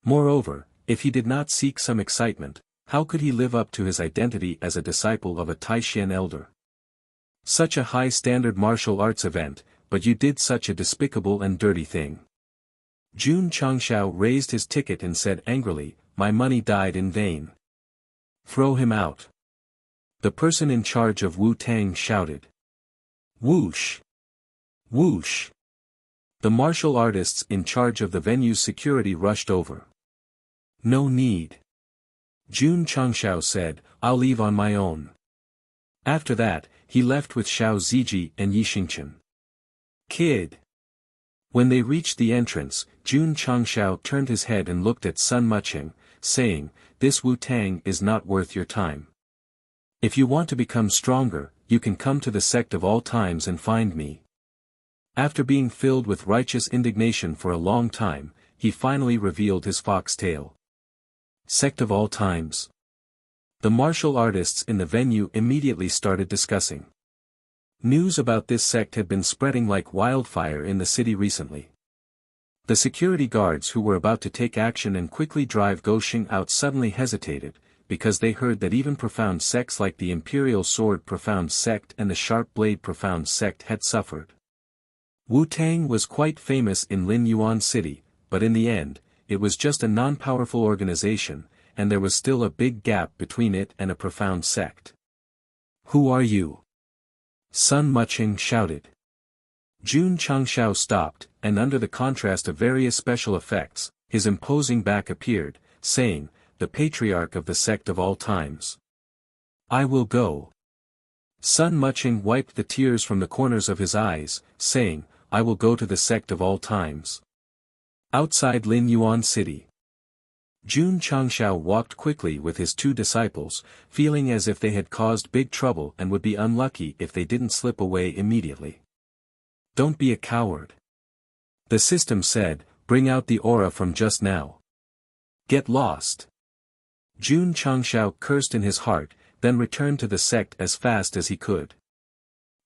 Moreover, if he did not seek some excitement, how could he live up to his identity as a disciple of a Taishan elder? Such a high-standard martial arts event, but you did such a despicable and dirty thing. Jun Changshao raised his ticket and said angrily, "My money died in vain. Throw him out." The person in charge of Wu Tang shouted. Whoosh! Whoosh! The martial artists in charge of the venue's security rushed over. "No need." Jun Changshao said, "I'll leave on my own." After that, he left with Xiao Ziji and Yi Xingchen. Kid. When they reached the entrance, Jun Changshao turned his head and looked at Sun Muching, saying, "This Wu Tang is not worth your time. If you want to become stronger, you can come to the Sect of All Times and find me." After being filled with righteous indignation for a long time, he finally revealed his foxtail. Sect of All Times. The martial artists in the venue immediately started discussing. News about this sect had been spreading like wildfire in the city recently. The security guards who were about to take action and quickly drive Gosheng out suddenly hesitated, because they heard that even profound sects like the Imperial Sword Profound Sect and the Sharp Blade Profound Sect had suffered. Wu Tang was quite famous in Lin Yuan City, but in the end, it was just a non-powerful organization, and there was still a big gap between it and a profound sect. "Who are you?" Sun Muching shouted. Jun Changshao stopped, and under the contrast of various special effects, his imposing back appeared, saying, "The patriarch of the Sect of All Times. I will go." Sun Muching wiped the tears from the corners of his eyes, saying, "I will go to the Sect of All Times." Outside Lin Yuan City. Jun Changshao walked quickly with his 2 disciples, feeling as if they had caused big trouble and would be unlucky if they didn't slip away immediately. "Don't be a coward." The system said, "Bring out the aura from just now. Get lost." Jun Changshao cursed in his heart, then returned to the sect as fast as he could.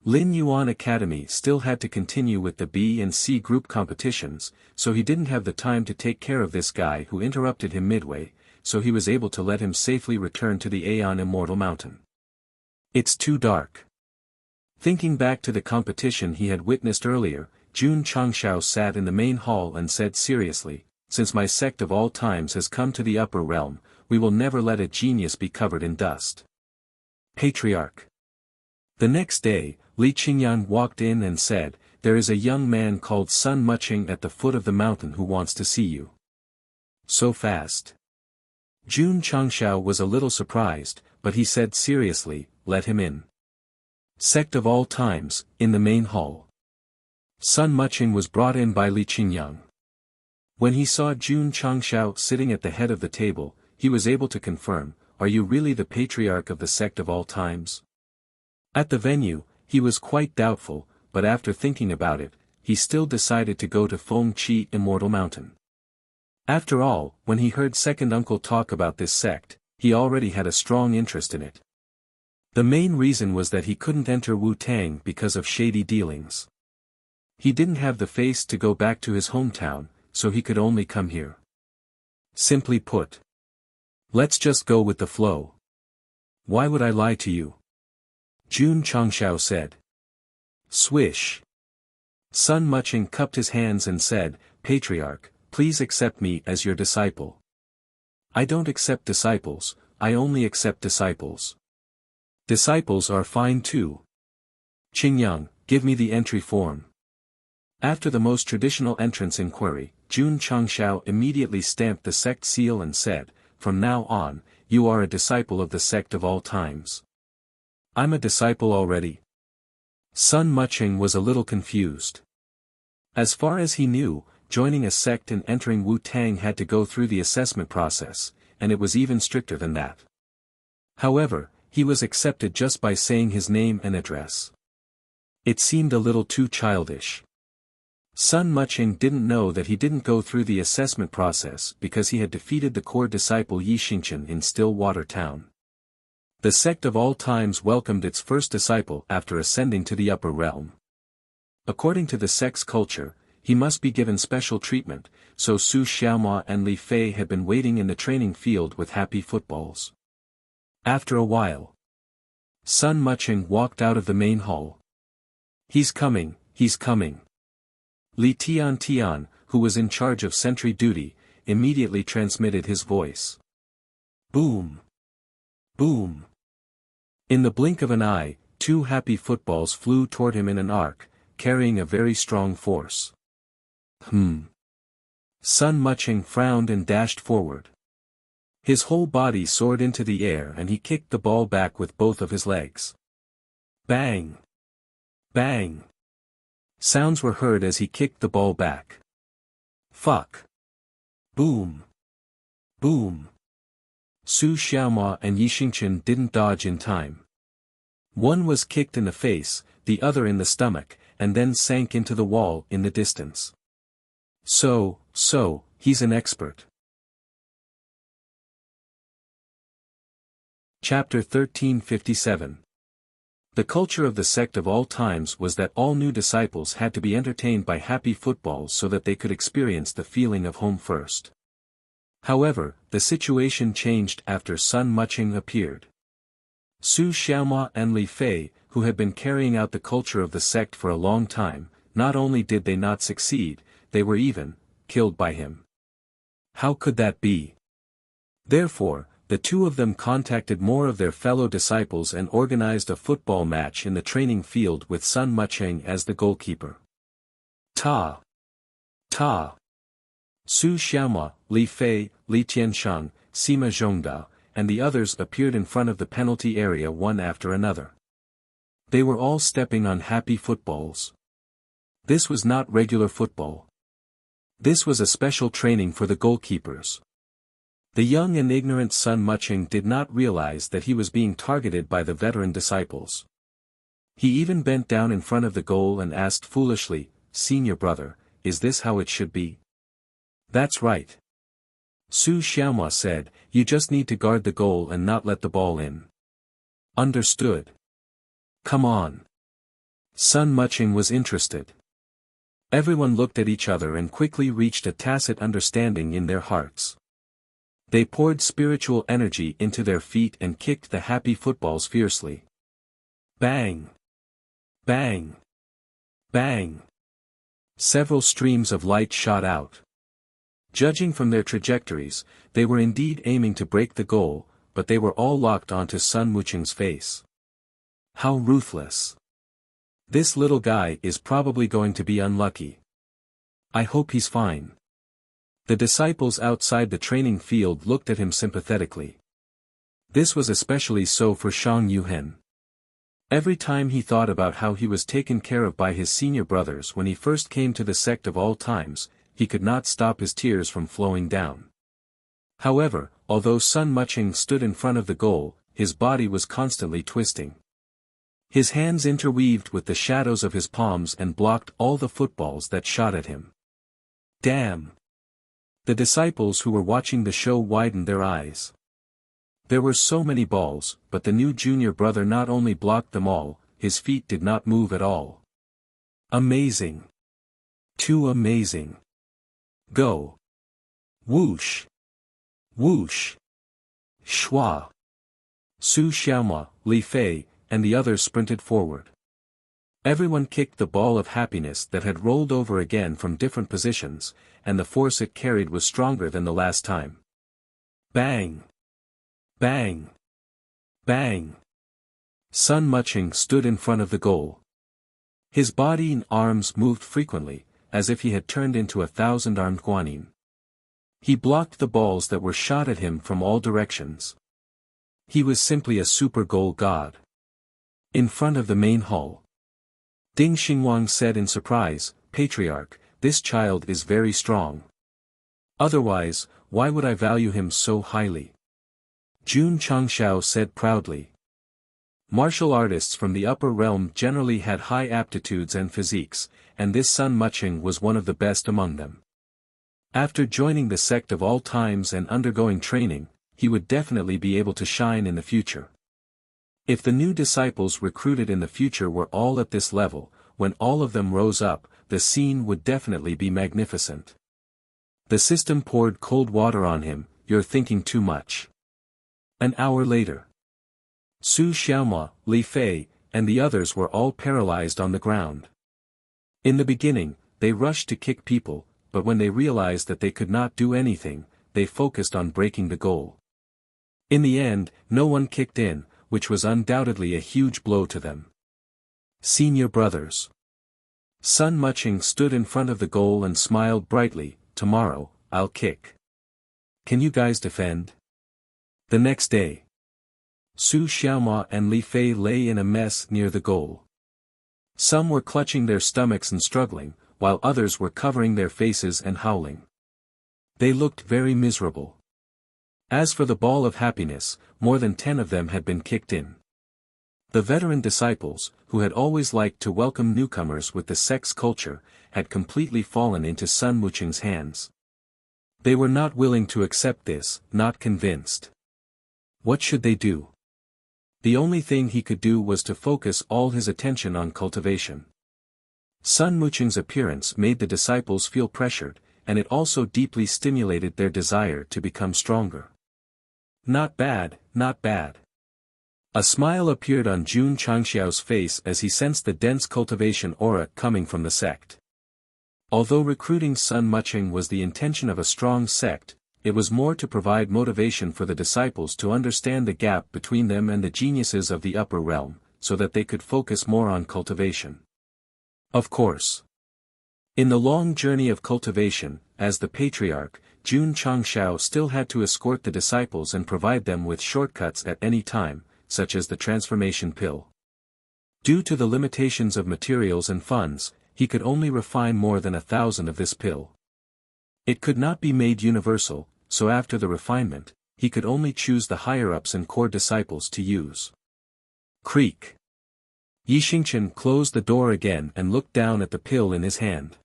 Lin Yuan Academy still had to continue with the B and C group competitions, so he didn't have the time to take care of this guy who interrupted him midway, so he was able to let him safely return to the Aeon Immortal Mountain. "It's too dark." Thinking back to the competition he had witnessed earlier, Jun Changshao sat in the main hall and said seriously, "Since my Sect of All Times has come to the upper realm, we will never let a genius be covered in dust." Patriarch. The next day, Li Qingyan walked in and said, "There is a young man called Sun Muching at the foot of the mountain who wants to see you." So fast. Jun Changshao was a little surprised, but he said seriously, "Let him in." Sect of All Times, in the main hall. Sun Muching was brought in by Li Qingyan. When he saw Jun Changshao sitting at the head of the table, he was able to confirm, "Are you really the patriarch of the Sect of All Times?" At the venue, he was quite doubtful, but after thinking about it, he still decided to go to Feng Qi Immortal Mountain. After all, when he heard second uncle talk about this sect, he already had a strong interest in it. The main reason was that he couldn't enter Wu Tang because of shady dealings. He didn't have the face to go back to his hometown, so he could only come here. Simply put. Let's just go with the flow. Why would I lie to you? Jun Changshao said. Swish. Sun Muching cupped his hands and said, "Patriarch, please accept me as your disciple." "I don't accept disciples, I only accept disciples." Disciples are fine too. Qingyang, give me the entry form. After the most traditional entrance inquiry, Jun Changshao immediately stamped the sect seal and said, "From now on, you are a disciple of the sect of all times." "I'm a disciple already." Sun Muching was a little confused. As far as he knew, joining a sect and entering Wu-Tang had to go through the assessment process, and it was even stricter than that. However, he was accepted just by saying his name and address. It seemed a little too childish. Sun Muching didn't know that he didn't go through the assessment process because he had defeated the core disciple Yi Xingchen in Stillwater Town. The sect of all times welcomed its first disciple after ascending to the upper realm. According to the sect's culture, he must be given special treatment, so Su Xiaomua and Li Fei had been waiting in the training field with happy footballs. After a while, Sun Muching walked out of the main hall. "He's coming, he's coming." Li Tian, who was in charge of sentry duty, immediately transmitted his voice. Boom! Boom! In the blink of an eye, 2 happy footballs flew toward him in an arc, carrying a very strong force. Sun Muching frowned and dashed forward. His whole body soared into the air and he kicked the ball back with both of his legs. Bang! Bang! Sounds were heard as he kicked the ball back. Fuck! Boom! Boom! Su Xiaomua and Yi Xingchen didn't dodge in time. One was kicked in the face, the other in the stomach, and then sank into the wall in the distance. So, he's an expert. Chapter 1357. The culture of the sect of all times was that all new disciples had to be entertained by happy footballs so that they could experience the feeling of home first. However, the situation changed after Sun Muching appeared. Su Xiaomua and Li Fei, who had been carrying out the culture of the sect for a long time, not only did they not succeed, they were even killed by him. How could that be? Therefore, the two of them contacted more of their fellow disciples and organized a football match in the training field with Sun Muching as the goalkeeper. Ta! Su Xiaomua, Li Fei, Li Tianshang, Sima Zhongda, and the others appeared in front of the penalty area one after another. They were all stepping on happy footballs. This was not regular football. This was a special training for the goalkeepers. The young and ignorant Sun Muching did not realize that he was being targeted by the veteran disciples. He even bent down in front of the goal and asked foolishly, "Senior brother, is this how it should be?" "That's right." Su Xiaomua said, "You just need to guard the goal and not let the ball in." "Understood." "Come on." Sun Muching was interested. Everyone looked at each other and quickly reached a tacit understanding in their hearts. They poured spiritual energy into their feet and kicked the happy footballs fiercely. Bang! Bang! Bang! Several streams of light shot out. Judging from their trajectories, they were indeed aiming to break the goal, but they were all locked onto Sun Muching's face. How ruthless! This little guy is probably going to be unlucky. I hope he's fine. The disciples outside the training field looked at him sympathetically. This was especially so for Shang Yuhen. Every time he thought about how he was taken care of by his senior brothers when he first came to the sect of all times, he could not stop his tears from flowing down. However, although Sun Muching stood in front of the goal, his body was constantly twisting. His hands interweaved with the shadows of his palms and blocked all the footballs that shot at him. Damn! The disciples who were watching the show widened their eyes. There were so many balls, but the new junior brother not only blocked them all, his feet did not move at all. Amazing! Too amazing! Go! Whoosh! Whoosh! Shwa! Su Xiaomua, Li Fei, and the others sprinted forward. Everyone kicked the ball of happiness that had rolled over again from different positions, and the force it carried was stronger than the last time. Bang! Bang! Bang! Sun Muching stood in front of the goal. His body and arms moved frequently, as if he had turned into 1,000-armed guanyin. He blocked the balls that were shot at him from all directions. He was simply a super goal god. In front of the main hall, Ding Xingwang said in surprise, "Patriarch, this child is very strong. Otherwise, why would I value him so highly?" Jun Changshao said proudly. Martial artists from the upper realm generally had high aptitudes and physiques, and this Sun Muching was one of the best among them. After joining the sect of all times and undergoing training, he would definitely be able to shine in the future. If the new disciples recruited in the future were all at this level, when all of them rose up, the scene would definitely be magnificent. The system poured cold water on him. "You're thinking too much." An hour later, Su Xiaoma, Li Fei, and the others were all paralyzed on the ground. In the beginning, they rushed to kick people, but when they realized that they could not do anything, they focused on breaking the goal. In the end, no one kicked in, which was undoubtedly a huge blow to them. Senior brothers. Sun Muching stood in front of the goal and smiled brightly. "Tomorrow, I'll kick. Can you guys defend?" The next day, Su Xiaoma and Li Fei lay in a mess near the goal. Some were clutching their stomachs and struggling, while others were covering their faces and howling. They looked very miserable. As for the ball of happiness, more than 10 of them had been kicked in. The veteran disciples, who had always liked to welcome newcomers with the sect's culture, had completely fallen into Sun Muching's hands. They were not willing to accept this, not convinced. What should they do? The only thing he could do was to focus all his attention on cultivation. Sun Muching's appearance made the disciples feel pressured, and it also deeply stimulated their desire to become stronger. Not bad, not bad. A smile appeared on Jun Changxiao's face as he sensed the dense cultivation aura coming from the sect. Although recruiting Sun Muching was the intention of a strong sect, it was more to provide motivation for the disciples to understand the gap between them and the geniuses of the upper realm, so that they could focus more on cultivation. Of course. In the long journey of cultivation, as the patriarch, Jun Changxiao still had to escort the disciples and provide them with shortcuts at any time, such as the transformation pill. Due to the limitations of materials and funds, he could only refine more than 1,000 of this pill. It could not be made universal, so after the refinement, he could only choose the higher-ups and core disciples to use. Creak. Yixingchen closed the door again and looked down at the pill in his hand.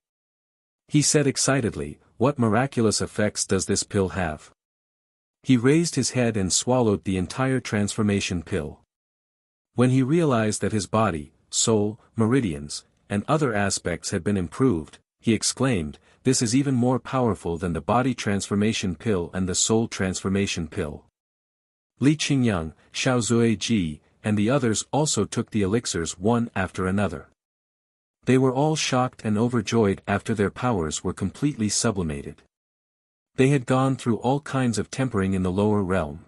He said excitedly, "What miraculous effects does this pill have?" He raised his head and swallowed the entire transformation pill. When he realized that his body, soul, meridians, and other aspects had been improved, he exclaimed, "This is even more powerful than the body transformation pill and the soul transformation pill." Li Qingyang, Xiao Zuiji, and the others also took the elixirs one after another. They were all shocked and overjoyed after their powers were completely sublimated. They had gone through all kinds of tempering in the lower realm.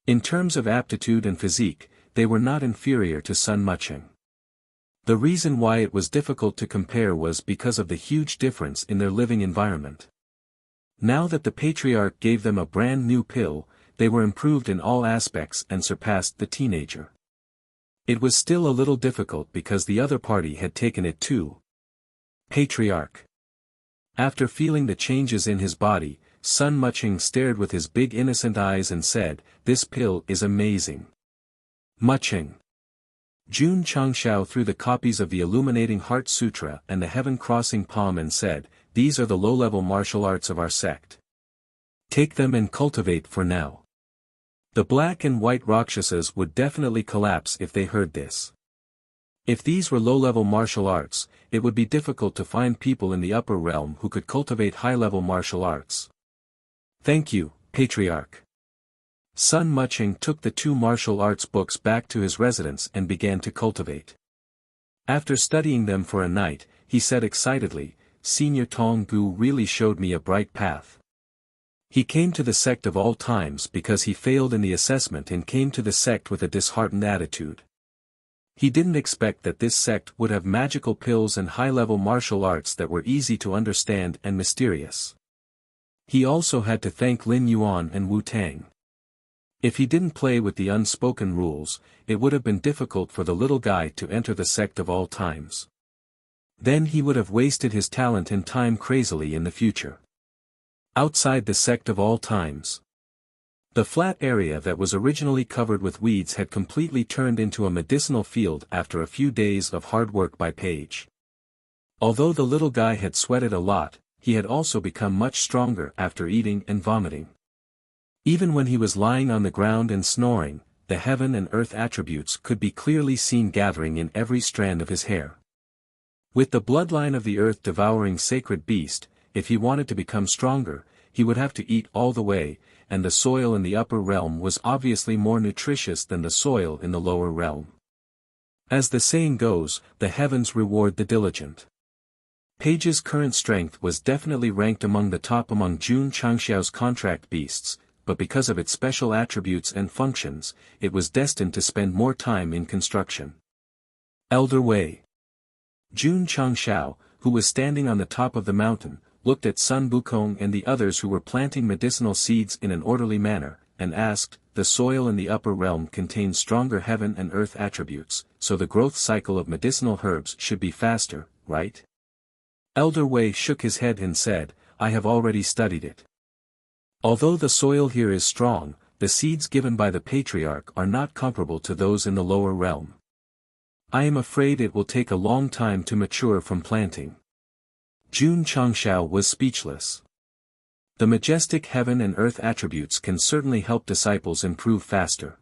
In terms of aptitude and physique, they were not inferior to Sun Muching. The reason why it was difficult to compare was because of the huge difference in their living environment. Now that the patriarch gave them a brand new pill, they were improved in all aspects and surpassed the teenager. It was still a little difficult because the other party had taken it too. Patriarch. After feeling the changes in his body, Sun Muching stared with his big innocent eyes and said, "This pill is amazing." Muching. Jun Changxiao threw the copies of the Illuminating Heart Sutra and the Heaven Crossing Palm and said, "These are the low-level martial arts of our sect. Take them and cultivate for now." The black and white Rakshasas would definitely collapse if they heard this. If these were low-level martial arts, it would be difficult to find people in the upper realm who could cultivate high-level martial arts. "Thank you, Patriarch." Sun Muching took the 2 martial arts books back to his residence and began to cultivate. After studying them for a night, he said excitedly, "Senior Tong Gu really showed me a bright path. He came to the sect of all times because he failed in the assessment and came to the sect with a disheartened attitude. He didn't expect that this sect would have magical pills and high-level martial arts that were easy to understand and mysterious. He also had to thank Lin Yuan and Wu Tang. If he didn't play with the unspoken rules, it would have been difficult for the little guy to enter the sect of all times. Then he would have wasted his talent and time crazily in the future. Outside the sect of all times. The flat area that was originally covered with weeds had completely turned into a medicinal field after a few days of hard work by Paige. Although the little guy had sweated a lot, he had also become much stronger after eating and vomiting. Even when he was lying on the ground and snoring, the heaven and earth attributes could be clearly seen gathering in every strand of his hair. With the bloodline of the earth devouring sacred beast, if he wanted to become stronger, he would have to eat all the way, and the soil in the upper realm was obviously more nutritious than the soil in the lower realm. As the saying goes, the heavens reward the diligent. Paige's current strength was definitely ranked among the top among Jun Changxiao's contract beasts, but because of its special attributes and functions, it was destined to spend more time in construction. Elder Wei. Jun Changxiao, who was standing on the top of the mountain, looked at Sun Bukong and the others who were planting medicinal seeds in an orderly manner, and asked, the soil in the upper realm contains stronger heaven and earth attributes, so the growth cycle of medicinal herbs should be faster, right? Elder Wei shook his head and said, I have already studied it. Although the soil here is strong, the seeds given by the patriarch are not comparable to those in the lower realm. I am afraid it will take a long time to mature from planting. Jun Changxiao was speechless. The majestic heaven and earth attributes can certainly help disciples improve faster.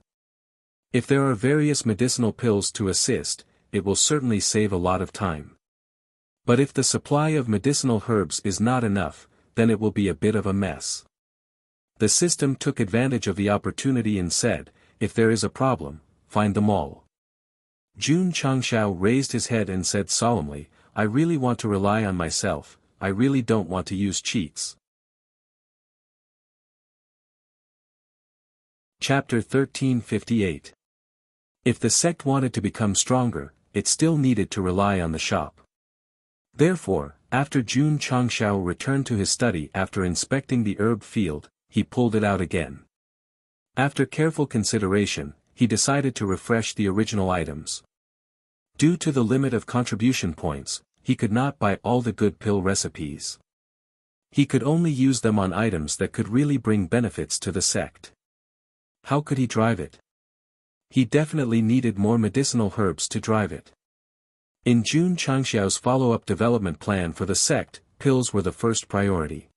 If there are various medicinal pills to assist, it will certainly save a lot of time. But if the supply of medicinal herbs is not enough, then it will be a bit of a mess. The system took advantage of the opportunity and said, if there is a problem, find them all. Jun Changxiao raised his head and said solemnly, I really want to rely on myself, I really don't want to use cheats. Chapter 1358. If the sect wanted to become stronger, it still needed to rely on the shop. Therefore, after Jun Changxiao returned to his study after inspecting the herb field, he pulled it out again. After careful consideration, he decided to refresh the original items. Due to the limit of contribution points, he could not buy all the good pill recipes. He could only use them on items that could really bring benefits to the sect. How could he drive it? He definitely needed more medicinal herbs to drive it. In Jun Changxiao's follow-up development plan for the sect, pills were the first priority.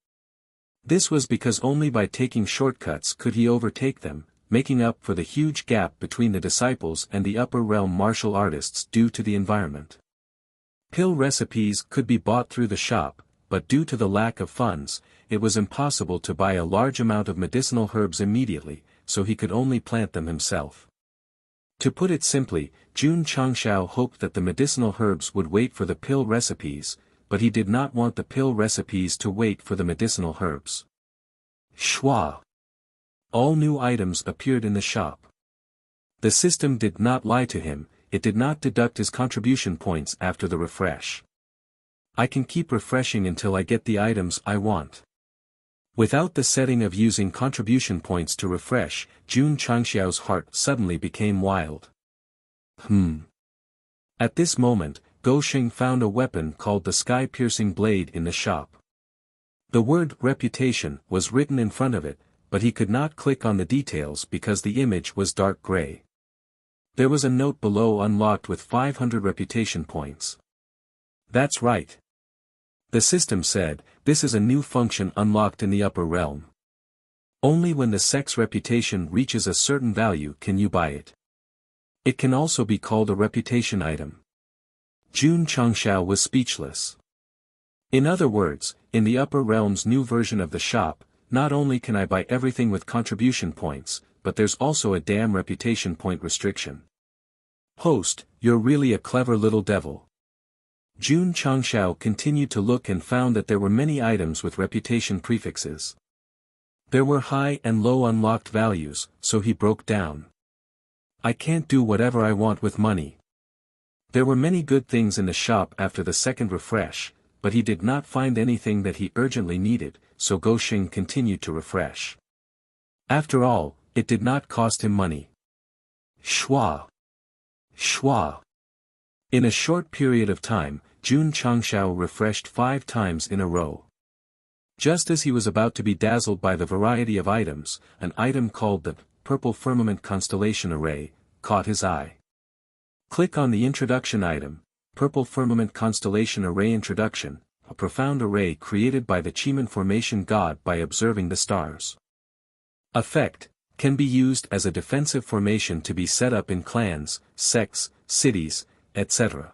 This was because only by taking shortcuts could he overtake them, making up for the huge gap between the disciples and the upper realm martial artists due to the environment. Pill recipes could be bought through the shop, but due to the lack of funds, it was impossible to buy a large amount of medicinal herbs immediately, so he could only plant them himself. To put it simply, Jun Changxiao hoped that the medicinal herbs would wait for the pill recipes, but he did not want the pill recipes to wait for the medicinal herbs. Schwa! All new items appeared in the shop. The system did not lie to him, it did not deduct his contribution points after the refresh. I can keep refreshing until I get the items I want. Without the setting of using contribution points to refresh, Jun Changxiao's heart suddenly became wild. At this moment, Go Shing found a weapon called the sky-piercing blade in the shop. The word reputation was written in front of it, but he could not click on the details because the image was dark gray. There was a note below unlocked with 500 reputation points. That's right. The system said, this is a new function unlocked in the upper realm. Only when the sect's reputation reaches a certain value can you buy it. It can also be called a reputation item. Jun Changxiao was speechless. In other words, in the upper realm's new version of the shop, not only can I buy everything with contribution points, but there's also a damn reputation point restriction. Host, you're really a clever little devil. Jun Changxiao continued to look and found that there were many items with reputation prefixes. There were high and low unlocked values, so he broke down. I can't do whatever I want with money. There were many good things in the shop after the second refresh, but he did not find anything that he urgently needed, so Goshing continued to refresh. After all, it did not cost him money. Schwa. Schwa. In a short period of time, Jun Changshao refreshed 5 times in a row. Just as he was about to be dazzled by the variety of items, an item called the Purple Firmament Constellation Array caught his eye. Click on the introduction item, Purple Firmament Constellation Array Introduction, a profound array created by the Chiman Formation God by observing the stars. Effect, can be used as a defensive formation to be set up in clans, sects, cities, etc.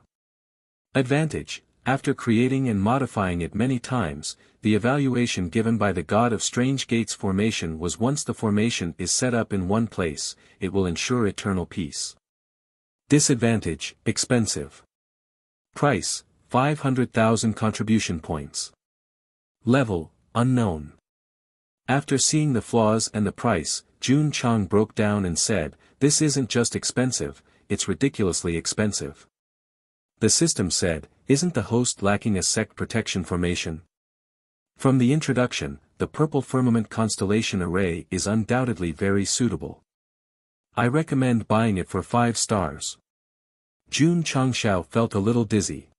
Advantage, after creating and modifying it many times, the evaluation given by the God of Strange Gates formation was once the formation is set up in one place, it will ensure eternal peace. Disadvantage, expensive. Price, 500,000 contribution points. Level, unknown. After seeing the flaws and the price, Jun Chang broke down and said, "This isn't just expensive, it's ridiculously expensive." The system said, "Isn't the host lacking a sect protection formation?" From the introduction, the Purple Firmament Constellation Array is undoubtedly very suitable. I recommend buying it for 5 stars. Jun Changshao felt a little dizzy.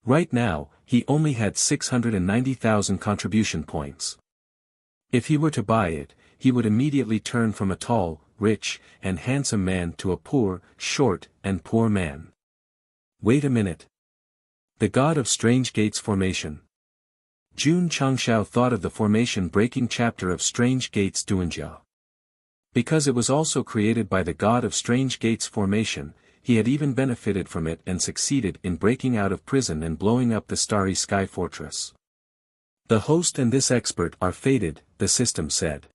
Right now, he only had 690,000 contribution points. If he were to buy it, he would immediately turn from a tall, rich, and handsome man to a poor, short, and poor man. Wait a minute. The God of Strange Gates formation. Jun Changshao thought of the formation-breaking chapter of Strange Gates Duanjia. Because it was also created by the God of Strange Gates formation, he had even benefited from it and succeeded in breaking out of prison and blowing up the Starry Sky Fortress. The host and this expert are fated, the system said.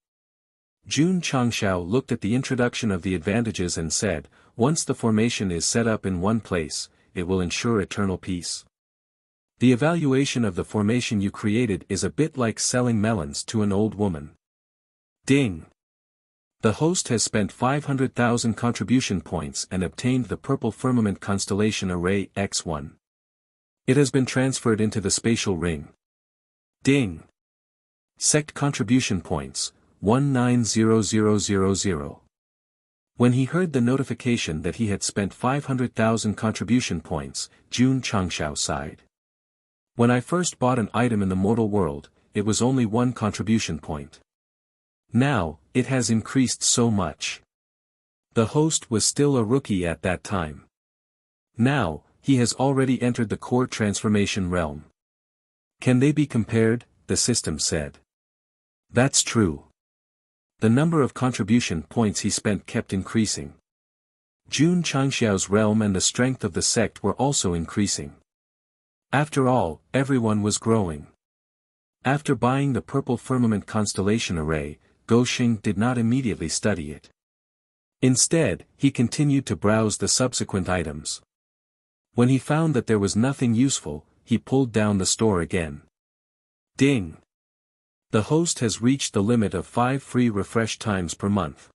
Jun Changshao looked at the introduction of the advantages and said, "Once the formation is set up in one place, it will ensure eternal peace. The evaluation of the formation you created is a bit like selling melons to an old woman." Ding! The host has spent 500,000 contribution points and obtained the Purple Firmament Constellation Array X1. It has been transferred into the spatial ring. Ding! Sect contribution points, 190000. When he heard the notification that he had spent 500,000 contribution points, Jun Changshao sighed. "When I first bought an item in the mortal world, it was only 1 contribution point. Now, it has increased so much." The host was still a rookie at that time. Now, he has already entered the core transformation realm. "Can they be compared?" the system said. That's true. The number of contribution points he spent kept increasing. Jun Changxiao's realm and the strength of the sect were also increasing. After all, everyone was growing. After buying the Purple Firmament Constellation Array, Goshing did not immediately study it. Instead, he continued to browse the subsequent items. When he found that there was nothing useful, he pulled down the store again. Ding! The host has reached the limit of 5 free refresh times per month.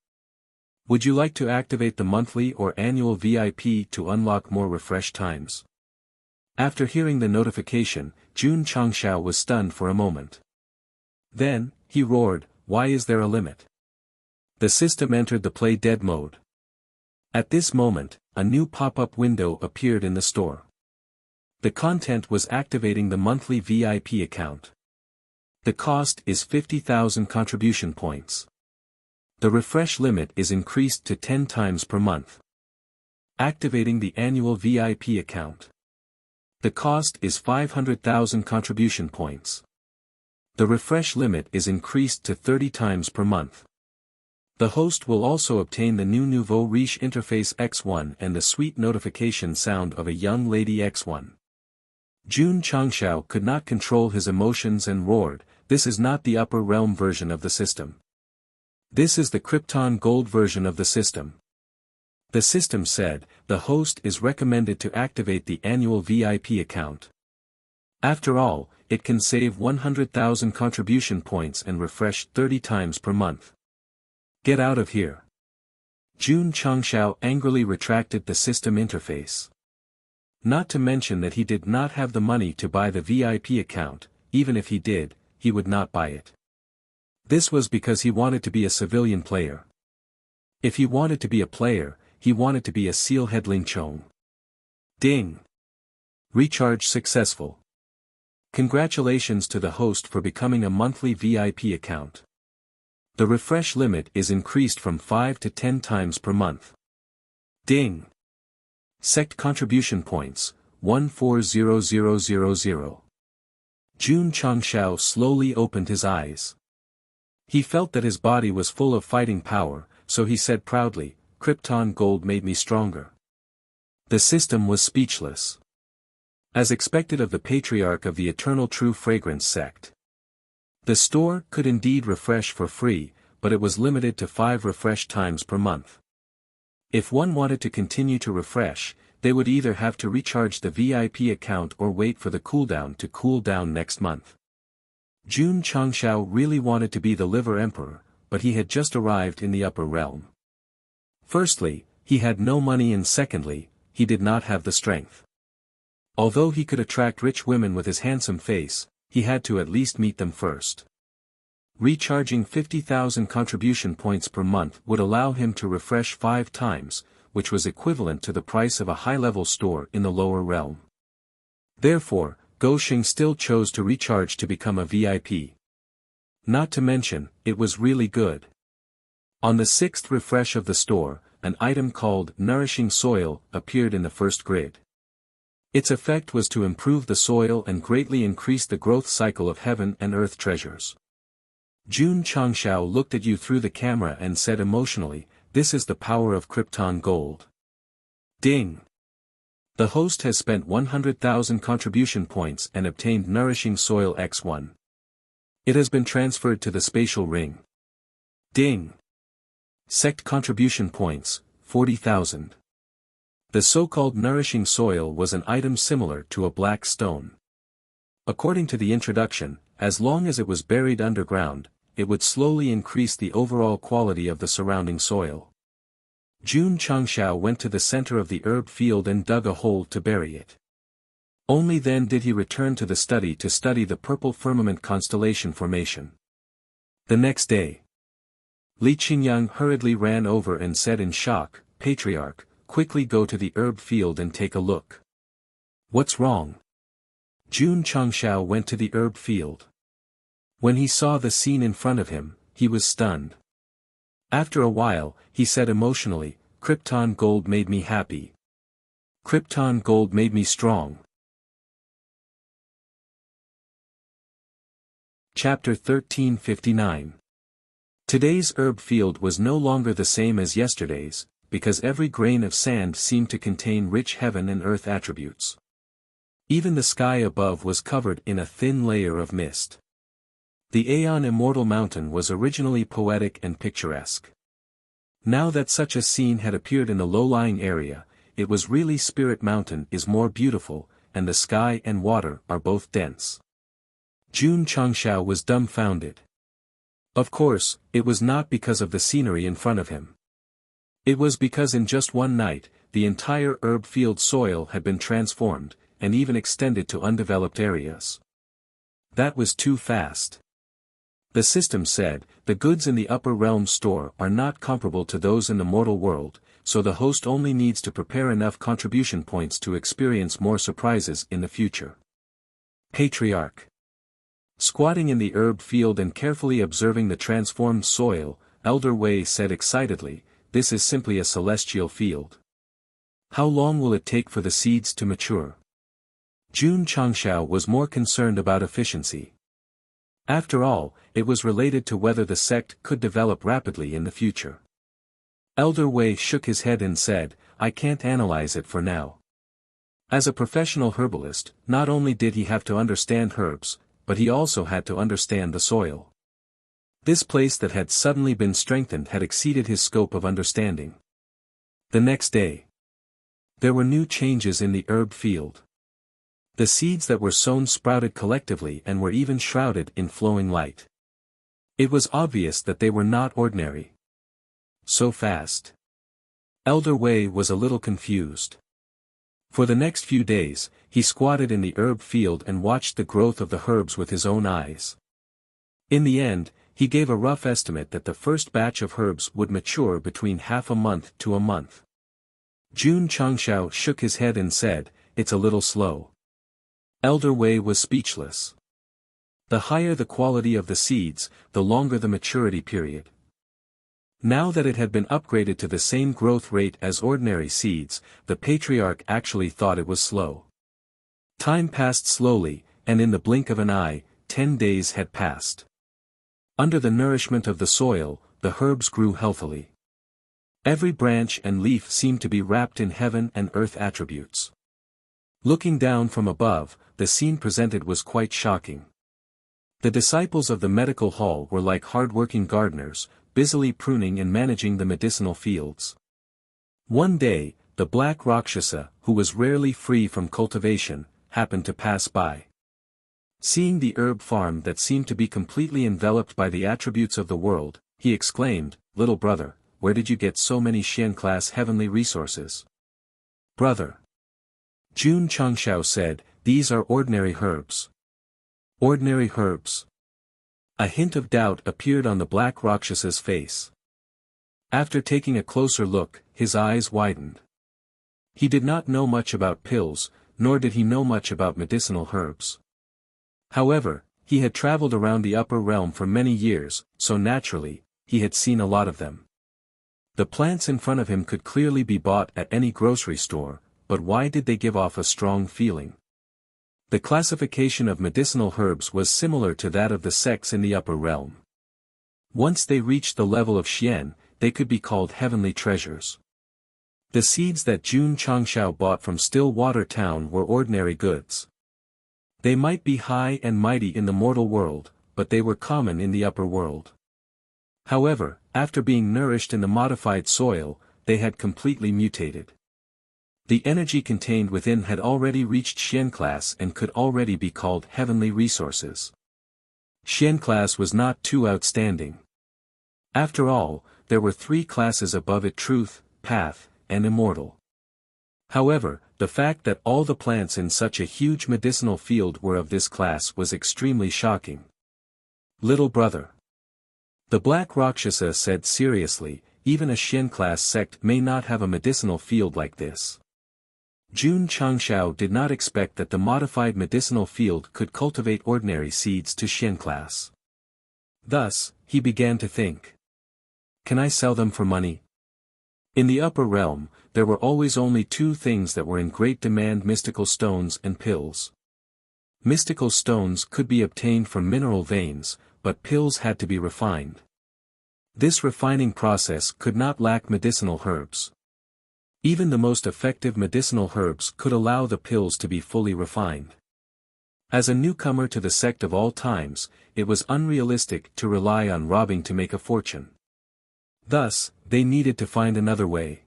Would you like to activate the monthly or annual VIP to unlock more refresh times? After hearing the notification, Jun Changxiao was stunned for a moment. Then, he roared, "Why is there a limit?" The system entered the play dead mode. At this moment, a new pop-up window appeared in the store. The content was activating the monthly VIP account. The cost is 50,000 contribution points. The refresh limit is increased to 10 times per month. Activating the annual VIP account. The cost is 500,000 contribution points. The refresh limit is increased to 30 times per month. The host will also obtain the new Nouveau Riche interface X1 and the sweet notification sound of a young lady X1. Jun Changxiao could not control his emotions and roared, "This is not the upper realm version of the system. This is the Krypton Gold version of the system." The system said, "The host is recommended to activate the annual VIP account. After all, it can save 100,000 contribution points and refresh 30 times per month. Get out of here." Jun Changxiao angrily retracted the system interface. Not to mention that he did not have the money to buy the VIP account. Even if he did, he would not buy it. This was because he wanted to be a civilian player. If he wanted to be a player, he wanted to be a seal headling chong. Ding! Recharge successful. Congratulations to the host for becoming a monthly VIP account. The refresh limit is increased from 5 to 10 times per month. Ding! Sect contribution points, 140000. Jun Changshao slowly opened his eyes. He felt that his body was full of fighting power, so he said proudly, "Krypton gold made me stronger." The system was speechless. As expected of the patriarch of the Eternal True Fragrance sect. The store could indeed refresh for free, but it was limited to 5 refresh times per month. If one wanted to continue to refresh, they would either have to recharge the VIP account or wait for the cooldown to cool down next month. Jun Changshao really wanted to be the Liver Emperor, but he had just arrived in the upper realm. Firstly, he had no money, and secondly, he did not have the strength. Although he could attract rich women with his handsome face, he had to at least meet them first. Recharging 50,000 contribution points per month would allow him to refresh 5 times, which was equivalent to the price of a high-level store in the lower realm. Therefore, Goshing still chose to recharge to become a VIP. Not to mention, it was really good. On the 6th refresh of the store, an item called Nourishing Soil appeared in the first grid. Its effect was to improve the soil and greatly increase the growth cycle of heaven and earth treasures. Jun Changshao looked at you through the camera and said emotionally, "This is the power of Krypton gold." Ding! The host has spent 100,000 contribution points and obtained Nourishing Soil X1. It has been transferred to the spatial ring. Ding! Sect contribution points, 40,000. The so-called Nourishing Soil was an item similar to a black stone. According to the introduction, as long as it was buried underground, it would slowly increase the overall quality of the surrounding soil. Jun Changshao went to the center of the herb field and dug a hole to bury it. Only then did he return to the study to study the purple firmament constellation formation. The next day, Li Qingyang hurriedly ran over and said in shock, "Patriarch, quickly go to the herb field and take a look." "What's wrong?" Jun Changshao went to the herb field. When he saw the scene in front of him, he was stunned. After a while, he said emotionally, "Krypton gold made me happy. Krypton gold made me strong." Chapter 1359. Today's herb field was no longer the same as yesterday's, because every grain of sand seemed to contain rich heaven and earth attributes. Even the sky above was covered in a thin layer of mist. The Aeon Immortal Mountain was originally poetic and picturesque. Now that such a scene had appeared in the low-lying area, it was really Spirit Mountain is more beautiful, and the sky and water are both dense. Jun Changshao was dumbfounded. Of course, it was not because of the scenery in front of him. It was because in just one night, the entire herb field soil had been transformed, and even extended to undeveloped areas. That was too fast. The system said, the goods in the upper realm store are not comparable to those in the mortal world, so the host only needs to prepare enough contribution points to experience more surprises in the future. Patriarch. Squatting in the herb field and carefully observing the transformed soil, Elder Wei said excitedly, "This is simply a celestial field. How long will it take for the seeds to mature?" Jun Changshao was more concerned about efficiency. After all, it was related to whether the sect could develop rapidly in the future. Elder Wei shook his head and said, "I can't analyze it for now." As a professional herbalist, not only did he have to understand herbs, but he also had to understand the soil. This place that had suddenly been strengthened had exceeded his scope of understanding. The next day, there were new changes in the herb field. The seeds that were sown sprouted collectively and were even shrouded in flowing light. It was obvious that they were not ordinary. So fast. Elder Wei was a little confused. For the next few days, he squatted in the herb field and watched the growth of the herbs with his own eyes. In the end, he gave a rough estimate that the first batch of herbs would mature between half a month to a month. Jun Changshao shook his head and said, "It's a little slow." Elder Wei was speechless. The higher the quality of the seeds, the longer the maturity period. Now that it had been upgraded to the same growth rate as ordinary seeds, the patriarch actually thought it was slow. Time passed slowly, and in the blink of an eye, 10 days had passed. Under the nourishment of the soil, the herbs grew healthily. Every branch and leaf seemed to be wrapped in heaven and earth attributes. Looking down from above, the scene presented was quite shocking. The disciples of the medical hall were like hard-working gardeners, busily pruning and managing the medicinal fields. One day, the black Rakshasa, who was rarely free from cultivation, happened to pass by. Seeing the herb farm that seemed to be completely enveloped by the attributes of the world, he exclaimed, "Little brother, where did you get so many Xian-class heavenly resources?" "Brother," Jun Changshao said, "these are ordinary herbs." "Ordinary herbs?" A hint of doubt appeared on the black Rakshasa's face. After taking a closer look, his eyes widened. He did not know much about pills, nor did he know much about medicinal herbs. However, he had traveled around the upper realm for many years, so naturally, he had seen a lot of them. The plants in front of him could clearly be bought at any grocery store, but why did they give off a strong feeling? The classification of medicinal herbs was similar to that of the sects in the upper realm. Once they reached the level of Xian, they could be called heavenly treasures. The seeds that Jun Changshao bought from Stillwater Town were ordinary goods. They might be high and mighty in the mortal world, but they were common in the upper world. However, after being nourished in the modified soil, they had completely mutated. The energy contained within had already reached Xian class and could already be called heavenly resources. Xian class was not too outstanding. After all, there were 3 classes above it: truth, path, and immortal. However, the fact that all the plants in such a huge medicinal field were of this class was extremely shocking. "Little brother," the black Rakshasa said seriously, "even a Xian class sect may not have a medicinal field like this." Jun Changshao did not expect that the modified medicinal field could cultivate ordinary seeds to Xian class. Thus, he began to think. Can I sell them for money? In the upper realm, there were always only 2 things that were in great demand: mystical stones and pills. Mystical stones could be obtained from mineral veins, but pills had to be refined. This refining process could not lack medicinal herbs. Even the most effective medicinal herbs could allow the pills to be fully refined. As a newcomer to the sect of all times, it was unrealistic to rely on robbing to make a fortune. Thus, they needed to find another way.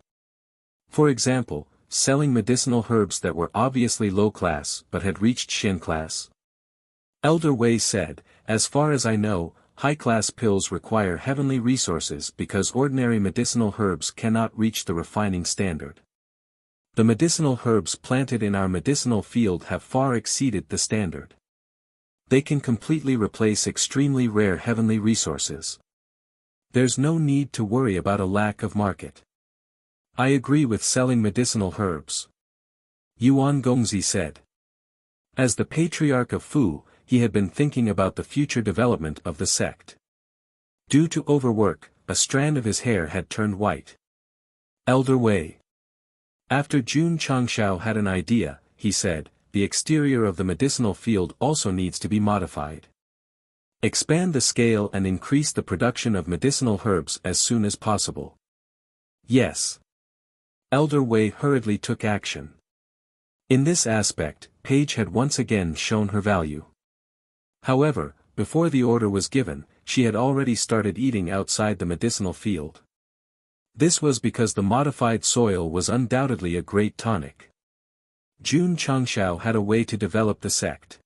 For example, selling medicinal herbs that were obviously low class but had reached Xian class. Elder Wei said, "As far as I know, high-class pills require heavenly resources because ordinary medicinal herbs cannot reach the refining standard. The medicinal herbs planted in our medicinal field have far exceeded the standard. They can completely replace extremely rare heavenly resources. There's no need to worry about a lack of market. I agree with selling medicinal herbs," Yuan Gongzi said. As the patriarch of Fu, he had been thinking about the future development of the sect. Due to overwork, a strand of his hair had turned white. Elder Wei. After Jun Changshao had an idea, he said, "The exterior of the medicinal field also needs to be modified. Expand the scale and increase the production of medicinal herbs as soon as possible." Yes. Elder Wei hurriedly took action. In this aspect, Paige had once again shown her value. However, before the order was given, she had already started eating outside the medicinal field. This was because the modified soil was undoubtedly a great tonic. Jun Changshao had a way to develop the sect.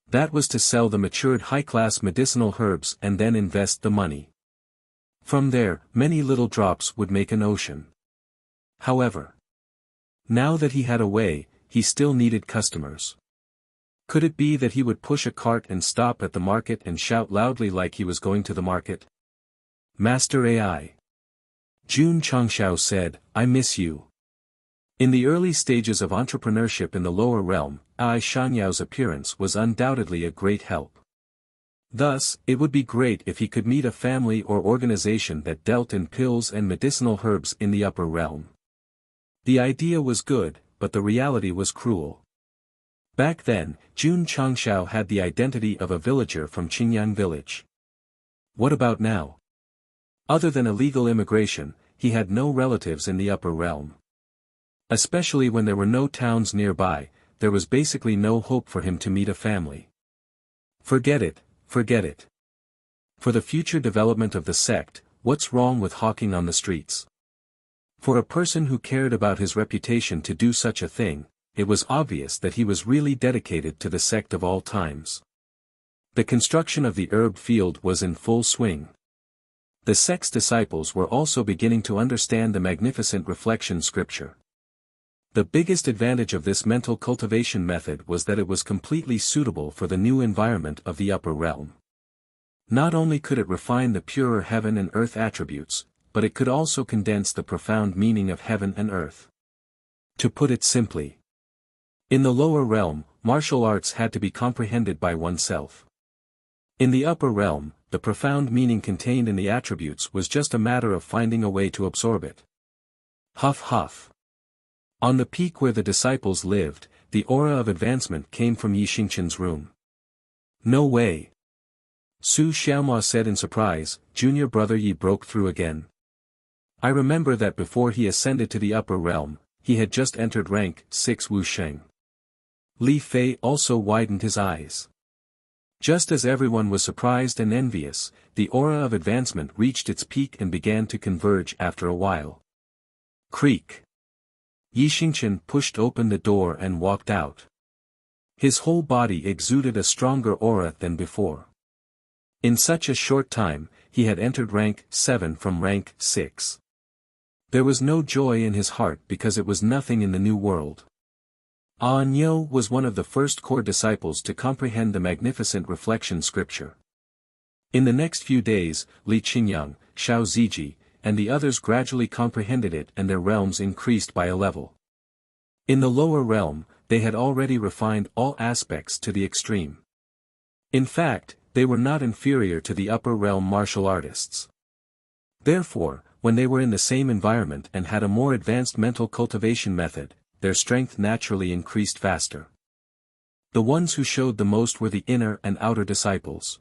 That was to sell the matured high-class medicinal herbs and then invest the money. From there, many little drops would make an ocean. However, Now that he had a way, he still needed customers. Could it be that he would push a cart and stop at the market and shout loudly like he was going to the market? Master AI. Jun Changshao said, I miss you. In the early stages of entrepreneurship in the lower realm, Ai Shanyao's appearance was undoubtedly a great help. Thus, it would be great if he could meet a family or organization that dealt in pills and medicinal herbs in the upper realm. The idea was good, but the reality was cruel. Back then, Jun Changshao had the identity of a villager from Qingyang village. What about now? Other than illegal immigration, he had no relatives in the upper realm. Especially when there were no towns nearby, there was basically no hope for him to meet a family. Forget it, forget it. For the future development of the sect, what's wrong with hawking on the streets? For a person who cared about his reputation to do such a thing, it was obvious that he was really dedicated to the sect of all times. The construction of the herb field was in full swing. The sect's disciples were also beginning to understand the magnificent reflection scripture. The biggest advantage of this mental cultivation method was that it was completely suitable for the new environment of the upper realm. Not only could it refine the purer heaven and earth attributes, but it could also condense the profound meaning of heaven and earth. To put it simply, in the lower realm, martial arts had to be comprehended by oneself. In the upper realm, the profound meaning contained in the attributes was just a matter of finding a way to absorb it. Huff huff. On the peak where the disciples lived, the aura of advancement came from Yi Xingqian's room. No way. Su Xiaomao said in surprise, junior brother Yi broke through again. I remember that before he ascended to the upper realm, he had just entered rank 6 Wusheng. Li Fei also widened his eyes. Just as everyone was surprised and envious, the aura of advancement reached its peak and began to converge after a while. Creak. Yi Xingqian pushed open the door and walked out. His whole body exuded a stronger aura than before. In such a short time, he had entered rank 7 from rank 6. There was no joy in his heart because it was nothing in the new world. Niu was one of the first core disciples to comprehend the magnificent reflection scripture. In the next few days, Li Qingyang, Xiao Ziji, and the others gradually comprehended it and their realms increased by a level. In the lower realm, they had already refined all aspects to the extreme. In fact, they were not inferior to the upper realm martial artists. Therefore, when they were in the same environment and had a more advanced mental cultivation method, their strength naturally increased faster. The ones who showed the most were the inner and outer disciples.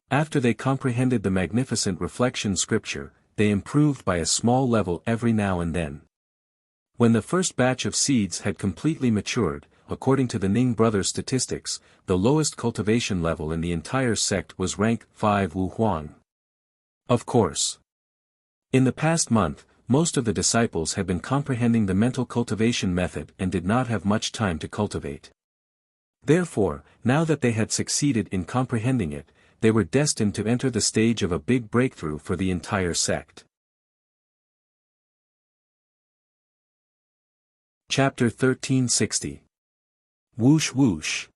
After they comprehended the magnificent reflection scripture, they improved by a small level every now and then. When the first batch of seeds had completely matured, according to the Ning brothers' statistics, the lowest cultivation level in the entire sect was rank 5 Wu Huang. Of course. In the past month, most of the disciples had been comprehending the mental cultivation method and did not have much time to cultivate. Therefore, now that they had succeeded in comprehending it, they were destined to enter the stage of a big breakthrough for the entire sect. Chapter 1360. Whoosh whoosh.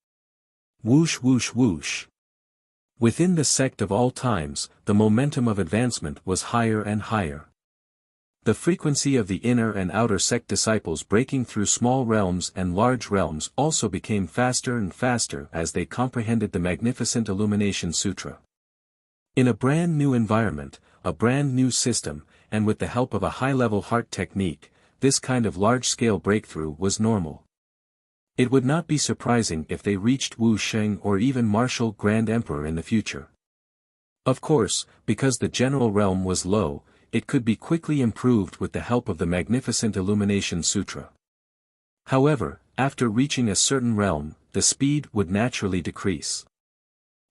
Whoosh whoosh whoosh. Within the sect of all times, the momentum of advancement was higher and higher. The frequency of the inner and outer sect disciples breaking through small realms and large realms also became faster and faster as they comprehended the magnificent Illumination Sutra. In a brand new environment, a brand new system, and with the help of a high-level heart technique, this kind of large-scale breakthrough was normal. It would not be surprising if they reached Wu Sheng or even Martial Grand Emperor in the future. Of course, because the general realm was low, it could be quickly improved with the help of the magnificent Illumination Sutra. However, after reaching a certain realm, the speed would naturally decrease.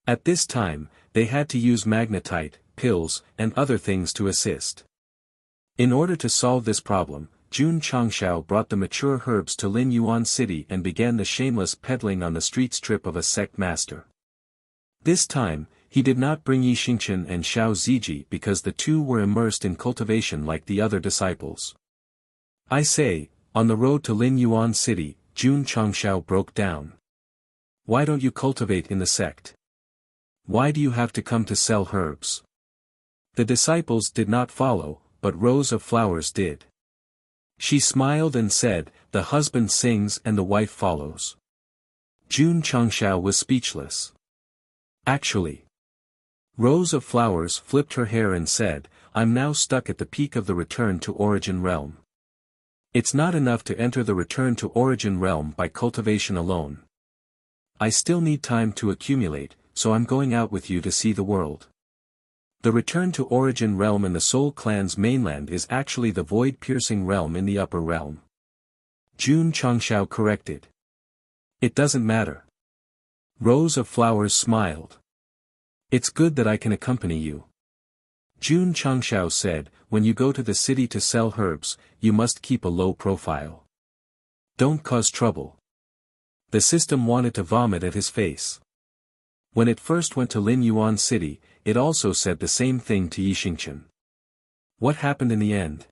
At this time, they had to use magnetite, pills, and other things to assist. In order to solve this problem, Jun Changshao brought the mature herbs to Lin Yuan City and began the shameless peddling on the street strip of a sect master. This time, he did not bring Yi Xingqian and Xiao Ziji because the two were immersed in cultivation like the other disciples. I say, On the road to Lin Yuan City, Jun Changshao broke down. Why don't you cultivate in the sect? Why do you have to come to sell herbs? The disciples did not follow, but Rose of Flowers did. She smiled and said, the husband sings and the wife follows. Jun Changshao was speechless. Actually, Rose of Flowers flipped her hair and said, I'm now stuck at the peak of the Return to Origin realm. It's not enough to enter the Return to Origin realm by cultivation alone. I still need time to accumulate, so I'm going out with you to see the world. The Return to Origin realm in the Soul Clan's mainland is actually the void-piercing realm in the upper realm. Jun Changshao corrected. It doesn't matter. Rose of Flowers smiled. It's good that I can accompany you. Jun Changshao said, when you go to the city to sell herbs, you must keep a low profile. Don't cause trouble. The system wanted to vomit at his face. When it first went to Lin Yuan City, it also said the same thing to Yixingchen. What happened in the end?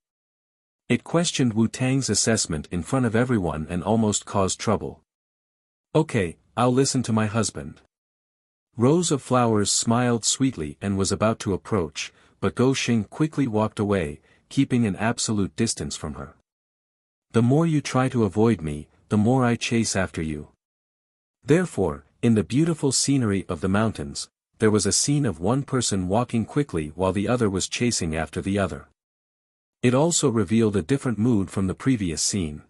It questioned Wu Tang's assessment in front of everyone and almost caused trouble. Okay, I'll listen to my husband. Rose of Flowers smiled sweetly and was about to approach, but Go Xing quickly walked away, keeping an absolute distance from her. The more you try to avoid me, the more I chase after you. Therefore, in the beautiful scenery of the mountains, there was a scene of one person walking quickly while the other was chasing after the other. It also revealed a different mood from the previous scene.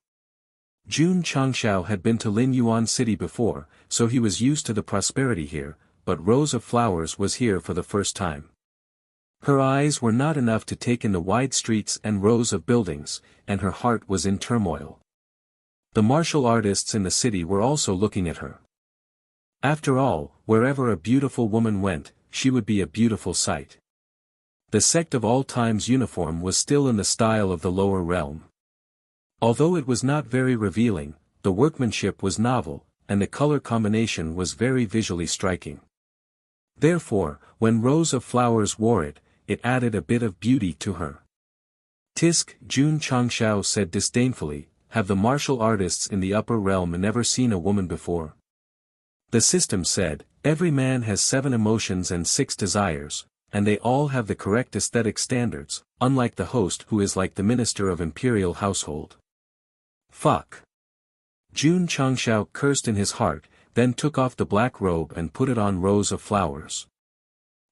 Jun Changshao had been to Lin Yuan City before, so he was used to the prosperity here, but Rose of Flowers was here for the first time. Her eyes were not enough to take in the wide streets and rows of buildings, and her heart was in turmoil. The martial artists in the city were also looking at her. After all, wherever a beautiful woman went, she would be a beautiful sight. The Sect of All Times uniform was still in the style of the lower realm. Although it was not very revealing, the workmanship was novel, and the color combination was very visually striking. Therefore, when Rose of Flowers wore it, it added a bit of beauty to her. Tisk, Jun Changshao said disdainfully, have the martial artists in the upper realm never seen a woman before? The system said, every man has 7 emotions and 6 desires, and they all have the correct aesthetic standards, unlike the host who is like the minister of imperial household. Fuck. Jun Changshao cursed in his heart, then took off the black robe and put it on Rose of Flowers.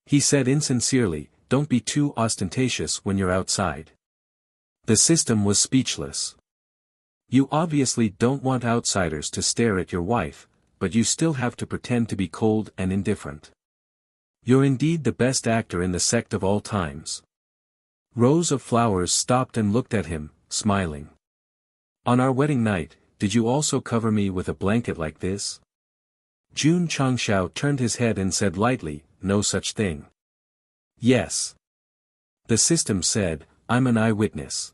He said insincerely, don't be too ostentatious when you're outside. The system was speechless. You obviously don't want outsiders to stare at your wife, but you still have to pretend to be cold and indifferent. You're indeed the best actor in the Sect of All Times. Rose of Flowers stopped and looked at him, smiling. On our wedding night, did you also cover me with a blanket like this? Jun Changshao turned his head and said lightly, no such thing. Yes. The system said, I'm an eyewitness.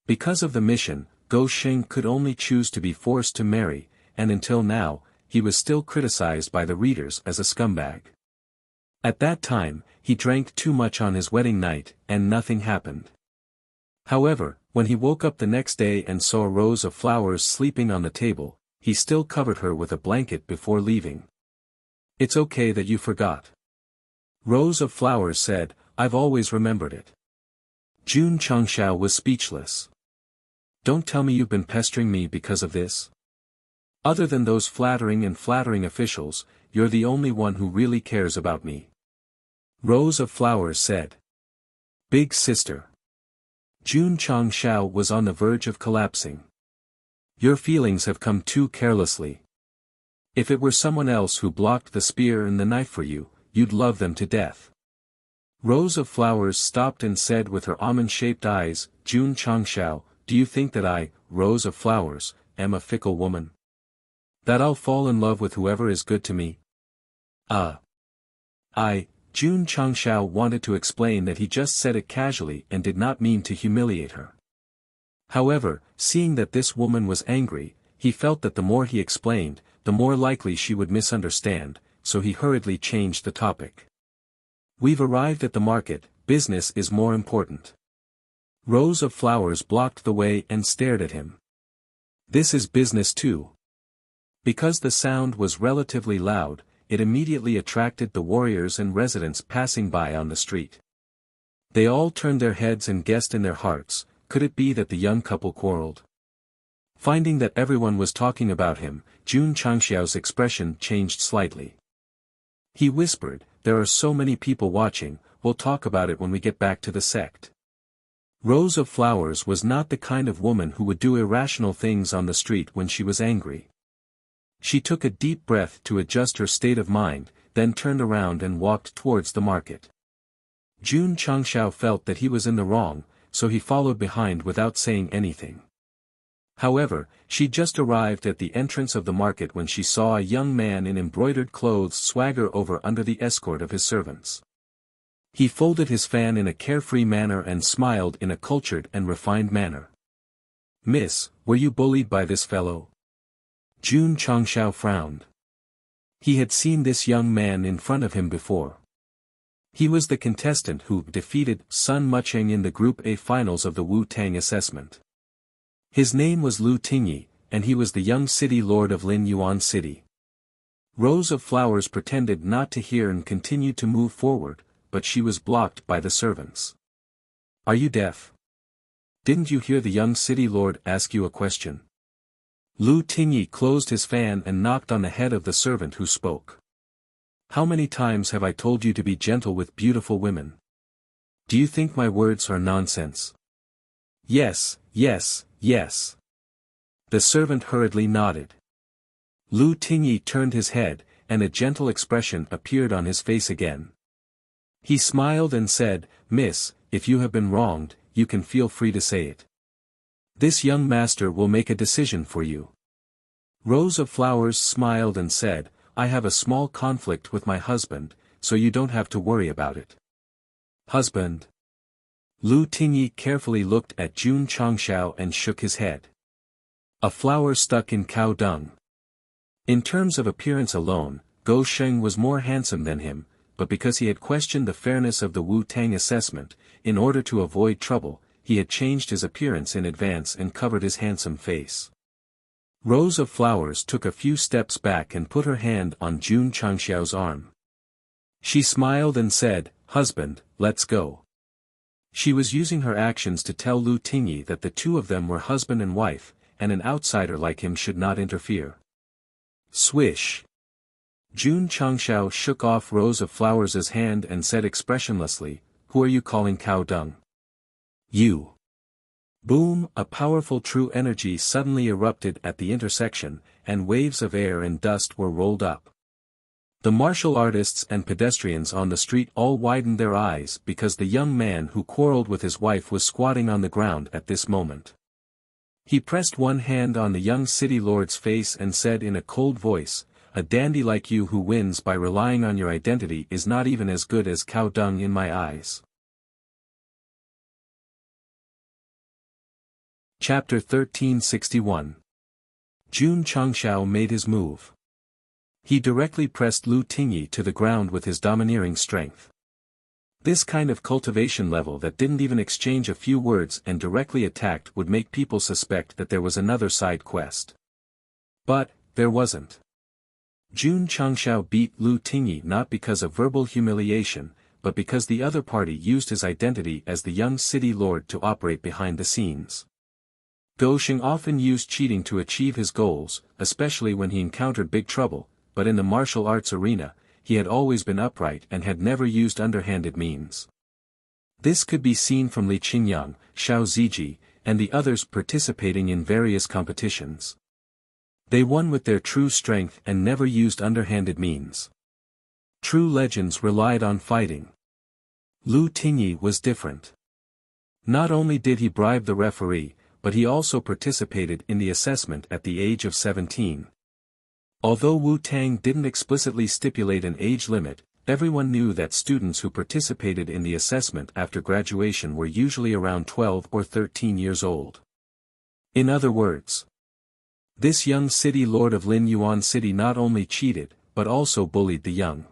Because of the mission, Go Xing could only choose to be forced to marry, and until now, he was still criticized by the readers as a scumbag. At that time, he drank too much on his wedding night, and nothing happened. However, when he woke up the next day and saw a Rose of Flowers sleeping on the table, he still covered her with a blanket before leaving. It's okay that you forgot. Rose of Flowers said, I've always remembered it. Jun Changshao was speechless. Don't tell me you've been pestering me because of this. Other than those flattering officials, you're the only one who really cares about me. Rose of Flowers said. Big sister. Jun Changshao was on the verge of collapsing. Your feelings have come too carelessly. If it were someone else who blocked the spear and the knife for you, you'd love them to death. Rose of Flowers stopped and said with her almond-shaped eyes, Jun Changshao, do you think that I, Rose of Flowers, am a fickle woman? That I'll fall in love with whoever is good to me? Jun Changshao wanted to explain that he just said it casually and did not mean to humiliate her. However, seeing that this woman was angry, he felt that the more he explained, the more likely she would misunderstand, so he hurriedly changed the topic. We've arrived at the market, business is more important. Rose of Flowers blocked the way and stared at him. This is business too. Because the sound was relatively loud, it immediately attracted the warriors and residents passing by on the street. They all turned their heads and guessed in their hearts, could it be that the young couple quarreled? Finding that everyone was talking about him, Jun Changxiao's expression changed slightly. He whispered, "There are so many people watching, we'll talk about it when we get back to the sect." Rose of Flowers was not the kind of woman who would do irrational things on the street when she was angry. She took a deep breath to adjust her state of mind, then turned around and walked towards the market. Jun Changxiao felt that he was in the wrong, so he followed behind without saying anything. However, she just arrived at the entrance of the market when she saw a young man in embroidered clothes swagger over under the escort of his servants. He folded his fan in a carefree manner and smiled in a cultured and refined manner. "Miss, were you bullied by this fellow?" Jun Changxiao frowned. He had seen this young man in front of him before. He was the contestant who defeated Sun Mucheng in the Group A finals of the Wu Tang assessment. His name was Lu Tingyi, and he was the young city lord of Lin Yuan City. Rose of Flowers pretended not to hear and continued to move forward, but she was blocked by the servants. "Are you deaf? Didn't you hear the young city lord ask you a question?" Lu Tingyi closed his fan and knocked on the head of the servant who spoke. "How many times have I told you to be gentle with beautiful women? Do you think my words are nonsense?" "Yes, yes, yes." The servant hurriedly nodded. Lu Tingyi turned his head, and a gentle expression appeared on his face again. He smiled and said, "Miss, if you have been wronged, you can feel free to say it. This young master will make a decision for you." Rose of Flowers smiled and said, "I have a small conflict with my husband, so you don't have to worry about it." "Husband?" Lu Tingyi carefully looked at Jun Changxiao and shook his head. "A flower stuck in cow dung." In terms of appearance alone, Go Sheng was more handsome than him, but because he had questioned the fairness of the Wu Tang assessment, in order to avoid trouble, he had changed his appearance in advance and covered his handsome face. Rose of Flowers took a few steps back and put her hand on Jun Changxiao's arm. She smiled and said, "Husband, let's go." She was using her actions to tell Lu Tingyi that the two of them were husband and wife, and an outsider like him should not interfere. Swish! Jun Changxiao shook off Rose of Flowers' hand and said expressionlessly, "Who are you calling cow dung?" "You." Boom! A powerful true energy suddenly erupted at the intersection, and waves of air and dust were rolled up. The martial artists and pedestrians on the street all widened their eyes because the young man who quarreled with his wife was squatting on the ground at this moment. He pressed one hand on the young city lord's face and said in a cold voice, "A dandy like you who wins by relying on your identity is not even as good as cow dung in my eyes." Chapter 1361. Jun Changxiao made his move. He directly pressed Lu Tingyi to the ground with his domineering strength. This kind of cultivation level that didn't even exchange a few words and directly attacked would make people suspect that there was another side quest. But, there wasn't. Jun Changxiao beat Lu Tingyi not because of verbal humiliation, but because the other party used his identity as the young city lord to operate behind the scenes. Go Sheng often used cheating to achieve his goals, especially when he encountered big trouble, but in the martial arts arena, he had always been upright and had never used underhanded means. This could be seen from Li Qingyang, Xiao Ziji, and the others participating in various competitions. They won with their true strength and never used underhanded means. True legends relied on fighting. Lu Tingyi was different. Not only did he bribe the referee, but he also participated in the assessment at the age of 17. Although Wu Tang didn't explicitly stipulate an age limit, everyone knew that students who participated in the assessment after graduation were usually around 12 or 13 years old. In other words, this young city lord of Lin Yuan City not only cheated, but also bullied the young.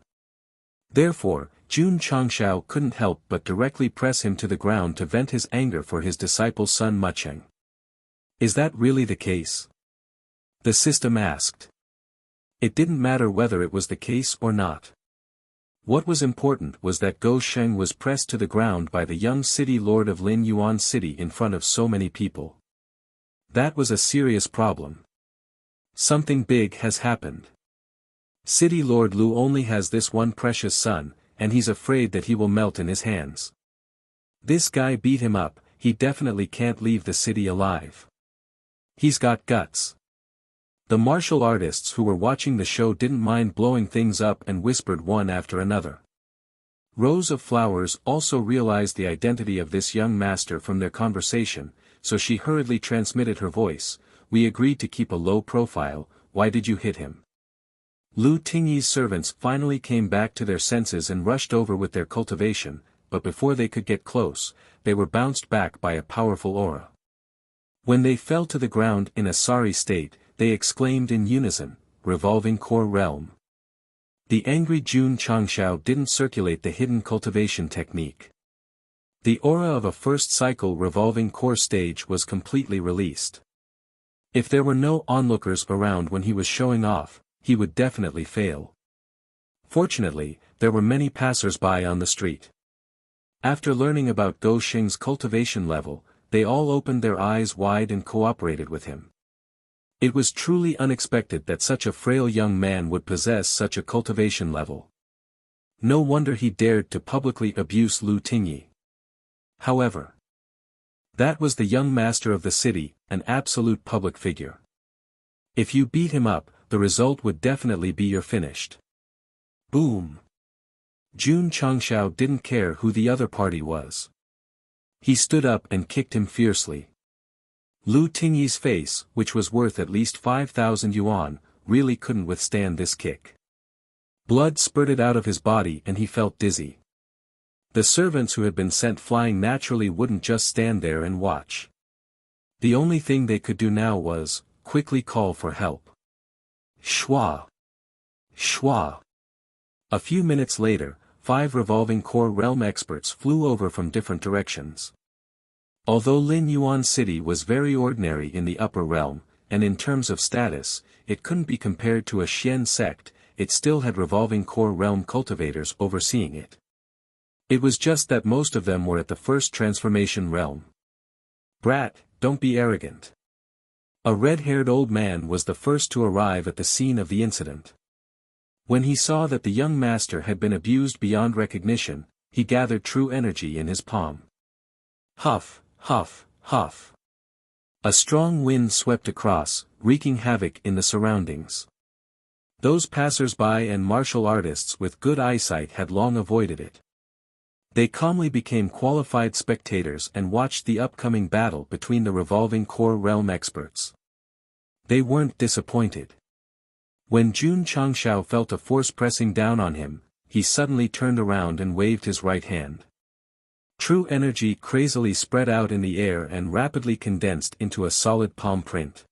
Therefore, Jun Changxiao couldn't help but directly press him to the ground to vent his anger for his disciple Sun Mucheng. Is that really the case? The system asked. It didn't matter whether it was the case or not. What was important was that Gou Sheng was pressed to the ground by the young city lord of Lin Yuan City in front of so many people. That was a serious problem. Something big has happened. City Lord Lu only has this one precious son, and he's afraid that he will melt in his hands. This guy beat him up, he definitely can't leave the city alive. He's got guts. The martial artists who were watching the show didn't mind blowing things up and whispered one after another. Rose of Flowers also realized the identity of this young master from their conversation, so she hurriedly transmitted her voice. We agreed to keep a low profile, why did you hit him? Lu Tingyi's servants finally came back to their senses and rushed over with their cultivation, but before they could get close, they were bounced back by a powerful aura. When they fell to the ground in a sorry state, they exclaimed in unison, Revolving Core Realm. The angry Jun Changshao didn't circulate the hidden cultivation technique. The aura of a first cycle revolving core stage was completely released. If there were no onlookers around when he was showing off, he would definitely fail. Fortunately, there were many passers-by on the street. After learning about Gou Sheng's cultivation level, they all opened their eyes wide and cooperated with him. It was truly unexpected that such a frail young man would possess such a cultivation level. No wonder he dared to publicly abuse Lu Tingyi. However, that was the young master of the city, an absolute public figure. If you beat him up, the result would definitely be you're finished. Boom! Jun Changshao didn't care who the other party was. He stood up and kicked him fiercely. Lu Tingyi's face, which was worth at least 5,000 yuan, really couldn't withstand this kick. Blood spurted out of his body and he felt dizzy. The servants who had been sent flying naturally wouldn't just stand there and watch. The only thing they could do now was, quickly call for help. Shwa! Shwa! A few minutes later, 5 revolving core realm experts flew over from different directions. Although Lin Yuan City was very ordinary in the upper realm, and in terms of status, it couldn't be compared to a Xian sect, it still had revolving core realm cultivators overseeing it. It was just that most of them were at the first transformation realm. Brat, don't be arrogant. A red-haired old man was the first to arrive at the scene of the incident. When he saw that the young master had been abused beyond recognition, he gathered true energy in his palm. Huff, huff, huff. A strong wind swept across, wreaking havoc in the surroundings. Those passers-by and martial artists with good eyesight had long avoided it. They calmly became qualified spectators and watched the upcoming battle between the revolving core realm experts. They weren't disappointed. When Jun Changshao felt a force pressing down on him, he suddenly turned around and waved his right hand. True energy crazily spread out in the air and rapidly condensed into a solid palm print.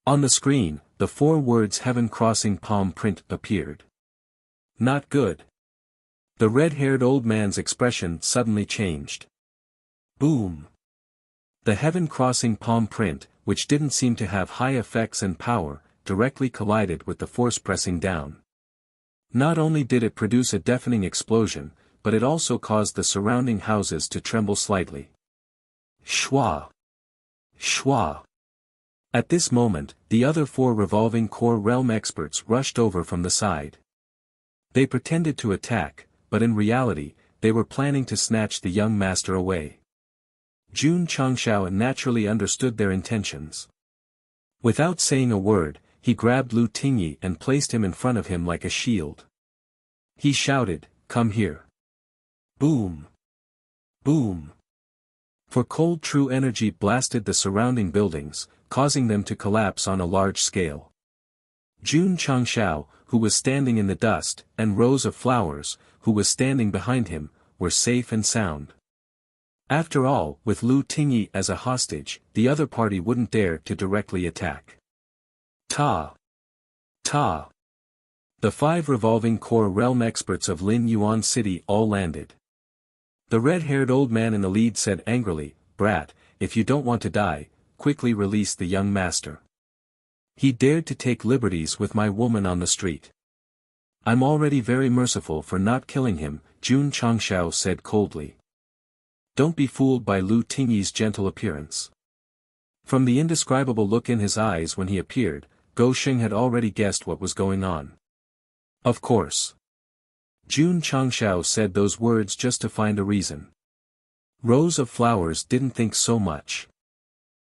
On the screen, the 4 words Heaven Crossing palm print appeared. Not good. The red-haired old man's expression suddenly changed. Boom! The Heaven Crossing palm print, which didn't seem to have high effects and power, directly collided with the force pressing down. Not only did it produce a deafening explosion, but it also caused the surrounding houses to tremble slightly. Shwa! Shwa! At this moment, the other 4 revolving core realm experts rushed over from the side. They pretended to attack, but in reality, they were planning to snatch the young master away. Jun Changshao naturally understood their intentions. Without saying a word, he grabbed Lu Tingyi and placed him in front of him like a shield. He shouted, "Come here." Boom! Boom! For cold true energy blasted the surrounding buildings, causing them to collapse on a large scale. Jun Changshao, who was standing in the dust, and Rose of Flowers, who was standing behind him, were safe and sound. After all, with Lu Tingyi as a hostage, the other party wouldn't dare to directly attack. Ta! Ta! The 5 revolving core realm experts of Lin Yuan City all landed. The red-haired old man in the lead said angrily, "Brat, if you don't want to die, quickly release the young master." He dared to take liberties with my woman on the street. I'm already very merciful for not killing him, Jun Changshao said coldly. Don't be fooled by Lu Tingyi's gentle appearance. From the indescribable look in his eyes when he appeared, Gou Sheng had already guessed what was going on. Of course. Jun Changshao said those words just to find a reason. Rose of Flowers didn't think so much.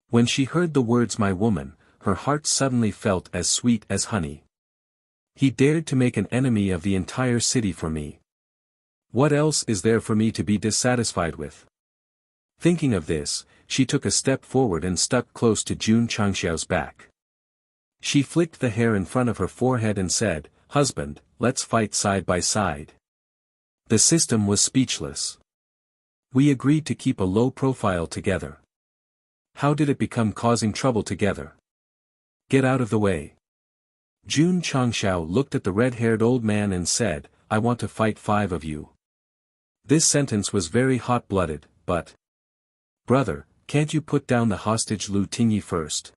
When she heard the words my woman, her heart suddenly felt as sweet as honey. He dared to make an enemy of the entire city for me. What else is there for me to be dissatisfied with? Thinking of this, she took a step forward and stuck close to Jun Changshao's back. She flicked the hair in front of her forehead and said, "Husband, let's fight side by side." The system was speechless. We agreed to keep a low profile together. How did it become causing trouble together? Get out of the way. Jun Changshao looked at the red-haired old man and said, "I want to fight 5 of you." This sentence was very hot-blooded, but... Brother, can't you put down the hostage Lu Tingyi first?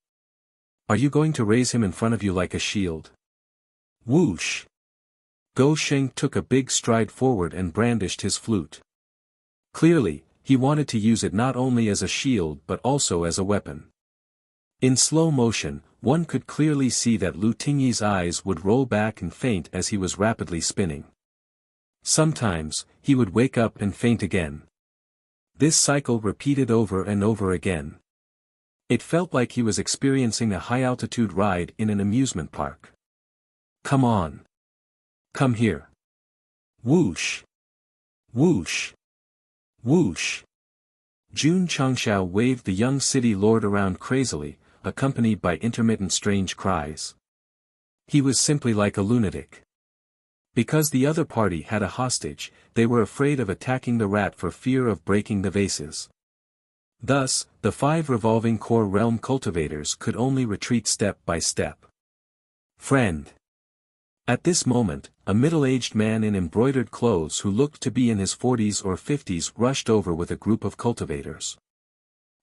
Are you going to raise him in front of you like a shield? Whoosh! Gou Sheng took a big stride forward and brandished his flute. Clearly, he wanted to use it not only as a shield but also as a weapon. In slow motion, one could clearly see that Lu Tingyi's eyes would roll back and faint as he was rapidly spinning. Sometimes, he would wake up and faint again. This cycle repeated over and over again. It felt like he was experiencing a high-altitude ride in an amusement park. Come on. Come here. Whoosh. Whoosh. Whoosh. Jun Changshao waved the young city lord around crazily, accompanied by intermittent strange cries. He was simply like a lunatic. Because the other party had a hostage, they were afraid of attacking the rat for fear of breaking the vases. Thus, the 5 revolving core realm cultivators could only retreat step by step. Friend. At this moment, a middle-aged man in embroidered clothes who looked to be in his 40s or 50s rushed over with a group of cultivators.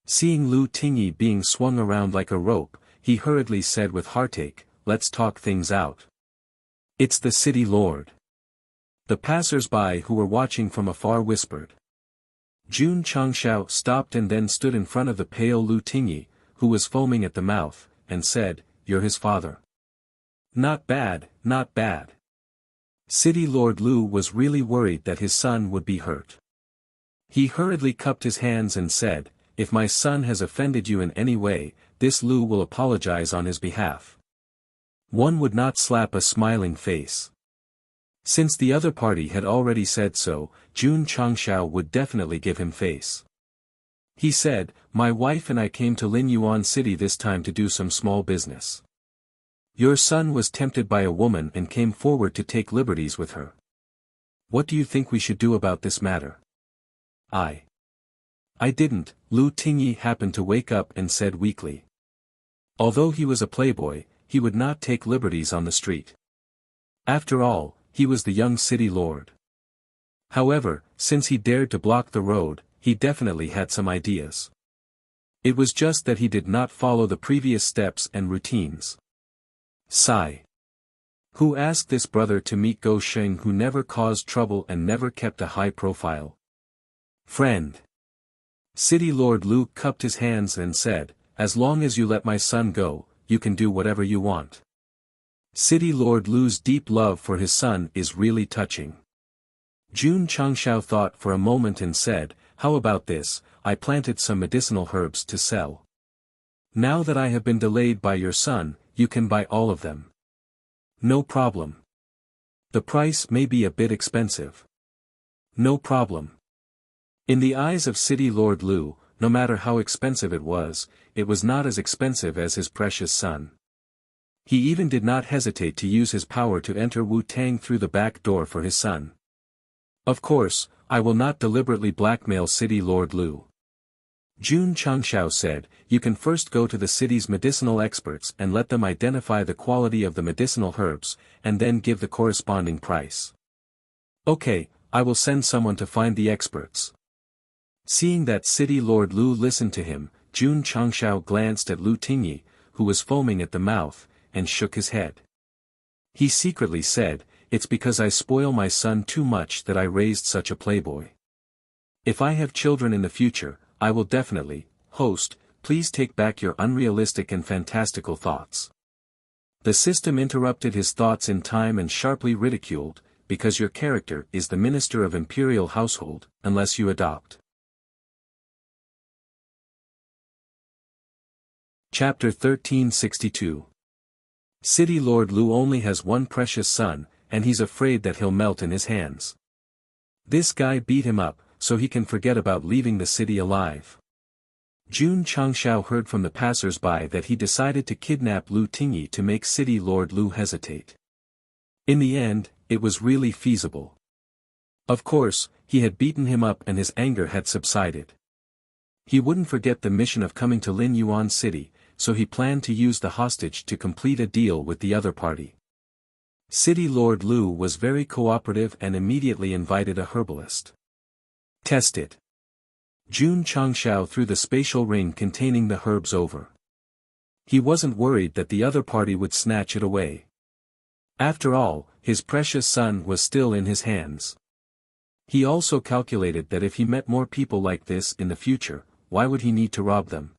Seeing Lu Tingyi being swung around like a rope, he hurriedly said with heartache, "Let's talk things out." "It's the city lord." The passers-by who were watching from afar whispered. Jun Changshao stopped and then stood in front of the pale Lu Tingyi, who was foaming at the mouth, and said, "You're his father." "Not bad, not bad." City Lord Lu was really worried that his son would be hurt. He hurriedly cupped his hands and said, "If my son has offended you in any way, this Lu will apologize on his behalf." One would not slap a smiling face. Since the other party had already said so, Jun Changshao would definitely give him face. He said, "My wife and I came to Lin Yuan City this time to do some small business. Your son was tempted by a woman and came forward to take liberties with her. What do you think we should do about this matter?" I didn't," Lu Tingyi happened to wake up and said weakly. Although he was a playboy, he would not take liberties on the street. After all, he was the young city lord. However, since he dared to block the road, he definitely had some ideas. It was just that he did not follow the previous steps and routines. Sigh. Who asked this brother to meet Gou Sheng, who never caused trouble and never kept a high profile? Friend. City Lord Lu cupped his hands and said, "As long as you let my son go, you can do whatever you want." City Lord Lu's deep love for his son is really touching. Jun Changshao thought for a moment and said, "How about this, I planted some medicinal herbs to sell. Now that I have been delayed by your son, you can buy all of them." "No problem. The price may be a bit expensive." "No problem." In the eyes of City Lord Lu, no matter how expensive it was not as expensive as his precious son. He even did not hesitate to use his power to enter Wu Tang through the back door for his son. "Of course, I will not deliberately blackmail City Lord Lu." Jun Changshao said, "You can first go to the city's medicinal experts and let them identify the quality of the medicinal herbs, and then give the corresponding price." "Okay, I will send someone to find the experts." Seeing that City Lord Lu listened to him, Jun Changshao glanced at Lu Tingyi, who was foaming at the mouth, and shook his head. He secretly said, "It's because I spoil my son too much that I raised such a playboy. If I have children in the future, I will definitely, host, please take back your unrealistic and fantastical thoughts." The system interrupted his thoughts in time and sharply ridiculed, "Because your character is the minister of imperial household, unless you adopt." Chapter 1362. City Lord Lu only has one precious son, and he's afraid that he'll melt in his hands. This guy beat him up, so he can forget about leaving the city alive. Jun Changshao heard from the passers-by that he decided to kidnap Lu Tingyi to make City Lord Lu hesitate. In the end, it was really feasible. Of course, he had beaten him up and his anger had subsided. He wouldn't forget the mission of coming to Lin Yuan City, so he planned to use the hostage to complete a deal with the other party. City Lord Lu was very cooperative and immediately invited a herbalist. Test it. Jun Changshao threw the spatial ring containing the herbs over. He wasn't worried that the other party would snatch it away. After all, his precious son was still in his hands. He also calculated that if he met more people like this in the future, why would he need to rob them?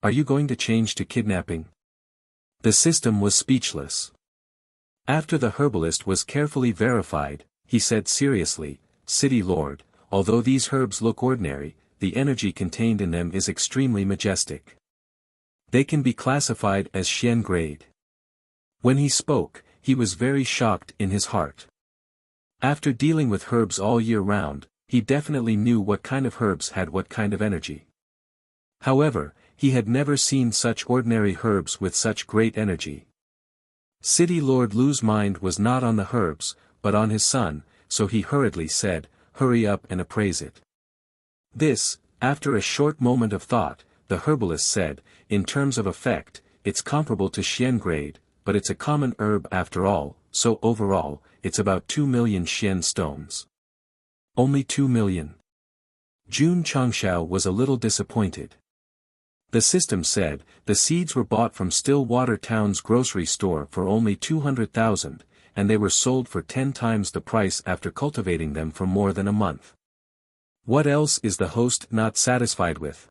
"Are you going to change to kidnapping?" The system was speechless. After the herbalist was carefully verified, he said seriously, "City Lord, although these herbs look ordinary, the energy contained in them is extremely majestic. They can be classified as Xian grade." When he spoke, he was very shocked in his heart. After dealing with herbs all year round, he definitely knew what kind of herbs had what kind of energy. However, he had never seen such ordinary herbs with such great energy. City Lord Lu's mind was not on the herbs, but on his son, so he hurriedly said, "Hurry up and appraise it." This, after a short moment of thought, the herbalist said, "In terms of effect, it's comparable to Xian grade, but it's a common herb after all, so overall, it's about 2 million Xian stones." Only 2 million. Jun Changshao was a little disappointed. The system said, the seeds were bought from Stillwater Town's grocery store for only 200,000, and they were sold for 10 times the price after cultivating them for more than a month. What else is the host not satisfied with?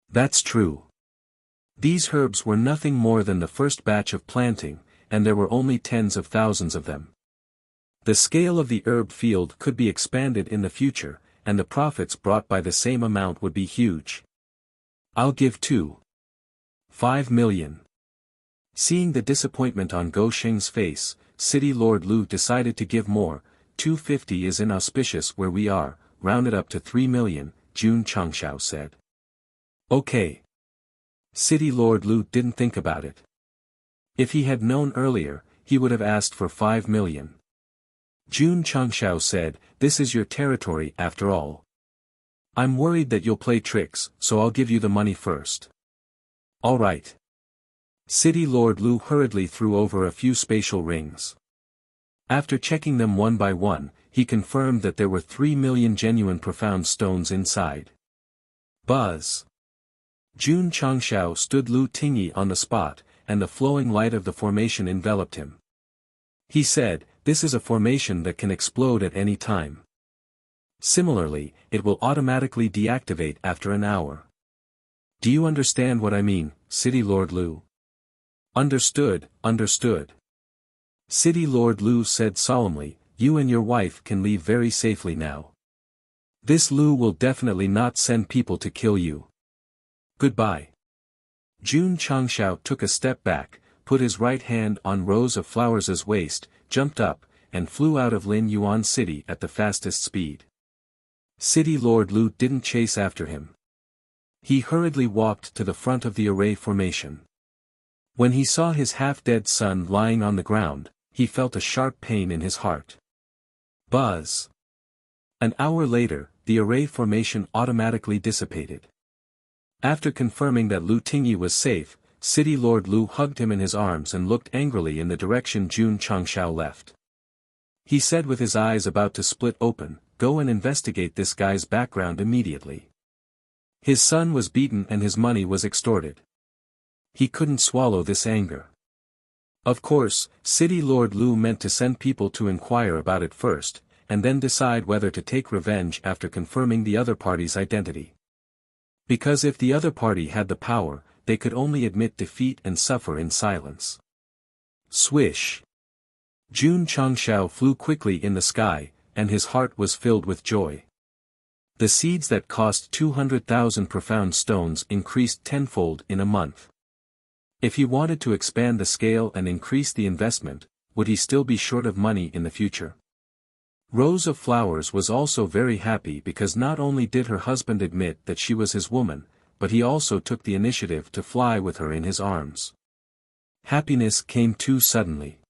That's true. These herbs were nothing more than the first batch of planting, and there were only tens of thousands of them. The scale of the herb field could be expanded in the future, and the profits brought by the same amount would be huge. I'll give 2.5 million. Seeing the disappointment on Go Sheng's face, City Lord Lu decided to give more. 250 is inauspicious where we are, round it up to 3 million, Jun Changshao said. Okay. City Lord Lu didn't think about it. If he had known earlier, he would have asked for 5 million. Jun Changshao said, "This is your territory after all. I'm worried that you'll play tricks, so I'll give you the money first." "All right." City Lord Lu hurriedly threw over a few spatial rings. After checking them one by one, he confirmed that there were 3 million genuine profound stones inside. Buzz! Jun Changshao stood Lu Tingyi on the spot, and the flowing light of the formation enveloped him. He said, "This is a formation that can explode at any time. Similarly, it will automatically deactivate after an hour. Do you understand what I mean, City Lord Lu?" "Understood, understood." City Lord Lu said solemnly, "You and your wife can leave very safely now. This Lu will definitely not send people to kill you. Goodbye." Jun Changshao took a step back, put his right hand on Rose of Flowers' waist, jumped up, and flew out of Lin Yuan City at the fastest speed. City Lord Lu didn't chase after him. He hurriedly walked to the front of the array formation. When he saw his half-dead son lying on the ground, he felt a sharp pain in his heart. Buzz! An hour later, the array formation automatically dissipated. After confirming that Lu Tingyi was safe, City Lord Lu hugged him in his arms and looked angrily in the direction Jun Changshao left. He said with his eyes about to split open, "Go and investigate this guy's background immediately. His son was beaten and his money was extorted. He couldn't swallow this anger. Of course, City Lord Lu meant to send people to inquire about it first, and then decide whether to take revenge after confirming the other party's identity. Because if the other party had the power, they could only admit defeat and suffer in silence. Swish! Jun Changshao flew quickly in the sky, and his heart was filled with joy. The seeds that cost 200,000 profound stones increased tenfold in a month. If he wanted to expand the scale and increase the investment, would he still be short of money in the future? Rose of Flowers was also very happy because not only did her husband admit that she was his woman, but he also took the initiative to fly with her in his arms. Happiness came too suddenly.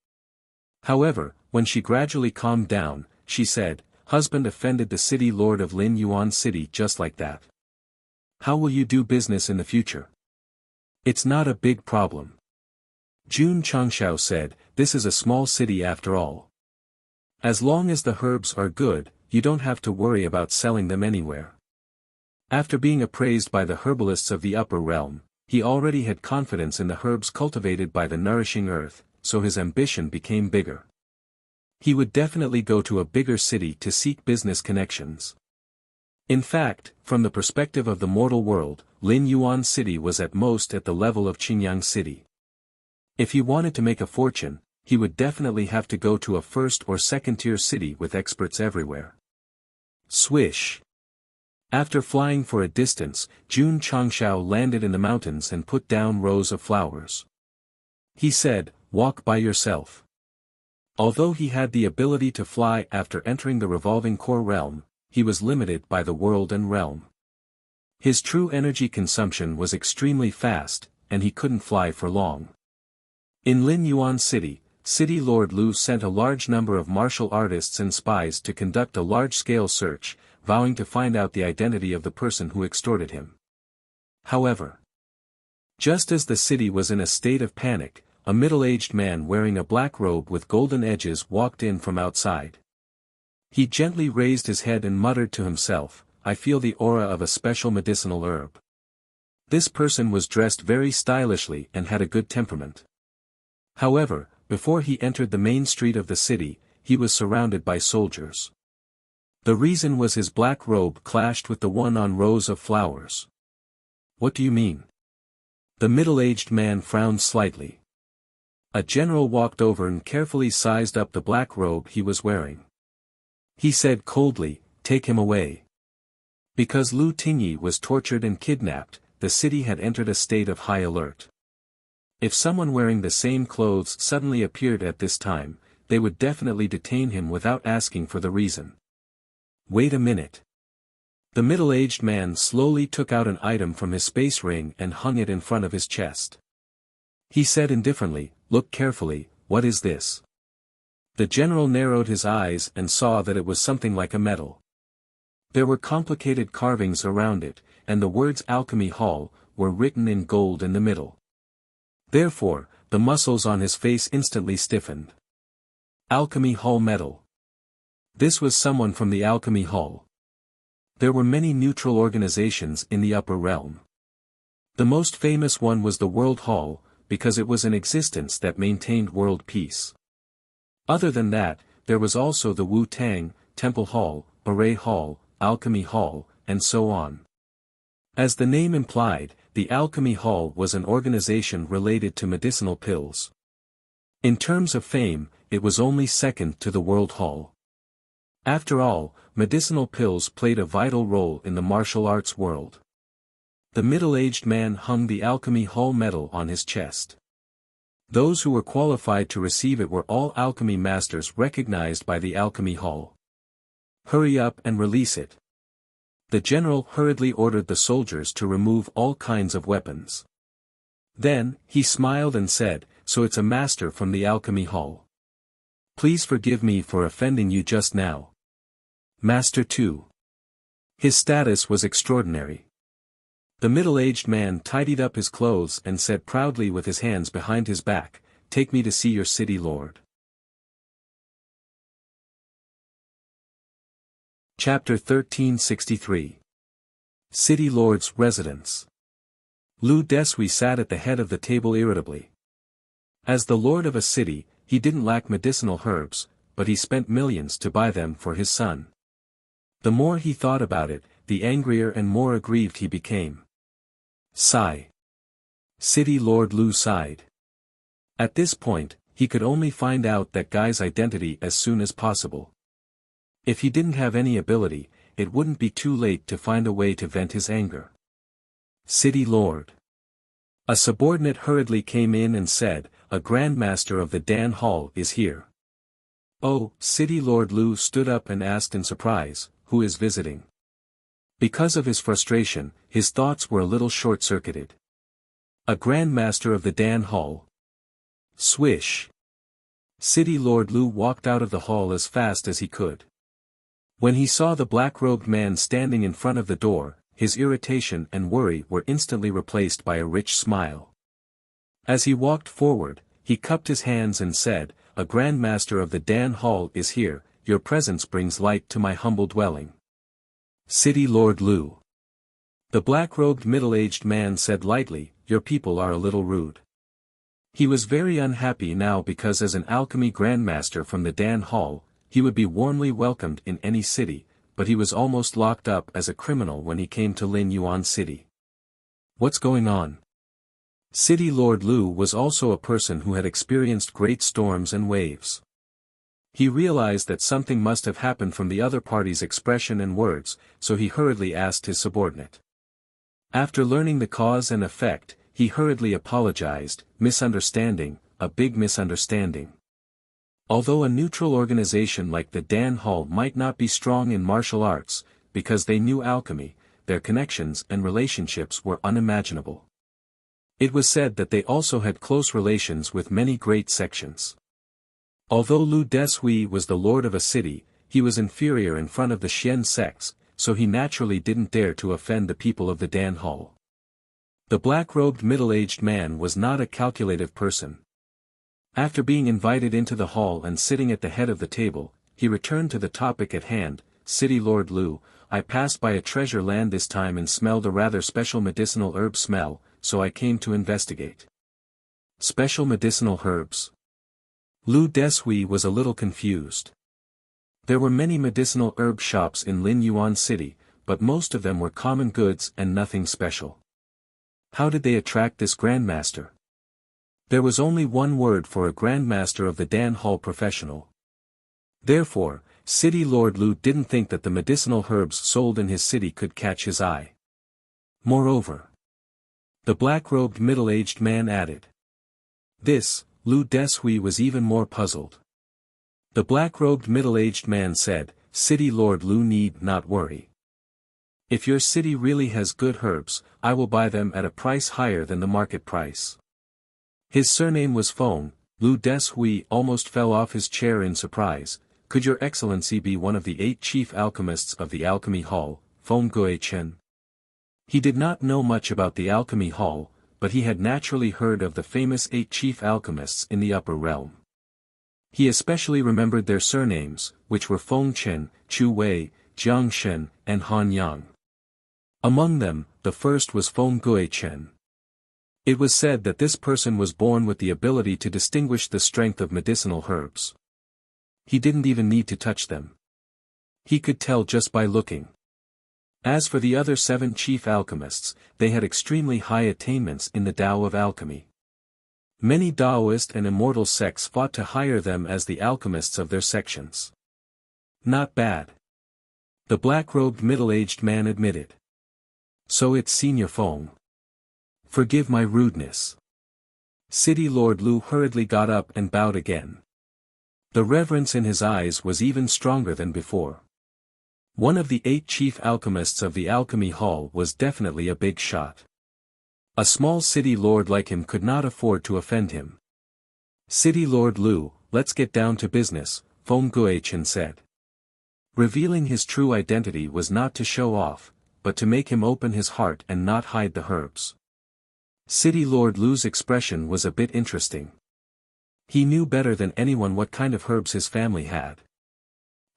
However, when she gradually calmed down, she said, "Husband offended the city lord of Lin Yuan City just like that. How will you do business in the future? It's not a big problem." Jun Changshao said, "This is a small city after all. As long as the herbs are good, you don't have to worry about selling them anywhere." After being appraised by the herbalists of the upper realm, he already had confidence in the herbs cultivated by the nourishing earth, so his ambition became bigger. He would definitely go to a bigger city to seek business connections. In fact, from the perspective of the mortal world, Lin Yuan City was at most at the level of Qingyang City. If he wanted to make a fortune, he would definitely have to go to a first or second-tier city with experts everywhere. Swish! After flying for a distance, Jun Changshao landed in the mountains and put down Rose of Flowers. He said, "Walk by yourself." Although he had the ability to fly after entering the revolving core realm, he was limited by the world and realm. His true energy consumption was extremely fast, and he couldn't fly for long. In Lin Yuan City, City Lord Lu sent a large number of martial artists and spies to conduct a large-scale search, vowing to find out the identity of the person who extorted him. However, just as the city was in a state of panic, a middle-aged man wearing a black robe with golden edges walked in from outside. He gently raised his head and muttered to himself, "I feel the aura of a special medicinal herb." This person was dressed very stylishly and had a good temperament. However, before he entered the main street of the city, he was surrounded by soldiers. The reason was his black robe clashed with the one on Rose of Flowers. "What do you mean?" The middle-aged man frowned slightly. A general walked over and carefully sized up the black robe he was wearing. He said coldly, "Take him away." Because Lu Tingyi was tortured and kidnapped, the city had entered a state of high alert. If someone wearing the same clothes suddenly appeared at this time, they would definitely detain him without asking for the reason. "Wait a minute." The middle-aged man slowly took out an item from his space ring and hung it in front of his chest. He said indifferently, "Look carefully, what is this?" The general narrowed his eyes and saw that it was something like a medal. There were complicated carvings around it, and the words Alchemy Hall were written in gold in the middle. Therefore, the muscles on his face instantly stiffened. Alchemy Hall medal. This was someone from the Alchemy Hall. There were many neutral organizations in the upper realm. The most famous one was the World Hall, because it was an existence that maintained world peace. Other than that, there was also the Wu Tang, Temple Hall, Beret Hall, Alchemy Hall, and so on. As the name implied, the Alchemy Hall was an organization related to medicinal pills. In terms of fame, it was only second to the World Hall. After all, medicinal pills played a vital role in the martial arts world. The middle-aged man hung the Alchemy Hall medal on his chest. Those who were qualified to receive it were all alchemy masters recognized by the Alchemy Hall. "Hurry up and release it." The general hurriedly ordered the soldiers to remove all kinds of weapons. Then, he smiled and said, "So it's a master from the Alchemy Hall. Please forgive me for offending you just now. Master too." His status was extraordinary. The middle-aged man tidied up his clothes and said proudly with his hands behind his back, "Take me to see your city lord." Chapter 1363. City Lord's Residence. Lu Desui sat at the head of the table irritably. As the lord of a city, he didn't lack medicinal herbs, but he spent millions to buy them for his son. The more he thought about it, the angrier and more aggrieved he became. Sigh. City Lord Lu sighed. At this point, he could only find out that guy's identity as soon as possible. If he didn't have any ability, it wouldn't be too late to find a way to vent his anger. City Lord. A subordinate hurriedly came in and said, "A Grandmaster of the Dan Hall is here." Oh, City Lord Lu stood up and asked in surprise, "Who is visiting?" Because of his frustration, his thoughts were a little short-circuited. A Grandmaster of the Dan Hall. Swish. City Lord Lu walked out of the hall as fast as he could. When he saw the black-robed man standing in front of the door, his irritation and worry were instantly replaced by a rich smile. As he walked forward, he cupped his hands and said, "A Grandmaster of the Dan Hall is here, your presence brings light to my humble dwelling." City Lord Lu. The black-robed middle-aged man said lightly, "Your people are a little rude." He was very unhappy now because as an alchemy grandmaster from the Dan Hall, he would be warmly welcomed in any city, but he was almost locked up as a criminal when he came to Lin Yuan City. What's going on? City Lord Lu was also a person who had experienced great storms and waves. He realized that something must have happened from the other party's expression and words, so he hurriedly asked his subordinate. After learning the cause and effect, he hurriedly apologized, "Misunderstanding, a big misunderstanding." Although a neutral organization like the Dan Hall might not be strong in martial arts, because they knew alchemy, their connections and relationships were unimaginable. It was said that they also had close relations with many great sections. Although Lu Deshui was the lord of a city, he was inferior in front of the Xian sects, so he naturally didn't dare to offend the people of the Dan Hall. The black-robed middle-aged man was not a calculative person. After being invited into the hall and sitting at the head of the table, he returned to the topic at hand. "City Lord Lu, I passed by a treasure land this time and smelled a rather special medicinal herb smell, so I came to investigate." Special medicinal herbs? Lu Deshui was a little confused. There were many medicinal herb shops in Lin Yuan City, but most of them were common goods and nothing special. How did they attract this grandmaster? There was only one word for a grandmaster of the Dan Hall professional. Therefore, City Lord Lu didn't think that the medicinal herbs sold in his city could catch his eye. Moreover, the black-robed middle-aged man added. This, Lu Deshui was even more puzzled. The black-robed middle-aged man said, "City Lord Lu need not worry. If your city really has good herbs, I will buy them at a price higher than the market price." His surname was Feng. Lu Deshui almost fell off his chair in surprise. "Could your excellency be one of the 8 chief alchemists of the alchemy hall, Feng Guichen?" He did not know much about the alchemy hall, but he had naturally heard of the famous 8 chief alchemists in the upper realm. He especially remembered their surnames, which were Feng Chen, Chu Wei, Jiang Shen, and Han Yang. Among them, the first was Feng Guichen. It was said that this person was born with the ability to distinguish the strength of medicinal herbs. He didn't even need to touch them. He could tell just by looking. As for the other 7 chief alchemists, they had extremely high attainments in the Tao of alchemy. Many Taoist and immortal sects fought to hire them as the alchemists of their sections. Not bad. The black-robed middle-aged man admitted. "So it's Senior Feng. Forgive my rudeness." City Lord Lu hurriedly got up and bowed again. The reverence in his eyes was even stronger than before. One of the 8 chief alchemists of the alchemy hall was definitely a big shot. A small city lord like him could not afford to offend him. "City Lord Lu, let's get down to business," Feng Guichen said. Revealing his true identity was not to show off, but to make him open his heart and not hide the herbs. City Lord Lu's expression was a bit interesting. He knew better than anyone what kind of herbs his family had.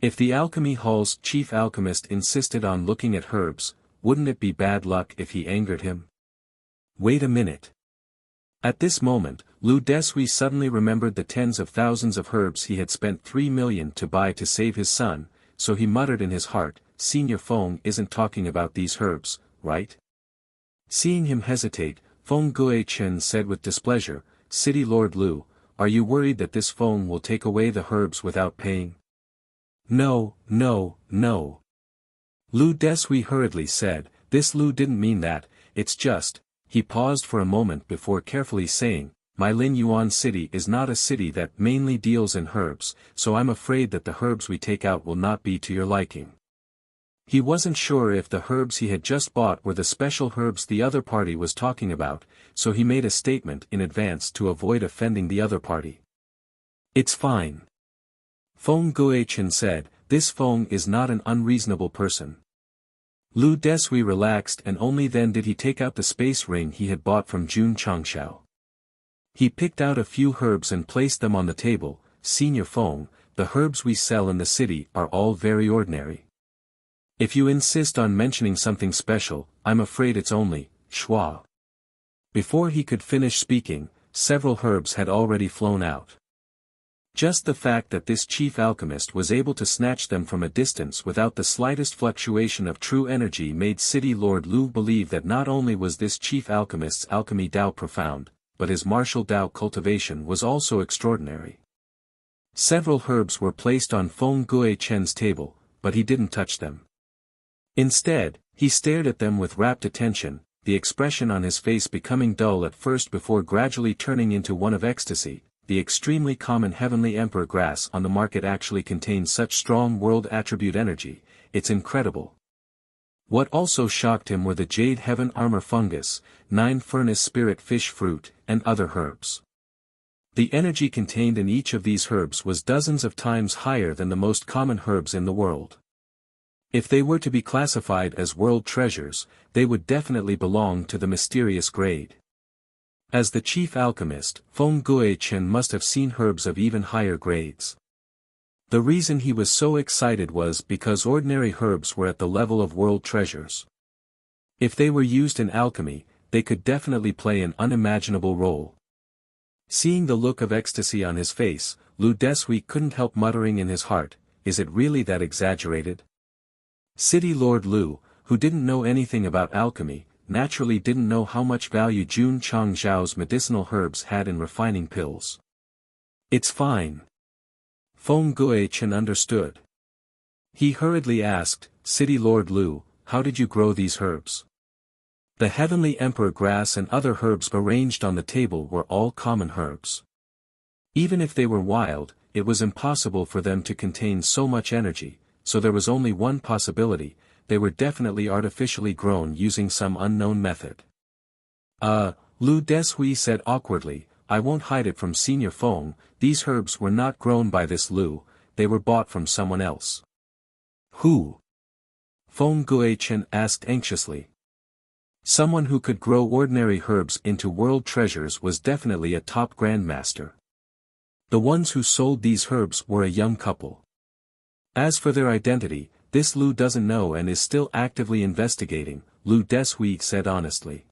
If the alchemy hall's chief alchemist insisted on looking at herbs, wouldn't it be bad luck if he angered him? Wait a minute. At this moment, Lu Desui suddenly remembered the tens of thousands of herbs he had spent 3 million to buy to save his son, so he muttered in his heart, Senior Feng isn't talking about these herbs, right? Seeing him hesitate, Feng Guichen said with displeasure, City Lord Lu, are you worried that this Feng will take away the herbs without paying? No, no, no. Lu Desui hurriedly said, this Lu didn't mean that, it's just. He paused for a moment before carefully saying, my Lin Yuan city is not a city that mainly deals in herbs, so I'm afraid that the herbs we take out will not be to your liking. He wasn't sure if the herbs he had just bought were the special herbs the other party was talking about, so he made a statement in advance to avoid offending the other party. It's fine. Feng Guichen said, this Feng is not an unreasonable person. Lu Desui relaxed and only then did he take out the space ring he had bought from Jun Changshao. He picked out a few herbs and placed them on the table, Senior Feng, the herbs we sell in the city are all very ordinary. If you insist on mentioning something special, I'm afraid it's only, schwa. Before he could finish speaking, several herbs had already flown out. Just the fact that this chief alchemist was able to snatch them from a distance without the slightest fluctuation of true energy made City Lord Lu believe that not only was this chief alchemist's alchemy Dao profound, but his martial Dao cultivation was also extraordinary. Several herbs were placed on Feng Guichen's table, but he didn't touch them. Instead, he stared at them with rapt attention, the expression on his face becoming dull at first before gradually turning into one of ecstasy. The extremely common heavenly emperor grass on the market actually contains such strong world attribute energy, it's incredible. What also shocked him were the jade heaven armor fungus, 9 furnace spirit fish fruit, and other herbs. The energy contained in each of these herbs was dozens of times higher than the most common herbs in the world. If they were to be classified as world treasures, they would definitely belong to the mysterious grade. As the chief alchemist, Feng Guichen must have seen herbs of even higher grades. The reason he was so excited was because ordinary herbs were at the level of world treasures. If they were used in alchemy, they could definitely play an unimaginable role. Seeing the look of ecstasy on his face, Lu Desui couldn't help muttering in his heart, is it really that exaggerated? City Lord Lu, who didn't know anything about alchemy, naturally didn't know how much value Jun Changzhao's medicinal herbs had in refining pills. It's fine. Feng Guichen understood. He hurriedly asked, City Lord Lu, how did you grow these herbs? The heavenly emperor grass and other herbs arranged on the table were all common herbs. Even if they were wild, it was impossible for them to contain so much energy, so there was only one possibility. They were definitely artificially grown using some unknown method. Lu Desui said awkwardly, I won't hide it from Senior Feng, these herbs were not grown by this Lu, they were bought from someone else. Who? Feng Guichen asked anxiously. Someone who could grow ordinary herbs into world treasures was definitely a top grandmaster. The ones who sold these herbs were a young couple. As for their identity, this Lu doesn't know and is still actively investigating, Lu Desui said honestly.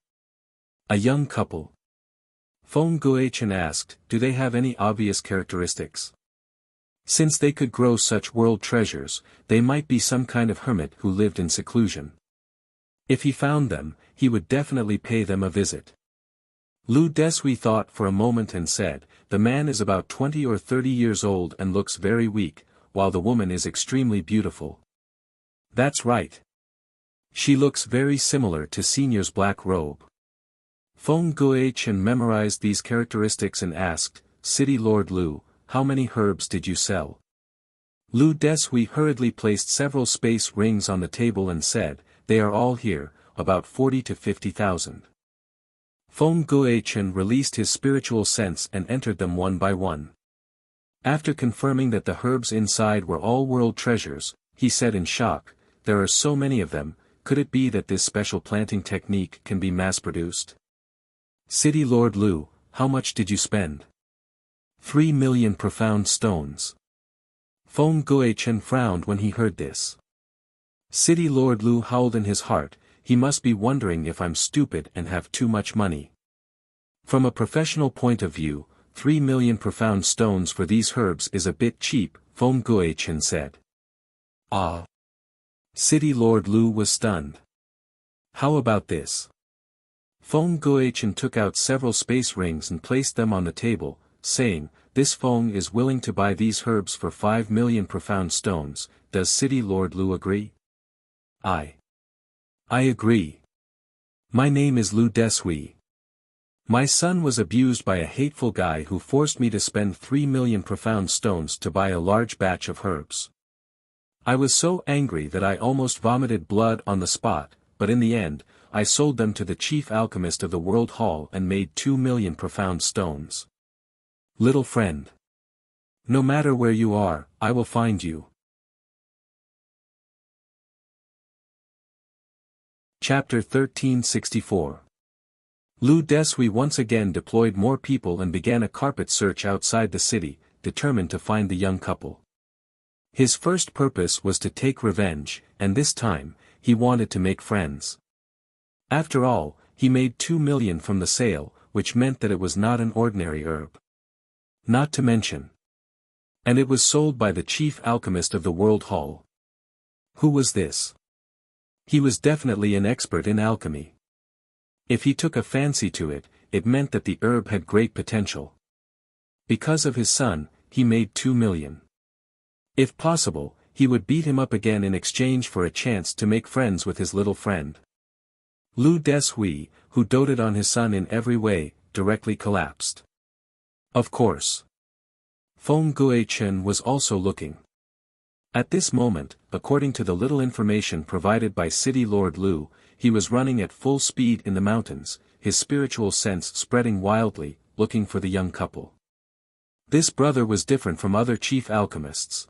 A young couple. Feng Guichen asked, do they have any obvious characteristics? Since they could grow such world treasures, they might be some kind of hermit who lived in seclusion. If he found them, he would definitely pay them a visit. Lu Desui thought for a moment and said, the man is about 20 or 30 years old and looks very weak, while the woman is extremely beautiful. That's right. She looks very similar to Senior's black robe. Feng Guichen memorized these characteristics and asked, City Lord Lu, how many herbs did you sell? Lu Desui hurriedly placed several space rings on the table and said, they are all here, about 40 to 50,000. Feng Guichen released his spiritual sense and entered them one by one. After confirming that the herbs inside were all world treasures, he said in shock, there are so many of them, could it be that this special planting technique can be mass-produced? City Lord Lu, how much did you spend? 3 million profound stones. Feng Guichen frowned when he heard this. City Lord Lu howled in his heart, he must be wondering if I'm stupid and have too much money. From a professional point of view, 3 million profound stones for these herbs is a bit cheap, Feng Guichen said. Ah! City Lord Lu was stunned. How about this? Feng Guichen took out several space rings and placed them on the table, saying, this Feng is willing to buy these herbs for 5 million profound stones. Does City Lord Lu agree? I agree. My name is Lu Deshui. My son was abused by a hateful guy who forced me to spend 3 million profound stones to buy a large batch of herbs. I was so angry that I almost vomited blood on the spot, but in the end, I sold them to the chief alchemist of the World Hall and made 2 million profound stones. Little friend. No matter where you are, I will find you. Chapter 1364. Lu Deshui once again deployed more people and began a carpet search outside the city, determined to find the young couple. His first purpose was to take revenge, and this time, he wanted to make friends. After all, he made 2 million from the sale, which meant that it was not an ordinary herb. Not to mention. And it was sold by the chief alchemist of the World Hall. Who was this? He was definitely an expert in alchemy. If he took a fancy to it, it meant that the herb had great potential. Because of his son, he made 2 million. If possible, he would beat him up again in exchange for a chance to make friends with his little friend. Lu Deshui, who doted on his son in every way, directly collapsed. Of course. Feng Guichen was also looking. At this moment, according to the little information provided by City Lord Lu, he was running at full speed in the mountains, his spiritual sense spreading wildly, looking for the young couple. This brother was different from other chief alchemists.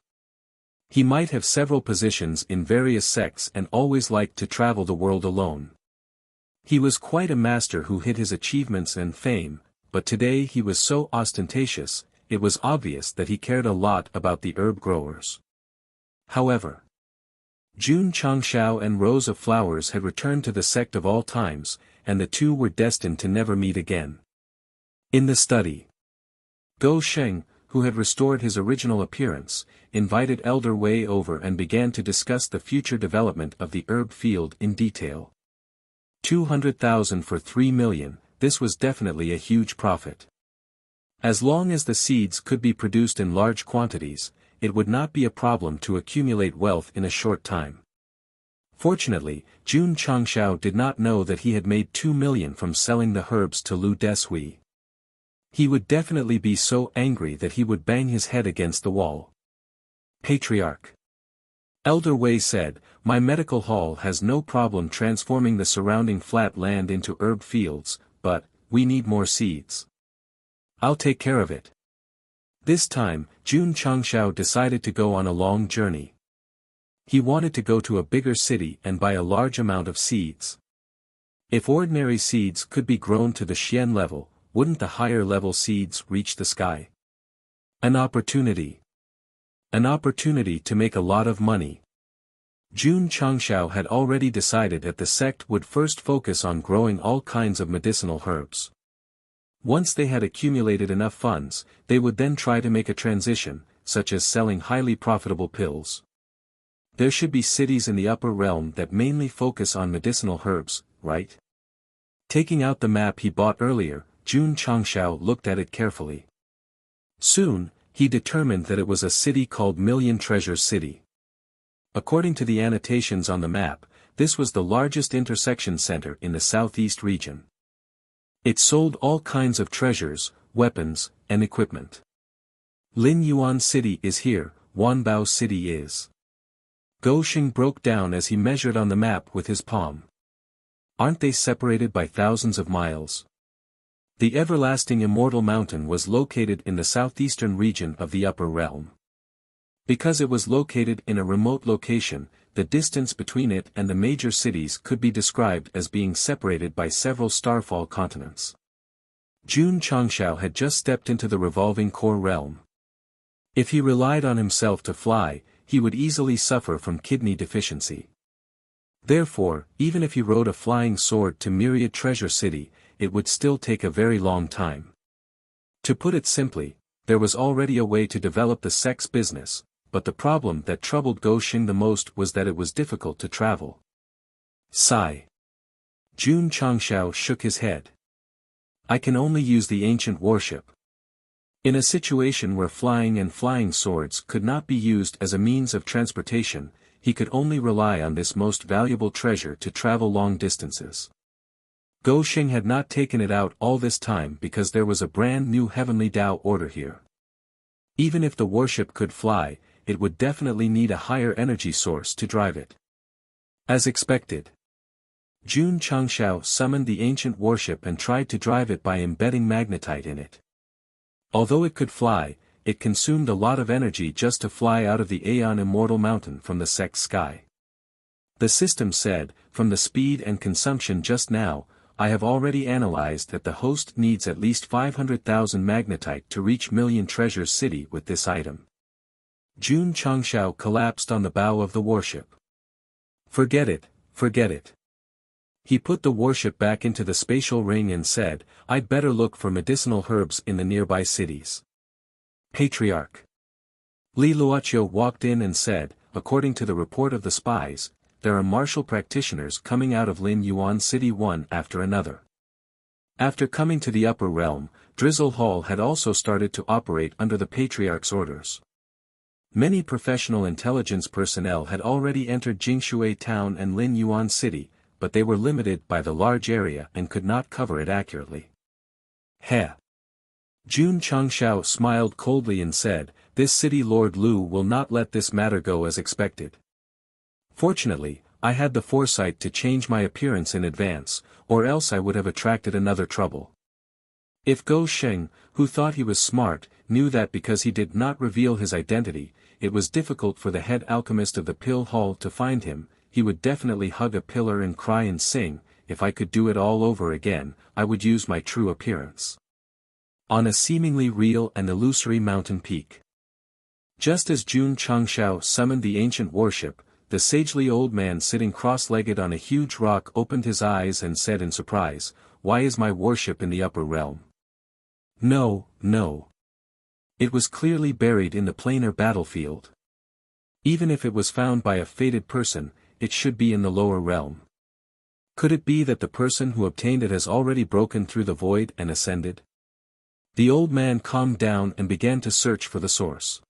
He might have several positions in various sects and always liked to travel the world alone. He was quite a master who hid his achievements and fame, but today he was so ostentatious, it was obvious that he cared a lot about the herb growers. However, June Changshao and Rose of Flowers had returned to the sect of all times, and the two were destined to never meet again. In the study, Go Sheng, who had restored his original appearance, invited Elder Wei over and began to discuss the future development of the herb field in detail. 200,000 for 3 million, this was definitely a huge profit. As long as the seeds could be produced in large quantities, it would not be a problem to accumulate wealth in a short time. Fortunately, Jun Changshao did not know that he had made 2 million from selling the herbs to Lu Deshui. He would definitely be so angry that he would bang his head against the wall. Patriarch. Elder Wei said, my medical hall has no problem transforming the surrounding flat land into herb fields, but, we need more seeds. I'll take care of it. This time, Jun Changshao decided to go on a long journey. He wanted to go to a bigger city and buy a large amount of seeds. If ordinary seeds could be grown to the Xian level, wouldn't the higher level seeds reach the sky? An opportunity. An opportunity to make a lot of money. Jun Changshao had already decided that the sect would first focus on growing all kinds of medicinal herbs. Once they had accumulated enough funds, they would then try to make a transition, such as selling highly profitable pills. There should be cities in the upper realm that mainly focus on medicinal herbs, right? Taking out the map he bought earlier, Jun Changshao looked at it carefully. Soon, he determined that it was a city called Million Treasure City. According to the annotations on the map, this was the largest intersection center in the southeast region. It sold all kinds of treasures, weapons, and equipment. Lin Yuan City is here, Wanbao City is. Go Sheng broke down as he measured on the map with his palm. Aren't they separated by thousands of miles? The everlasting immortal mountain was located in the southeastern region of the upper realm. Because it was located in a remote location, the distance between it and the major cities could be described as being separated by several starfall continents. Jun Changshao had just stepped into the revolving core realm. If he relied on himself to fly, he would easily suffer from kidney deficiency. Therefore, even if he rode a flying sword to Myriad Treasure City, it would still take a very long time. To put it simply, there was already a way to develop the Sect's business, but the problem that troubled Gou Xing the most was that it was difficult to travel. Sigh. Jun Changshao shook his head. I can only use the ancient warship. In a situation where flying and flying swords could not be used as a means of transportation, he could only rely on this most valuable treasure to travel long distances. Gou Xing had not taken it out all this time because there was a brand new heavenly Tao order here. Even if the warship could fly, it would definitely need a higher energy source to drive it. As expected, Jun Changshao summoned the ancient warship and tried to drive it by embedding magnetite in it. Although it could fly, it consumed a lot of energy just to fly out of the Aeon Immortal Mountain from the Sect sky. The system said, from the speed and consumption just now, I have already analyzed that the host needs at least 500,000 magnetite to reach Million Treasures City with this item. Jun Changshao collapsed on the bow of the warship. Forget it, forget it. He put the warship back into the spatial ring and said, I'd better look for medicinal herbs in the nearby cities. Patriarch. Li Luoqiu walked in and said, according to the report of the spies, there are martial practitioners coming out of Lin Yuan City one after another. After coming to the upper realm, Drizzle Hall had also started to operate under the Patriarch's orders. Many professional intelligence personnel had already entered Jingshui Town and Lin Yuan City, but they were limited by the large area and could not cover it accurately. Heh. Jun Changshao smiled coldly and said, this city Lord Lu will not let this matter go as expected. Fortunately, I had the foresight to change my appearance in advance, or else I would have attracted another trouble. If Gou Xing, who thought he was smart, knew that because he did not reveal his identity, it was difficult for the head alchemist of the Pill Hall to find him, he would definitely hug a pillar and cry and sing, if I could do it all over again, I would use my true appearance. On a seemingly real and illusory mountain peak. Just as Jun Changshao summoned the ancient warship, the sagely old man sitting cross-legged on a huge rock opened his eyes and said in surprise, why is my warship in the upper realm? No, no. It was clearly buried in the planar battlefield. Even if it was found by a fated person, it should be in the lower realm. Could it be that the person who obtained it has already broken through the void and ascended? The old man calmed down and began to search for the source.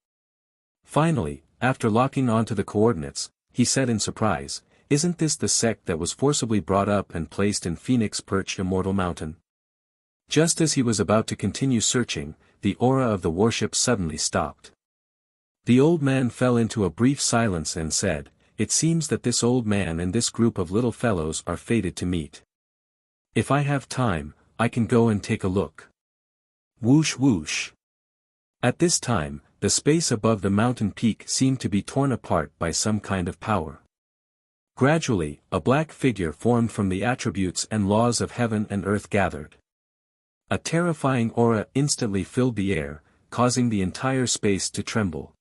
Finally, after locking onto the coordinates, he said in surprise, isn't this the sect that was forcibly brought up and placed in Phoenix Perch Immortal Mountain? Just as he was about to continue searching, the aura of the warship suddenly stopped. The old man fell into a brief silence and said, it seems that this old man and this group of little fellows are fated to meet. If I have time, I can go and take a look. Whoosh whoosh. At this time, the space above the mountain peak seemed to be torn apart by some kind of power. Gradually, a black figure formed from the attributes and laws of heaven and earth gathered. A terrifying aura instantly filled the air, causing the entire space to tremble.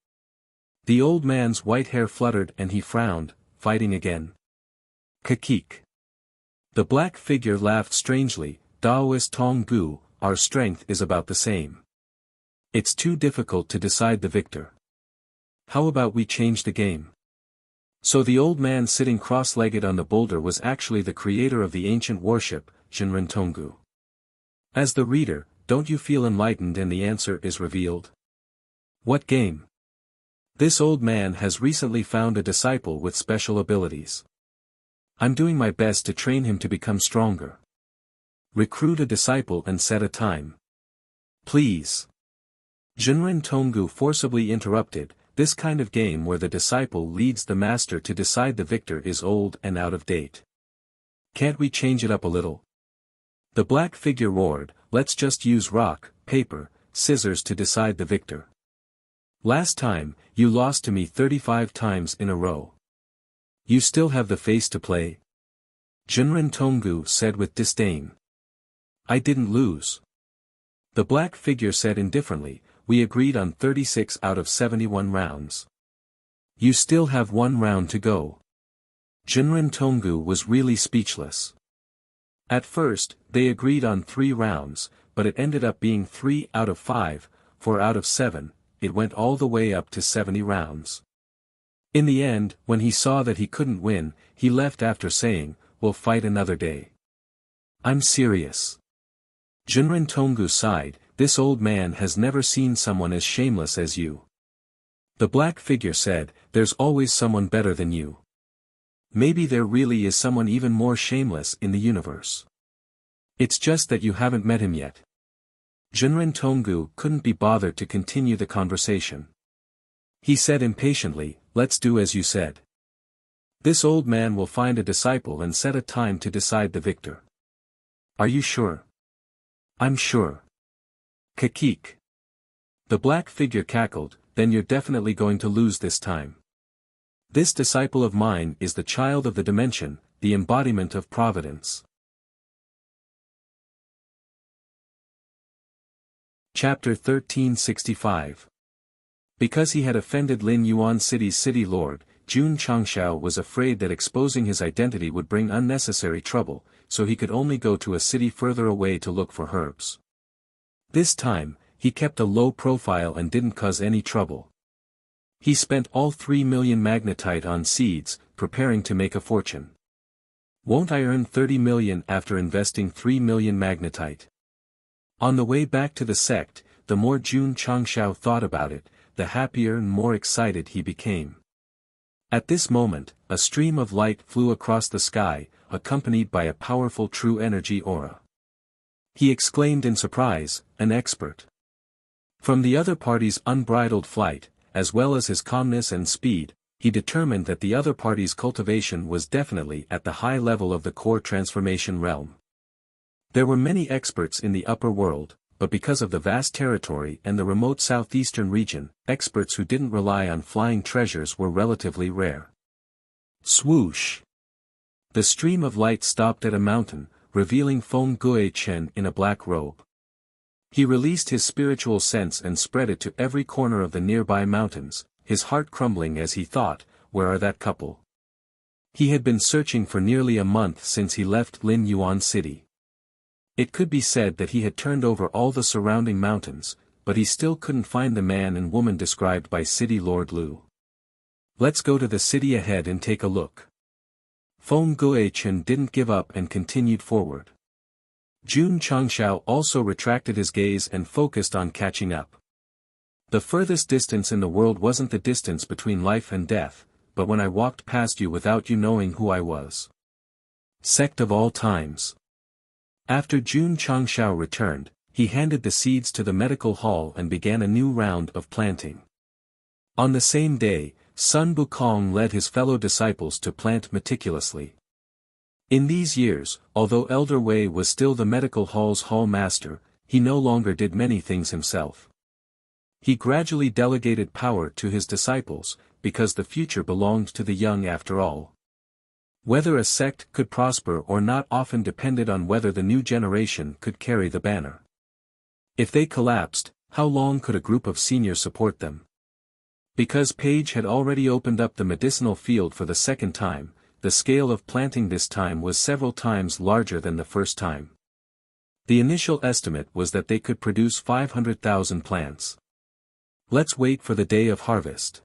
The old man's white hair fluttered and he frowned, fighting again. Kakik. The black figure laughed strangely, Daoist Tong Gu, our strength is about the same. It's too difficult to decide the victor. How about we change the game? So the old man sitting cross-legged on the boulder was actually the creator of the ancient warship, Jinren Tonggu. As the reader, don't you feel enlightened and the answer is revealed? What game? This old man has recently found a disciple with special abilities. I'm doing my best to train him to become stronger. Recruit a disciple and set a time. Please. Jinren Tonggu forcibly interrupted, this kind of game where the disciple leads the master to decide the victor is old and out of date. Can't we change it up a little? The black figure roared, let's just use rock, paper, scissors to decide the victor. Last time, you lost to me 35 times in a row. You still have the face to play? Jinren Tonggu said with disdain. I didn't lose. The black figure said indifferently, we agreed on 36 out of 71 rounds. You still have one round to go. Jinren Tonggu was really speechless. At first, they agreed on 3 rounds, but it ended up being 3 out of 5, 4 out of 7, it went all the way up to 70 rounds. In the end, when he saw that he couldn't win, he left after saying, "We'll fight another day." "I'm serious." Junrin Tonggu sighed, "This old man has never seen someone as shameless as you." The black figure said, "There's always someone better than you. Maybe there really is someone even more shameless in the universe. It's just that you haven't met him yet." Junrin Tonggu couldn't be bothered to continue the conversation. He said impatiently, "Let's do as you said. This old man will find a disciple and set a time to decide the victor." "Are you sure?" "I'm sure." "Kakik." The black figure cackled, "Then you're definitely going to lose this time. This disciple of mine is the child of the dimension, the embodiment of providence." Chapter 1365. Because he had offended Lin Yuan City's city lord, Jun Changshao was afraid that exposing his identity would bring unnecessary trouble, so he could only go to a city further away to look for herbs. This time, he kept a low profile and didn't cause any trouble. He spent all 3 million magnetite on seeds, preparing to make a fortune. "Won't I earn 30 million after investing 3 million magnetite?" On the way back to the sect, the more Jun Changshao thought about it, the happier and more excited he became. At this moment, a stream of light flew across the sky, accompanied by a powerful true energy aura. He exclaimed in surprise, "An expert." From the other party's unbridled flight, as well as his calmness and speed, he determined that the other party's cultivation was definitely at the high level of the core transformation realm. There were many experts in the upper world, but because of the vast territory and the remote southeastern region, experts who didn't rely on flying treasures were relatively rare. Swoosh! The stream of light stopped at a mountain, revealing Feng Guichen in a black robe. He released his spiritual sense and spread it to every corner of the nearby mountains, his heart crumbling as he thought, "Where are that couple?" He had been searching for nearly a month since he left Lin Yuan City. It could be said that he had turned over all the surrounding mountains, but he still couldn't find the man and woman described by City Lord Lu. "Let's go to the city ahead and take a look." Feng Guichen didn't give up and continued forward. Jun Changshao also retracted his gaze and focused on catching up. "The furthest distance in the world wasn't the distance between life and death, but when I walked past you without you knowing who I was." Sect of all times. After Jun Changshao returned, he handed the seeds to the medical hall and began a new round of planting. On the same day, Sun Bukong led his fellow disciples to plant meticulously. In these years, although Elder Wei was still the medical hall's hall master, he no longer did many things himself. He gradually delegated power to his disciples, because the future belonged to the young after all. Whether a sect could prosper or not often depended on whether the new generation could carry the banner. If they collapsed, how long could a group of seniors support them? Because Page had already opened up the medicinal field for the second time, the scale of planting this time was several times larger than the first time. The initial estimate was that they could produce 500,000 plants. "Let's wait for the day of harvest."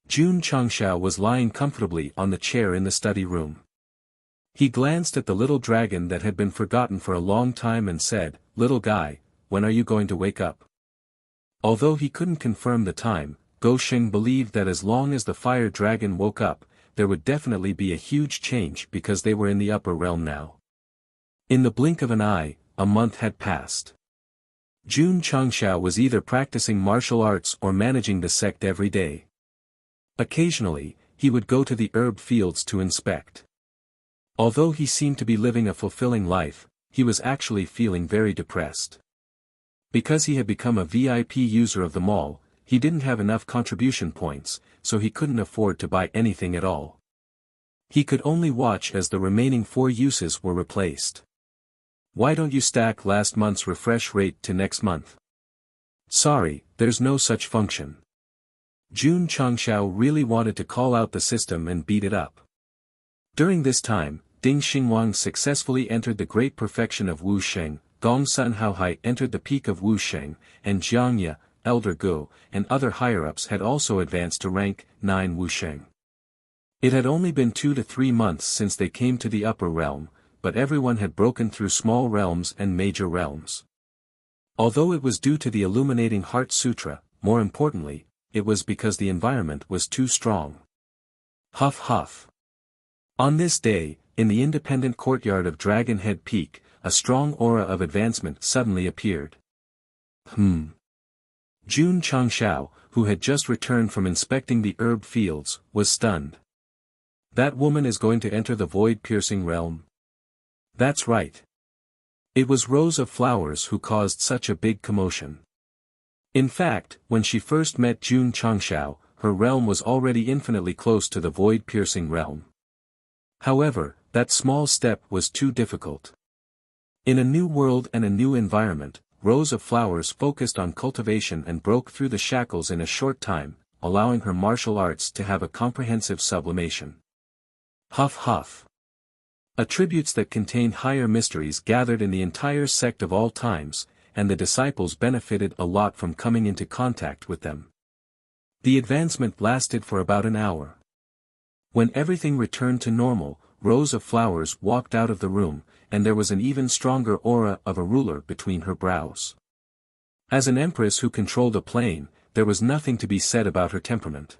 Jun Changshao was lying comfortably on the chair in the study room. He glanced at the little dragon that had been forgotten for a long time and said, "Little guy, when are you going to wake up?" Although he couldn't confirm the time, Go Sheng believed that as long as the fire dragon woke up, there would definitely be a huge change because they were in the upper realm now. In the blink of an eye, a month had passed. Jun Changshao was either practicing martial arts or managing the sect every day. Occasionally, he would go to the herb fields to inspect. Although he seemed to be living a fulfilling life, he was actually feeling very depressed. Because he had become a VIP user of the mall, he didn't have enough contribution points, so he couldn't afford to buy anything at all. He could only watch as the remaining 4 uses were replaced. "Why don't you stack last month's refresh rate to next month?" "Sorry, there's no such function." Jun Changshao really wanted to call out the system and beat it up. During this time, Ding Xingwang successfully entered the great perfection of Wusheng, Gong Sun Haohai entered the peak of Wusheng, and Jiangye, Elder Gu, and other higher-ups had also advanced to rank 9 Wusheng. It had only been 2 to 3 months since they came to the upper realm, but everyone had broken through small realms and major realms. Although it was due to the illuminating Heart Sutra, more importantly, it was because the environment was too strong. Huff huff. On this day, in the independent courtyard of Dragon Head Peak, a strong aura of advancement suddenly appeared. Jun Changshao, who had just returned from inspecting the herb fields, was stunned. That woman is going to enter the void-piercing realm? That's right. It was Rose of Flowers who caused such a big commotion. In fact, when she first met Jun Changshao, her realm was already infinitely close to the void-piercing realm. However, that small step was too difficult. In a new world and a new environment, Rose of Flowers focused on cultivation and broke through the shackles in a short time, allowing her martial arts to have a comprehensive sublimation. Huff huff. Attributes that contain higher mysteries gathered in the entire sect of all times, and the disciples benefited a lot from coming into contact with them. The advancement lasted for about an hour. When everything returned to normal, Rose of Flowers walked out of the room, and there was an even stronger aura of a ruler between her brows. As an empress who controlled a plane, there was nothing to be said about her temperament.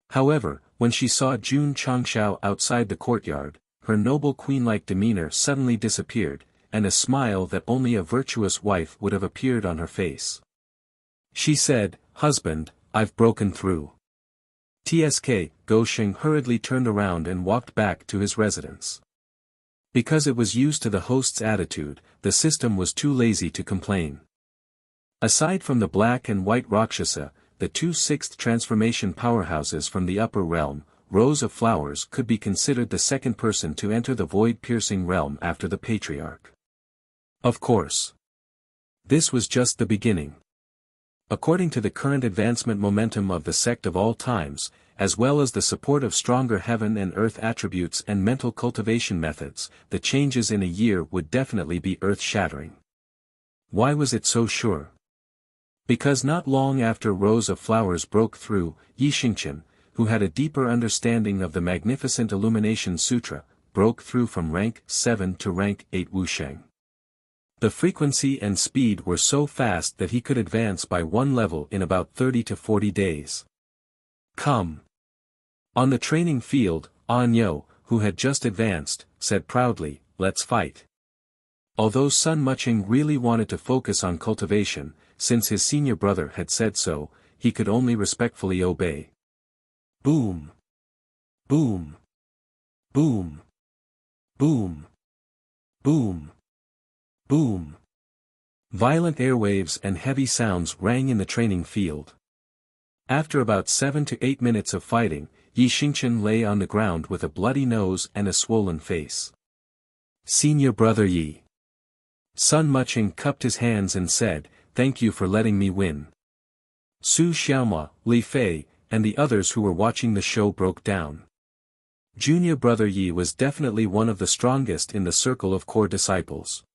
However, when she saw Jun Changshao outside the courtyard, her noble queen-like demeanor suddenly disappeared, and a smile that only a virtuous wife would have appeared on her face. She said, "Husband, I've broken through." Tsk, Gosheng hurriedly turned around and walked back to his residence. Because it was used to the host's attitude, the system was too lazy to complain. Aside from the black and white Rakshasa, the 2 sixth transformation powerhouses from the upper realm, Rose of Flowers could be considered the second person to enter the void-piercing realm after the Patriarch. Of course. This was just the beginning. According to the current advancement momentum of the sect of all times, as well as the support of stronger heaven and earth attributes and mental cultivation methods, the changes in a year would definitely be earth-shattering. Why was it so sure? Because not long after Rose of Flowers broke through, Yixingchen, who had a deeper understanding of the magnificent Illumination Sutra, broke through from rank 7 to rank 8 Wusheng. The frequency and speed were so fast that he could advance by one level in about 30 to 40 days. Come. On the training field, Anyo, who had just advanced, said proudly, "Let's fight." Although Sun Muching really wanted to focus on cultivation, since his senior brother had said so, he could only respectfully obey. Boom. Boom. Boom. Boom. Boom. Boom. Violent airwaves and heavy sounds rang in the training field. After about 7 to 8 minutes of fighting, Yixingchen lay on the ground with a bloody nose and a swollen face. "Senior brother Yi." Sun Muching cupped his hands and said, "Thank you for letting me win." Su Xiaoma, Li Fei, and the others who were watching the show broke down. Junior brother Yi was definitely one of the strongest in the circle of core disciples.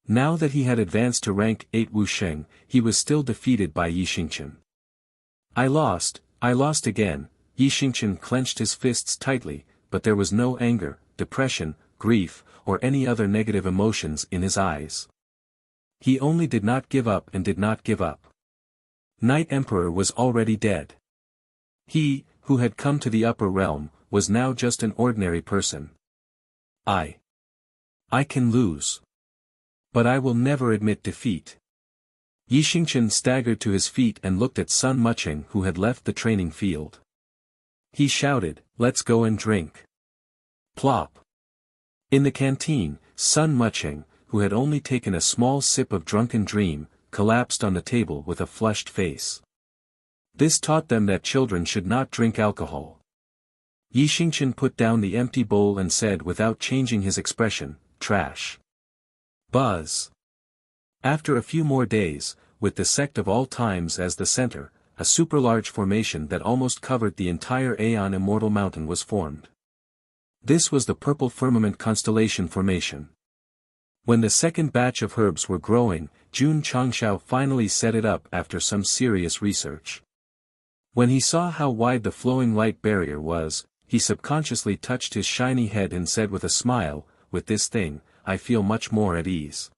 Now that he had advanced to rank 8 Wusheng, he was still defeated by Yixingchen. I lost again." Yixingchen clenched his fists tightly, but there was no anger, depression, grief, or any other negative emotions in his eyes. He only did not give up and did not give up. Night Emperor was already dead. He, who had come to the upper realm, was now just an ordinary person. I can lose. But I will never admit defeat. Yixingchen staggered to his feet and looked at Sun Muching, who had left the training field. He shouted, "Let's go and drink." Plop. In the canteen, Sun Muching, who had only taken a small sip of drunken dream, collapsed on the table with a flushed face. This taught them that children should not drink alcohol. Yixingchen put down the empty bowl and said without changing his expression, "Trash." Buzz. After a few more days, with the sect of all times as the center, a super-large formation that almost covered the entire Aeon Immortal Mountain was formed. This was the purple firmament constellation formation. When the second batch of herbs were growing, Jun Changshao finally set it up after some serious research. When he saw how wide the flowing light barrier was, he subconsciously touched his shiny head and said with a smile, "With this thing, I feel much more at ease."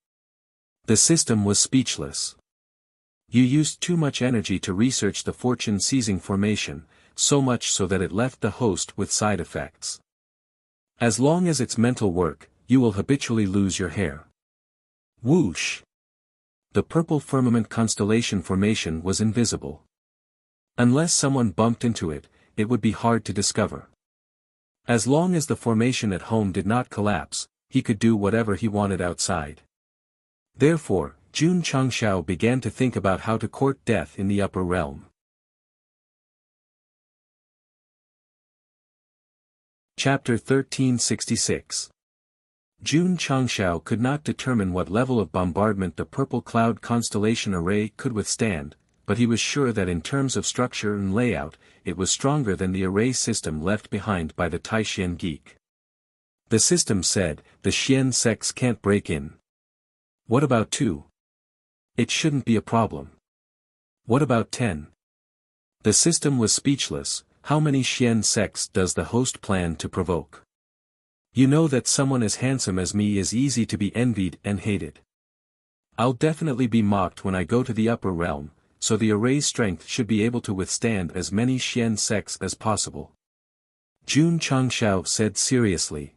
The system was speechless. "You used too much energy to research the fortune-seizing formation, so much so that it left the host with side effects. As long as it's mental work, you will habitually lose your hair." Whoosh! The purple firmament constellation formation was invisible. Unless someone bumped into it, it would be hard to discover. As long as the formation at home did not collapse, he could do whatever he wanted outside. Therefore, Jun Changshao began to think about how to court death in the upper realm. Chapter 1366. Jun Changshao could not determine what level of bombardment the purple cloud constellation array could withstand, but he was sure that in terms of structure and layout, it was stronger than the array system left behind by the Taishan geek. The system said, "The Xian sects can't break in." What about 2? It shouldn't be a problem. What about 10? The system was speechless. How many Xian sects does the host plan to provoke? You know that someone as handsome as me is easy to be envied and hated. I'll definitely be mocked when I go to the upper realm, so the array's strength should be able to withstand as many Xian sects as possible. Jun Changshao said seriously.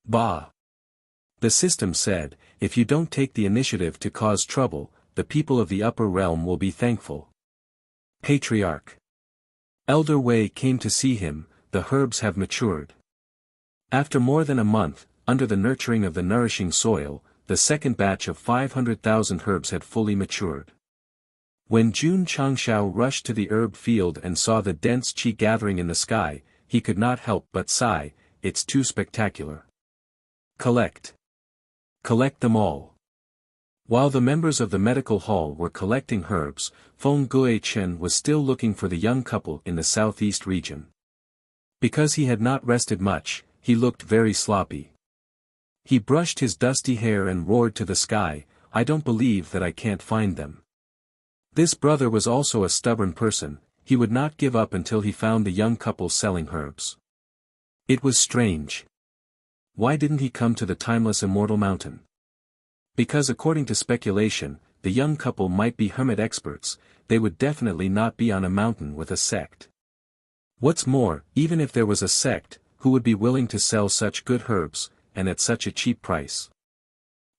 Bah! The system said, "If you don't take the initiative to cause trouble, the people of the upper realm will be thankful." Patriarch. Elder Wei came to see him. "The herbs have matured." After more than a month, under the nurturing of the nourishing soil, the second batch of 500,000 herbs had fully matured. When Jun Changshao rushed to the herb field and saw the dense qi gathering in the sky, he could not help but sigh, "It's too spectacular." Collect. Collect them all. While the members of the medical hall were collecting herbs, Feng Guichen was still looking for the young couple in the southeast region. Because he had not rested much, he looked very sloppy. He brushed his dusty hair and roared to the sky, "I don't believe that I can't find them." This brother was also a stubborn person. He would not give up until he found the young couple selling herbs. It was strange. Why didn't he come to the timeless immortal mountain? Because according to speculation, the young couple might be hermit experts. They would definitely not be on a mountain with a sect. What's more, even if there was a sect, who would be willing to sell such good herbs, and at such a cheap price?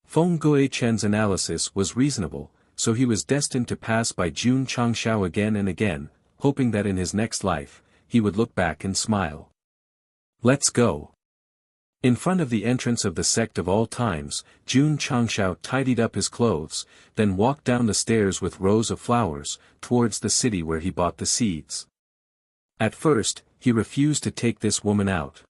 Feng Guichen's analysis was reasonable, so he was destined to pass by Jun Changshao again and again, hoping that in his next life, he would look back and smile. Let's go. In front of the entrance of the sect of all times, Jun Changshao tidied up his clothes, then walked down the stairs with rows of flowers, towards the city where he bought the seeds. At first, he refused to take this woman out.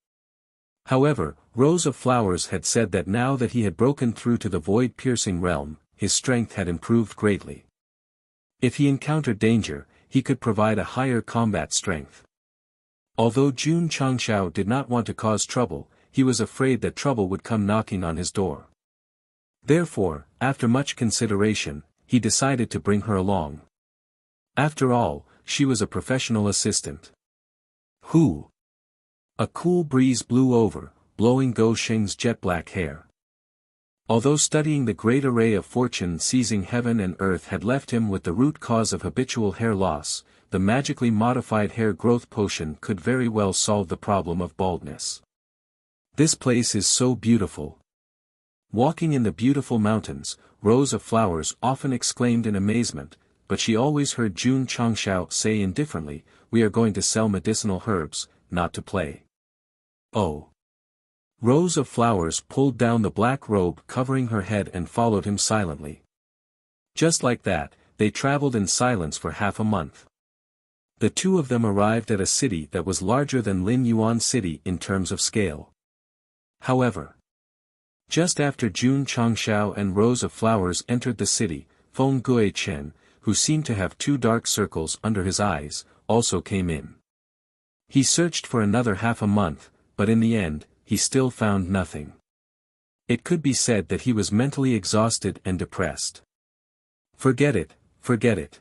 However, Rose of Flowers had said that now that he had broken through to the void-piercing realm, his strength had improved greatly. If he encountered danger, he could provide a higher combat strength. Although Jun Changshao did not want to cause trouble, he was afraid that trouble would come knocking on his door. Therefore, after much consideration, he decided to bring her along. After all, she was a professional assistant. Who? A cool breeze blew over, blowing Go Sheng's jet-black hair. Although studying the great array of fortune seizing heaven and earth had left him with the root cause of habitual hair loss, the magically modified hair growth potion could very well solve the problem of baldness. This place is so beautiful. Walking in the beautiful mountains, Rose of Flowers often exclaimed in amazement, but she always heard Jun Changshao say indifferently, "We are going to sell medicinal herbs, not to play." Oh. Rose of Flowers pulled down the black robe covering her head and followed him silently. Just like that, they traveled in silence for half a month. The two of them arrived at a city that was larger than Lin Yuan City in terms of scale. However, just after Jun Changshao and Rose of Flowers entered the city, Feng Guichen, who seemed to have 2 dark circles under his eyes, also came in. He searched for another half a month, but in the end, he still found nothing. It could be said that he was mentally exhausted and depressed. Forget it, forget it.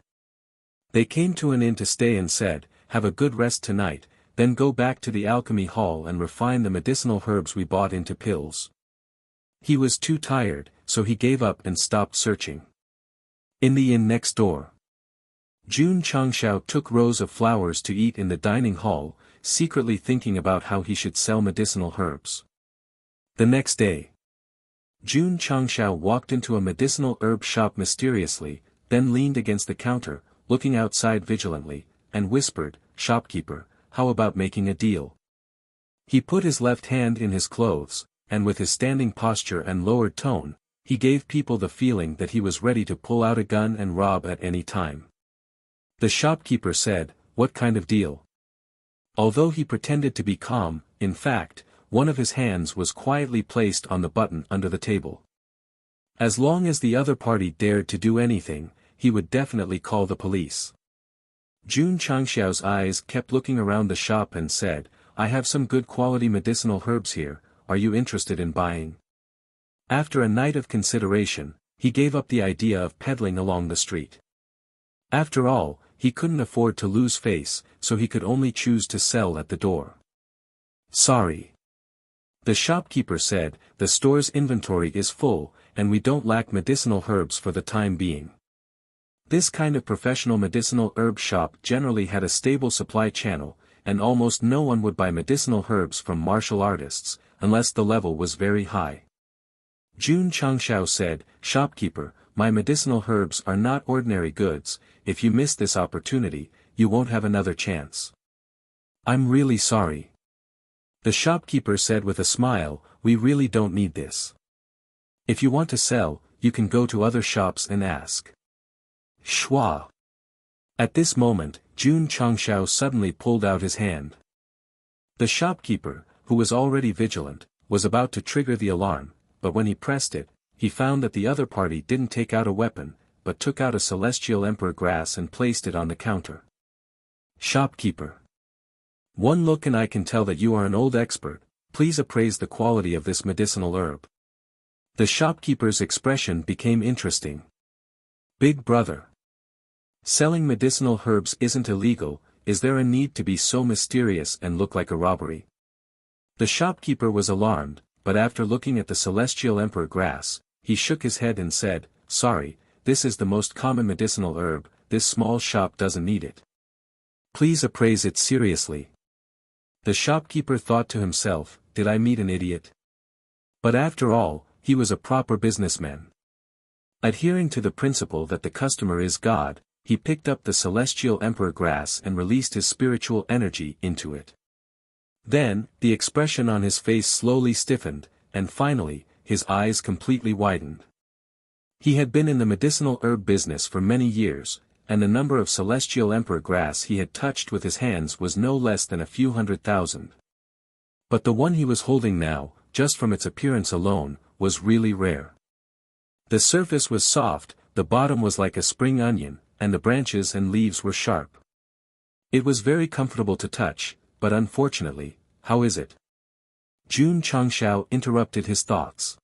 They came to an inn to stay and said, have a good rest tonight, then go back to the alchemy hall and refine the medicinal herbs we bought into pills. He was too tired, so he gave up and stopped searching. In the inn next door, Jun Changshao took rows of flowers to eat in the dining hall, secretly thinking about how he should sell medicinal herbs. The next day, Jun Changshao walked into a medicinal herb shop mysteriously, then leaned against the counter, looking outside vigilantly, and whispered, "Shopkeeper, how about making a deal?" He put his left hand in his clothes, and with his standing posture and lowered tone, he gave people the feeling that he was ready to pull out a gun and rob at any time. The shopkeeper said, "What kind of deal?" Although he pretended to be calm, in fact, one of his hands was quietly placed on the button under the table. As long as the other party dared to do anything, he would definitely call the police. Jun Changshao's eyes kept looking around the shop and said, "I have some good quality medicinal herbs here, are you interested in buying?" After a night of consideration, he gave up the idea of peddling along the street. After all, he couldn't afford to lose face, so he could only choose to sell at the door. "Sorry," the shopkeeper said, "the store's inventory is full, and we don't lack medicinal herbs for the time being." This kind of professional medicinal herb shop generally had a stable supply channel, and almost no one would buy medicinal herbs from martial artists, unless the level was very high. Jun Changshao said, "Shopkeeper, my medicinal herbs are not ordinary goods, if you miss this opportunity, you won't have another chance." "I'm really sorry," the shopkeeper said with a smile, "we really don't need this. If you want to sell, you can go to other shops and ask." Schwa. At this moment, Jun Changshao suddenly pulled out his hand. The shopkeeper, who was already vigilant, was about to trigger the alarm, but when he pressed it, he found that the other party didn't take out a weapon, but took out a celestial emperor grass and placed it on the counter. "Shopkeeper, one look and I can tell that you are an old expert, please appraise the quality of this medicinal herb." The shopkeeper's expression became interesting. "Big brother, selling medicinal herbs isn't illegal, is there a need to be so mysterious and look like a robbery?" The shopkeeper was alarmed, but after looking at the celestial emperor grass, he shook his head and said, "Sorry, this is the most common medicinal herb, this small shop doesn't need it. Please appraise it seriously." The shopkeeper thought to himself, "Did I meet an idiot?" But after all, he was a proper businessman. Adhering to the principle that the customer is God, he picked up the celestial emperor grass and released his spiritual energy into it. Then, the expression on his face slowly stiffened, and finally, his eyes completely widened. He had been in the medicinal herb business for many years, and the number of celestial emperor grass he had touched with his hands was no less than a few 100,000. But the one he was holding now, just from its appearance alone, was really rare. The surface was soft, the bottom was like a spring onion, and the branches and leaves were sharp. It was very comfortable to touch, but unfortunately, how is it? Jun Changshao interrupted his thoughts.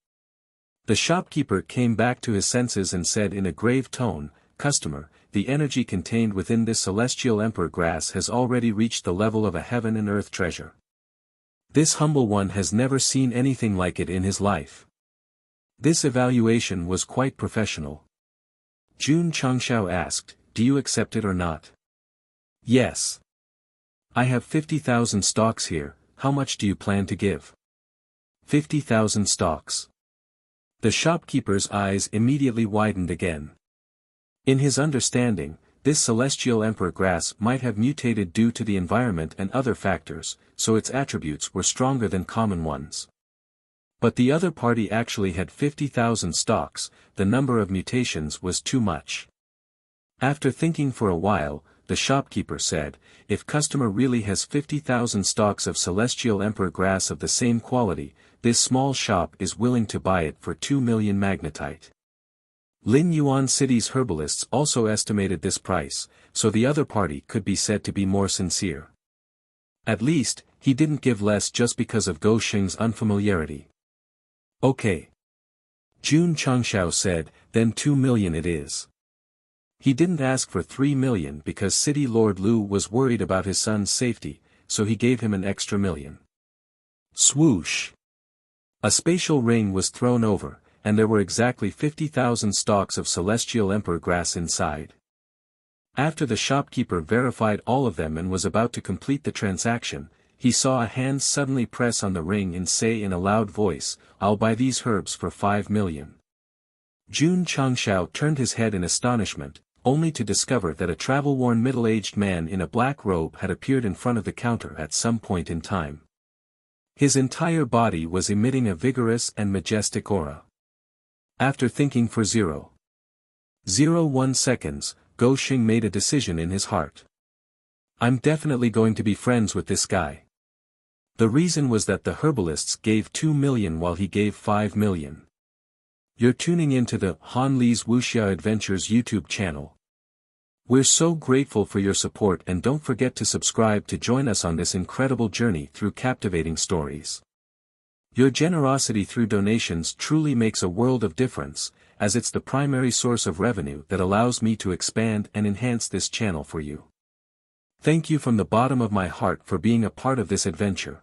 The shopkeeper came back to his senses and said in a grave tone, "Customer, the energy contained within this celestial emperor grass has already reached the level of a heaven and earth treasure. This humble one has never seen anything like it in his life." This evaluation was quite professional. Jun Changshao asked, "Do you accept it or not?" "Yes. I have 50,000 stalks here, how much do you plan to give?" 50,000 stalks. The shopkeeper's eyes immediately widened again. In his understanding, this celestial emperor grass might have mutated due to the environment and other factors, so its attributes were stronger than common ones. But the other party actually had 50,000 stalks, the number of mutations was too much. After thinking for a while, the shopkeeper said, "If customer really has 50,000 stalks of celestial emperor grass of the same quality, this small shop is willing to buy it for 2 million magnetite." Lin Yuan City's herbalists also estimated this price, so the other party could be said to be more sincere. At least, he didn't give less just because of Gou Shing's unfamiliarity. Okay. Jun Changshao said, then 2 million it is. He didn't ask for 3 million because City Lord Lu was worried about his son's safety, so he gave him an extra million. Swoosh! A spatial ring was thrown over, and there were exactly 50,000 stalks of celestial emperor grass inside. After the shopkeeper verified all of them and was about to complete the transaction, he saw a hand suddenly press on the ring and say in a loud voice, "I'll buy these herbs for 5 million. Jun Changshao turned his head in astonishment, only to discover that a travel-worn middle-aged man in a black robe had appeared in front of the counter at some point in time. His entire body was emitting a vigorous and majestic aura. After thinking for 0.01 seconds, Gou Xing made a decision in his heart. I'm definitely going to be friends with this guy. The reason was that the herbalists gave 2 million while he gave 5 million. You're tuning into the Han Li's Wuxia Adventures YouTube channel. We're so grateful for your support, and don't forget to subscribe to join us on this incredible journey through captivating stories. Your generosity through donations truly makes a world of difference, as it's the primary source of revenue that allows me to expand and enhance this channel for you. Thank you from the bottom of my heart for being a part of this adventure.